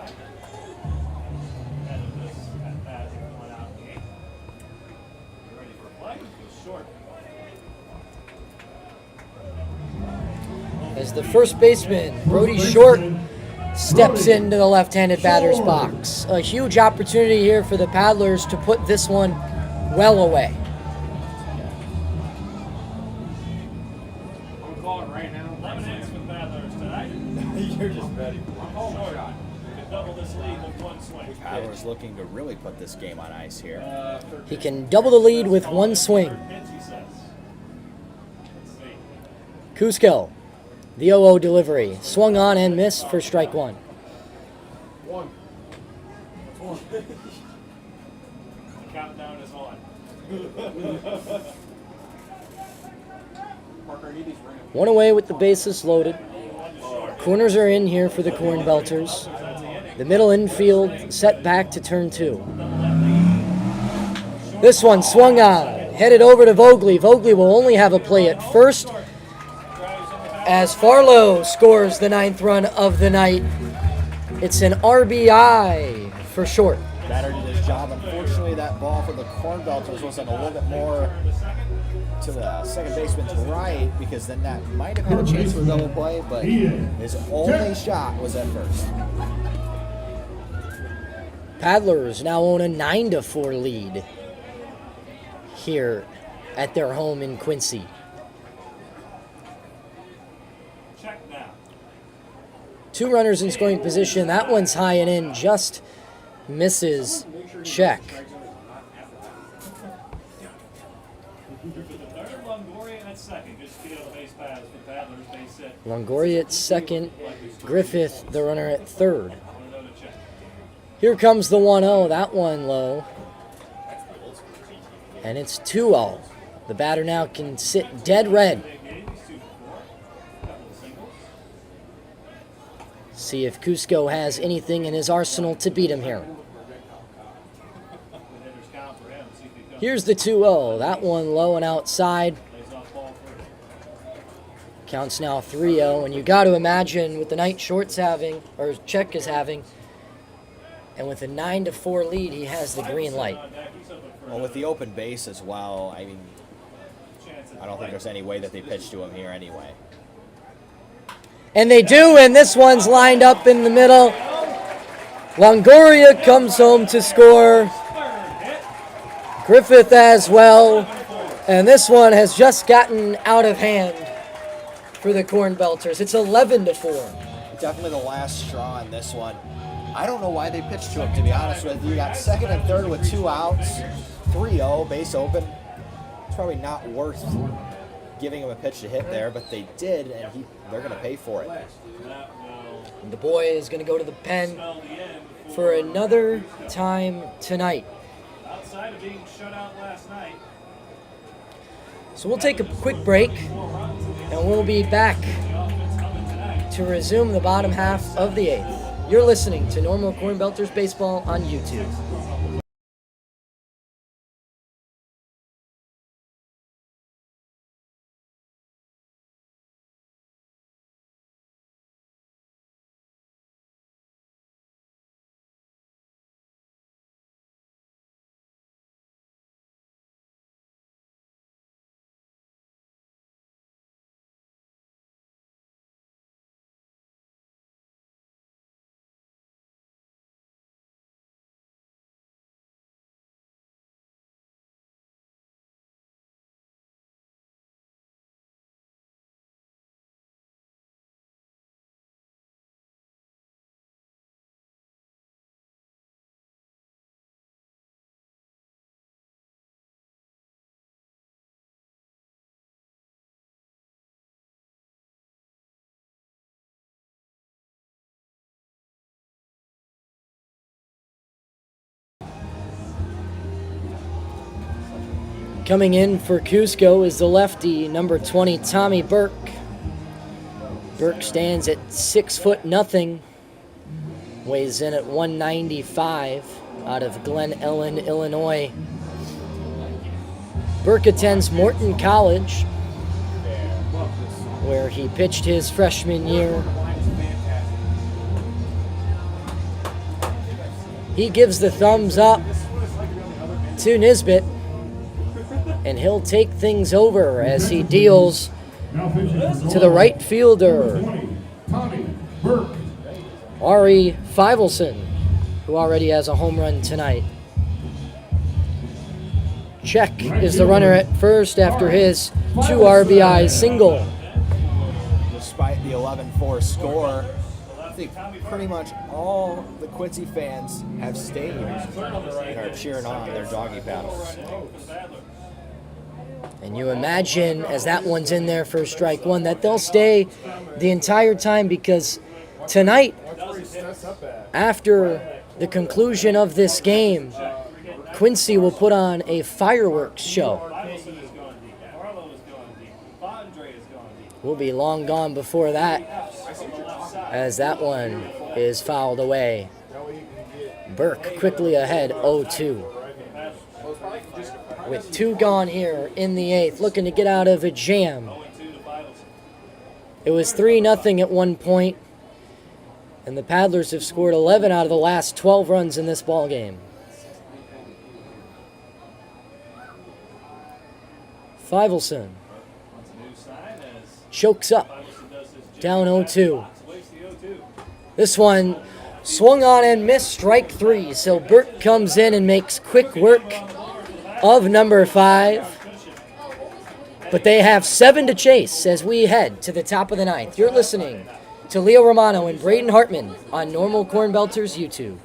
As the first baseman, Brody Short, steps into the left-handed batter's box. A huge opportunity here for the Paddlers to put this one well away. I'm calling right now. 11 hits for the Paddlers tonight. You're just ready. I'm calling one shot. Could double this lead with one swing. Paddlers looking to really put this game on ice here. He can double the lead with one swing. Pitch, he says. Let's see. Cusco, the 0-0 delivery. Swung on and missed for strike one. One. The countdown is on. Parker, I need these rings. One away with the bases loaded. Corners are in here for the Cornbelters. The middle infield set back to turn 2. This one swung on, headed over to Vogley. Vogley will only have a play at first as Farlow scores the 9th run of the night. It's an RBI for Short. Batter did his job. Unfortunately, that ball for the Cornbelters wasn't a little bit more to the second baseman's right, because then that might have had a chance for a double play, but his only shot was at first. Paddlers now own a 9-4 lead here at their home in Quincy. Check now. 2 runners in scoring position. That one's high and in, just misses check. Third, Longoria at second. Good speed on the base paths for the Paddlers. Base hit. Longoria at second, Griffith the runner at third. Another check. Here comes the 1-0, that one low. And it's 2-0. The batter now can sit dead red. Big game. He's 2 for 4. Couple of singles. See if Cusco has anything in his arsenal to beat him here. Good hitters count for him. See if he comes. Here's the 2-0, that one low and outside. Lays off ball 3. Counts now 3-0, and you got to imagine with the night Short's having, or Check is having, and with a 9-4 lead, he has the green light. Well, with the open base as well, I mean, I don't think there's any way that they pitch to him here anyway. And they do, and this one's lined up in the middle. Longoria comes home to score. Griffith as well. And this one has just gotten out of hand for the Cornbelters. It's 11-4. Definitely the last straw in this one. I don't know why they pitched to him, to be honest with you. You got second and third with 2 outs, 3-0, base open. It's probably not worth giving him a pitch to hit there, but they did, and they're going to pay for it. And the boy is going to go to the pen for another time tonight. Outside of being shut out last night. So we'll take a quick break, and we'll be back to resume the bottom half of the 8th. You're listening to Normal Cornbelters Baseball on YouTube. Coming in for Cusco is the lefty, number 20, Tommy Burke. Burke stands at 6'0", weighs in at 195, out of Glen Ellen, Illinois. Burke attends Morton College, where he pitched his freshman year. He gives the thumbs up to Nisbet, and he'll take things over as he deals to the right fielder, Tommy Burke. Ari Feivelson, who already has a home run tonight. Check is the runner at first after his 2 RBI single. Despite the 11-4 score, I think pretty much all the Quincy fans have stayed and are cheering on their doggy paddles. And you imagine, as that one's in there for strike one, that they'll stay the entire time, because tonight, after the conclusion of this game, Quincy will put on a fireworks show. We'll be long gone before that, as that one is fouled away. Burke quickly ahead, 0-2. With 2 gone here in the 8th, looking to get out of a jam. It was 3-0 at one point, and the Paddlers have scored 11 out of the last 12 runs in this ball game. Feivelson chokes up, down 0-2. This one swung on and missed, strike 3. So Burke comes in and makes quick work of number 5. But they have 7 to chase as we head to the top of the 9th. You're listening to Leo Romano and Braden Hartman on Normal Cornbelters YouTube.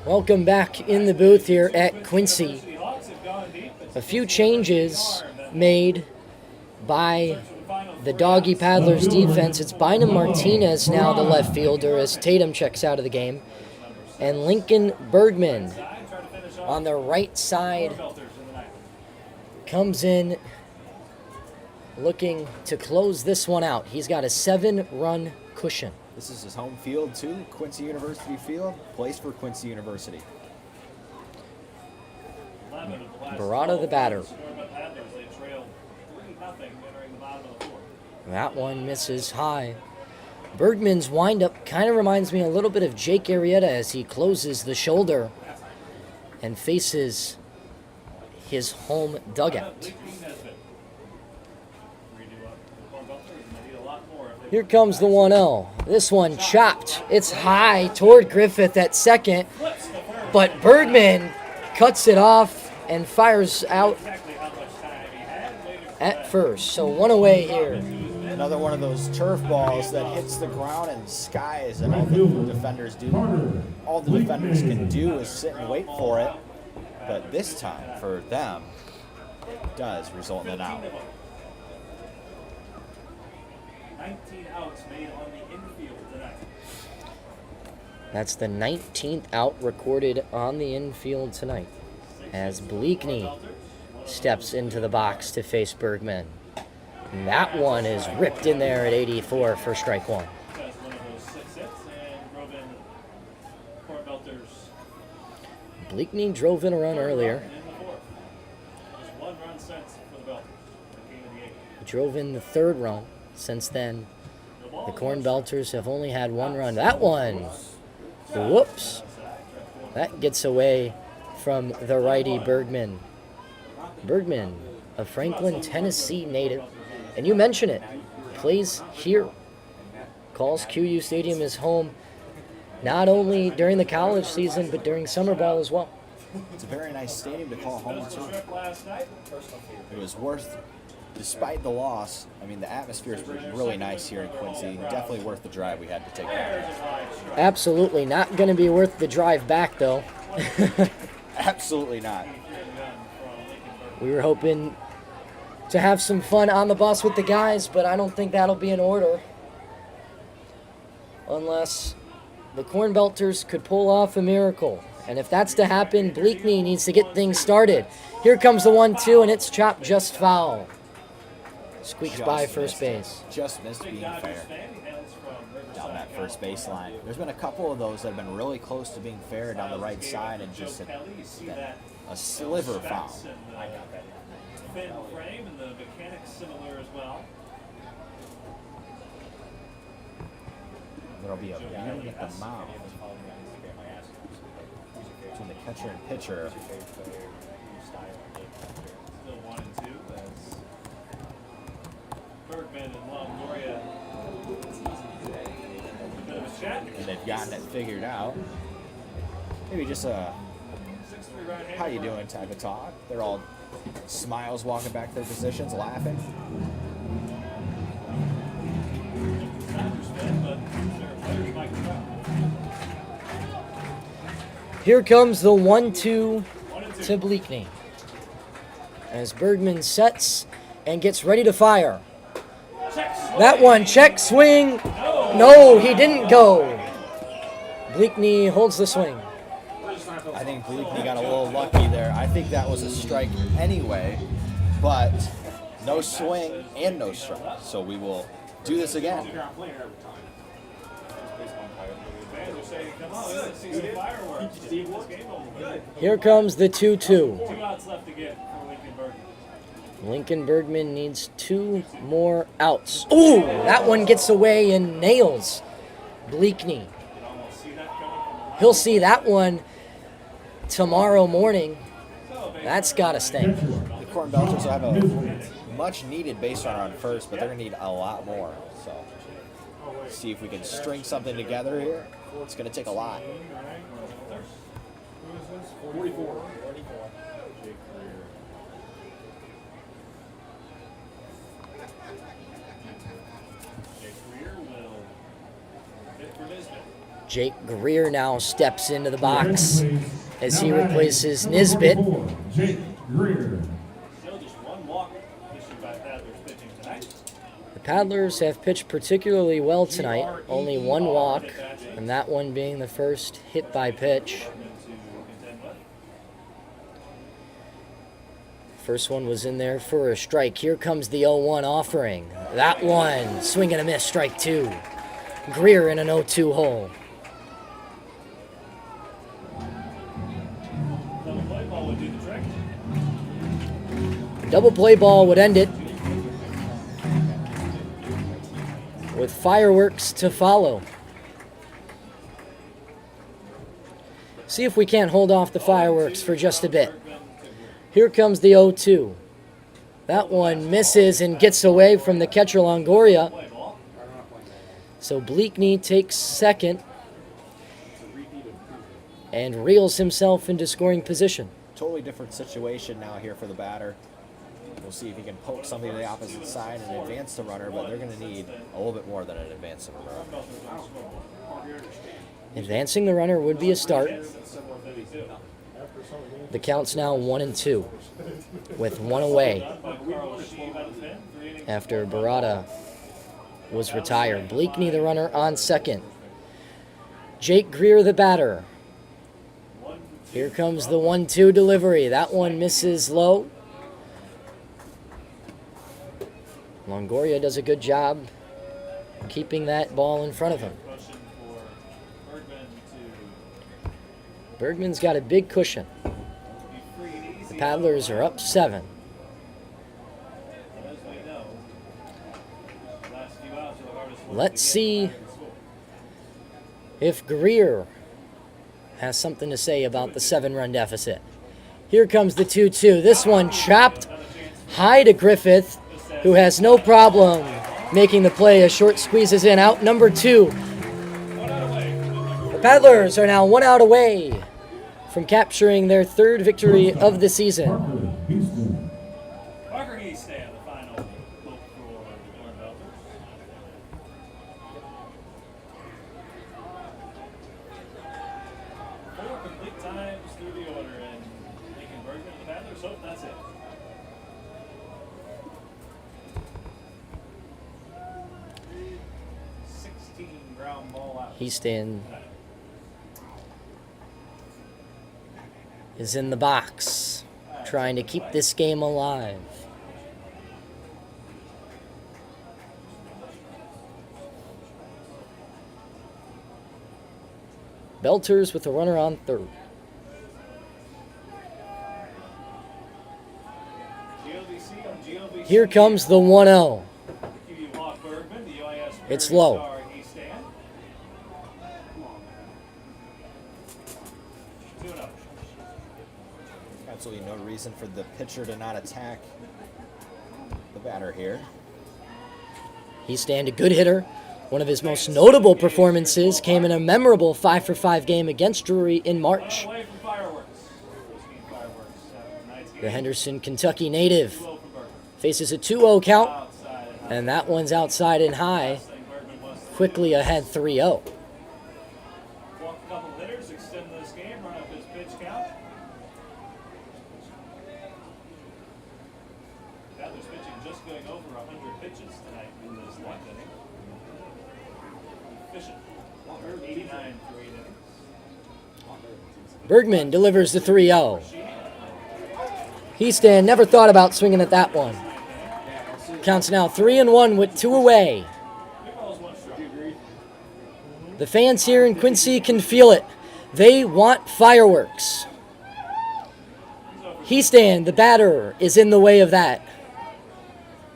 Welcome back in the booth here at Quincy. A few changes made by the Doggy Paddlers defense. It's Bynum Martinez now the left fielder as Tatum checks out of the game. And Lincoln Bergman on the right side comes in looking to close this one out. He's got a 7-run cushion. This is his home field too, Quincy University Field, place for Quincy University. Barada the batter. That one misses high. Bergman's windup kind of reminds me a little bit of Jake Arrieta as he closes the shoulder and faces his home dugout. Here comes the 1-0. This one chopped. It's high toward Griffith at second, but Bergman cuts it off and fires out at first. So one away here. Another one of those turf balls that hits the ground and skies, and all Right the fielder, defenders do. Carter All the defenders can Blakeney. do is sit and wait for it. But this time, for them, it does result in an out. 19 outs made on the infield tonight. That's the 19th out recorded on the infield tonight as Blakeney steps into the box to face Bergman. And that one is ripped in there at 84 for strike one. That's one of those 6 hits and drove in Cornbelters Blakeney drove in a run earlier. in the 4th. Just 1 run since for the Belters. The king of the 8th. He drove in the 3rd run. Since then, the Cornbelters have only had 1 run. That one, whoops, that gets away from the righty Bergman. Bergman, a Franklin, Tennessee native. And you mention it, plays here. Calls QU Stadium his home, not only during the college season, but during summer ball as well. It's a very nice stadium to call home to. Trip last night. It was worth, despite the loss, I mean, the atmosphere is really nice here in Quincy. Definitely worth the drive we had to take back. Absolutely not going to be worth the drive back, though. Absolutely not. We were hoping to have some fun on the bus with the guys, but I don't think that'll be in order. Unless the Cornbelters could pull off a miracle. And if that's to happen, Blakeney needs to get things started. Here comes the 1-2, and it's chopped just foul. Squeaks by first base. Just missed being fair down that first baseline. There's been a couple of those that have been really close to being fair down the right side and just a sliver foul. Fin frame and the mechanics similar as well. There'll be a meeting at the mound between the catcher and pitcher. Still 1-2 as Bergman and Longoria. A bit of a chat. And they've gotten it figured out. Maybe just a 6-3 right-hander. how you doing type of talk. They're all smiles walking back to their positions, laughing. Dodgers fan, but their players like the crowd. Here comes the 1-2 to Blakeney. As Bergman sets and gets ready to fire. That one, check swing. No, he didn't go. Blakeney holds the swing. I think Blakeney got a little lucky there. I think that was a strike anyway, but no swing and no strike. So we will do this again. Fans are saying, come on, let's see some fireworks. This game over. Here comes the 2-2. 2 outs left to get for Lincoln Bergman. Lincoln Bergman needs 2 more outs. Ooh, that one gets away and nails Blakeney. He'll see that one tomorrow morning. That's got to stink. The Cornbelters will have a much needed base runner on first, but they're going to need a lot more. So see if we can string something together here. It's going to take a lot. 44. Jake Greer now steps into the box as he replaces Nisbet. Jake Greer. Still just 1 walk issued by Paddlers pitching tonight. The Paddlers have pitched particularly well tonight, only 1 walk, and that one being the first hit by pitch. First one was in there for a strike. Here comes the 0-1 offering. That one, swing and a miss, strike 2. Greer in an 0-2 hole. Double play ball would do the trick. Double play ball would end it, with fireworks to follow. See if we can't hold off the fireworks for just a bit. Here comes the 0-2. That one misses and gets away from the catcher Longoria. Play ball. So Blakeney takes second and reels himself into scoring position. Totally different situation now here for the batter. We'll see if he can poke something to the opposite side and advance the runner, but they're going to need a little bit more than an advance of a runner. Advancing the runner would be a start. The count's now 1-2, with one away after Barada was retired. Bleakney, the runner, on second. Jake Greer, the batter. Here comes the 1-2 delivery. That one misses low. Longoria does a good job keeping that ball in front of him. Bergman's got a big cushion. The Paddlers are up 7. Let's see if Greer has something to say about the 7-run deficit. Here comes the 2-2. This one chopped high to Griffith, who has no problem making the play as Short squeezes in. Out number 2. The Paddlers are now 1 out away from capturing their 3rd victory of the season. Parker Easton, the final vote for the Cornbelters. Four complete times through the order, and Lincoln Bergman, the Paddlers, hope that's it. Ground ball out. Easton is in the box, trying to keep this game alive. Belters with a runner on third. Here comes the 1-0. It's low. Absolutely no reason for the pitcher to not attack the batter here. Easton, a good hitter. One of his most notable performances came in a memorable 5-for-5 game against Drury in March. The Henderson, Kentucky native faces a 2-0 count, and that one's outside and high, quickly ahead 3-0. Bergman delivers the 3-0. Easton never thought about swinging at that one. Counts now 3-1 with 2 away. The fans here in Quincy can feel it. They want fireworks. Easton, the batter, is in the way of that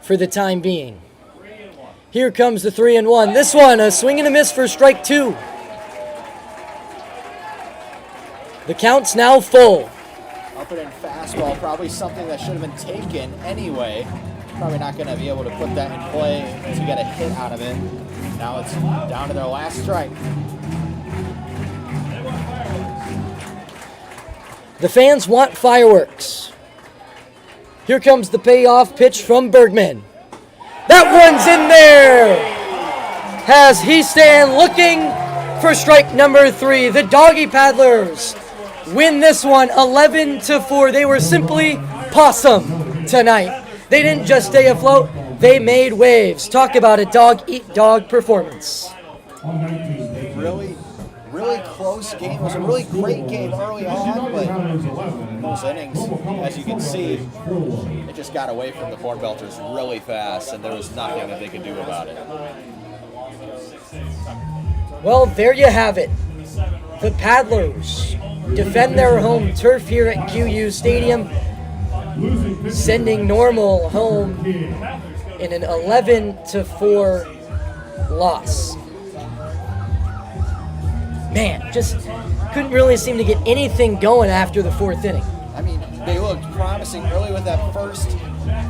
for the time being. Here comes the 3-1. This one, a swing and a miss for strike 2. The count's now full. Up and in fastball, probably something that should have been taken anyway. Probably not going to be able to put that in play to get a hit out of it. Now it's down to their last strike. The fans want fireworks. Here comes the payoff pitch from Bergman. That one's in there. Has Easton looking for strike number 3. The Doggy Paddlers win this one 11-4. They were simply possum tonight. They didn't just stay afloat, they made waves. Talk about a dog-eat-dog performance. Really close game. It was a really great game early on, but those innings, as you can see, it just got away from the Cornbelters really fast, and there was nothing that they could do about it. Well, there you have it. The Paddlers defend their home turf here at QU Stadium, sending Normal home in an 11-4 loss. Man, just couldn't really seem to get anything going after the 4th inning. I mean, they looked promising early with that first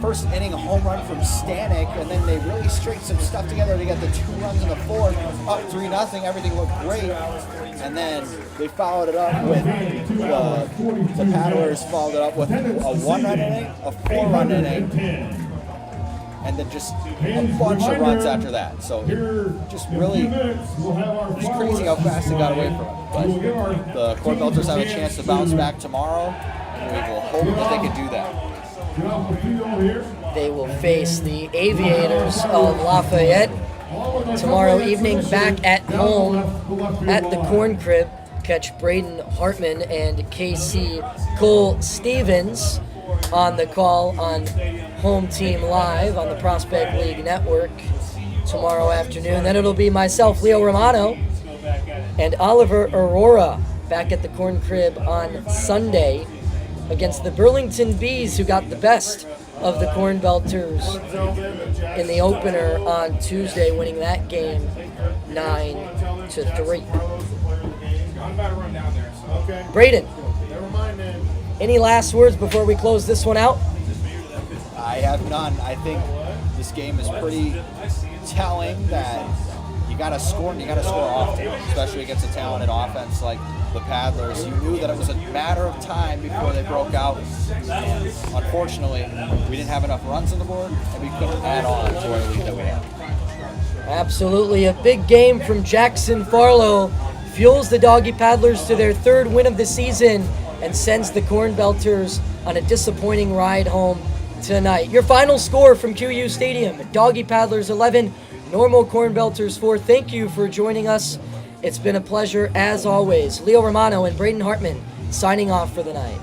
first inning home run from Stanek, and then they really straightened some stuff together to get the 2 runs in the fourth, up 3-0. Everything looked great, and then they followed it up with the Paddlers followed it up with a 1-run inning, a 4-run inning, and then just a bunch of runs after that. So just really, it's crazy how fast they got away from it. But the Cornbelters have a chance to bounce back tomorrow, and we will hope that they can do that. They will face the Aviators of Lafayette tomorrow evening back at home at the Corn Crib. Catch Braden Hartman and Casey Cole Stevens on the call on Home Team Live on the Prospect League Network tomorrow afternoon. Then it'll be myself, Leo Romano, and Oliver Aurora back at the Corn Crib on Sunday against the Burlington Bees, who got the best of the Cornbelters in the opener on Tuesday, winning that game 9-3. I'm about to run down there. So. Okay. Braden, Never mind then. any last words before we close this one out? I have none. I think this game is pretty telling that you got to score and you got to score often, especially against a talented offense like the Paddlers. You knew that it was a matter of time before they broke out. And unfortunately, we didn't have enough runs on the board, and we couldn't add on to our lead that we had. Absolutely. A big game from Jackson Farlow fuels the Doggy Paddlers to their 3rd win of the season and sends the Cornbelters on a disappointing ride home tonight. Your final score from QU Stadium: Doggy Paddlers 11, Normal Cornbelters 4. Thank you for joining us. It's been a pleasure as always. Leo Romano and Braden Hartman signing off for the night.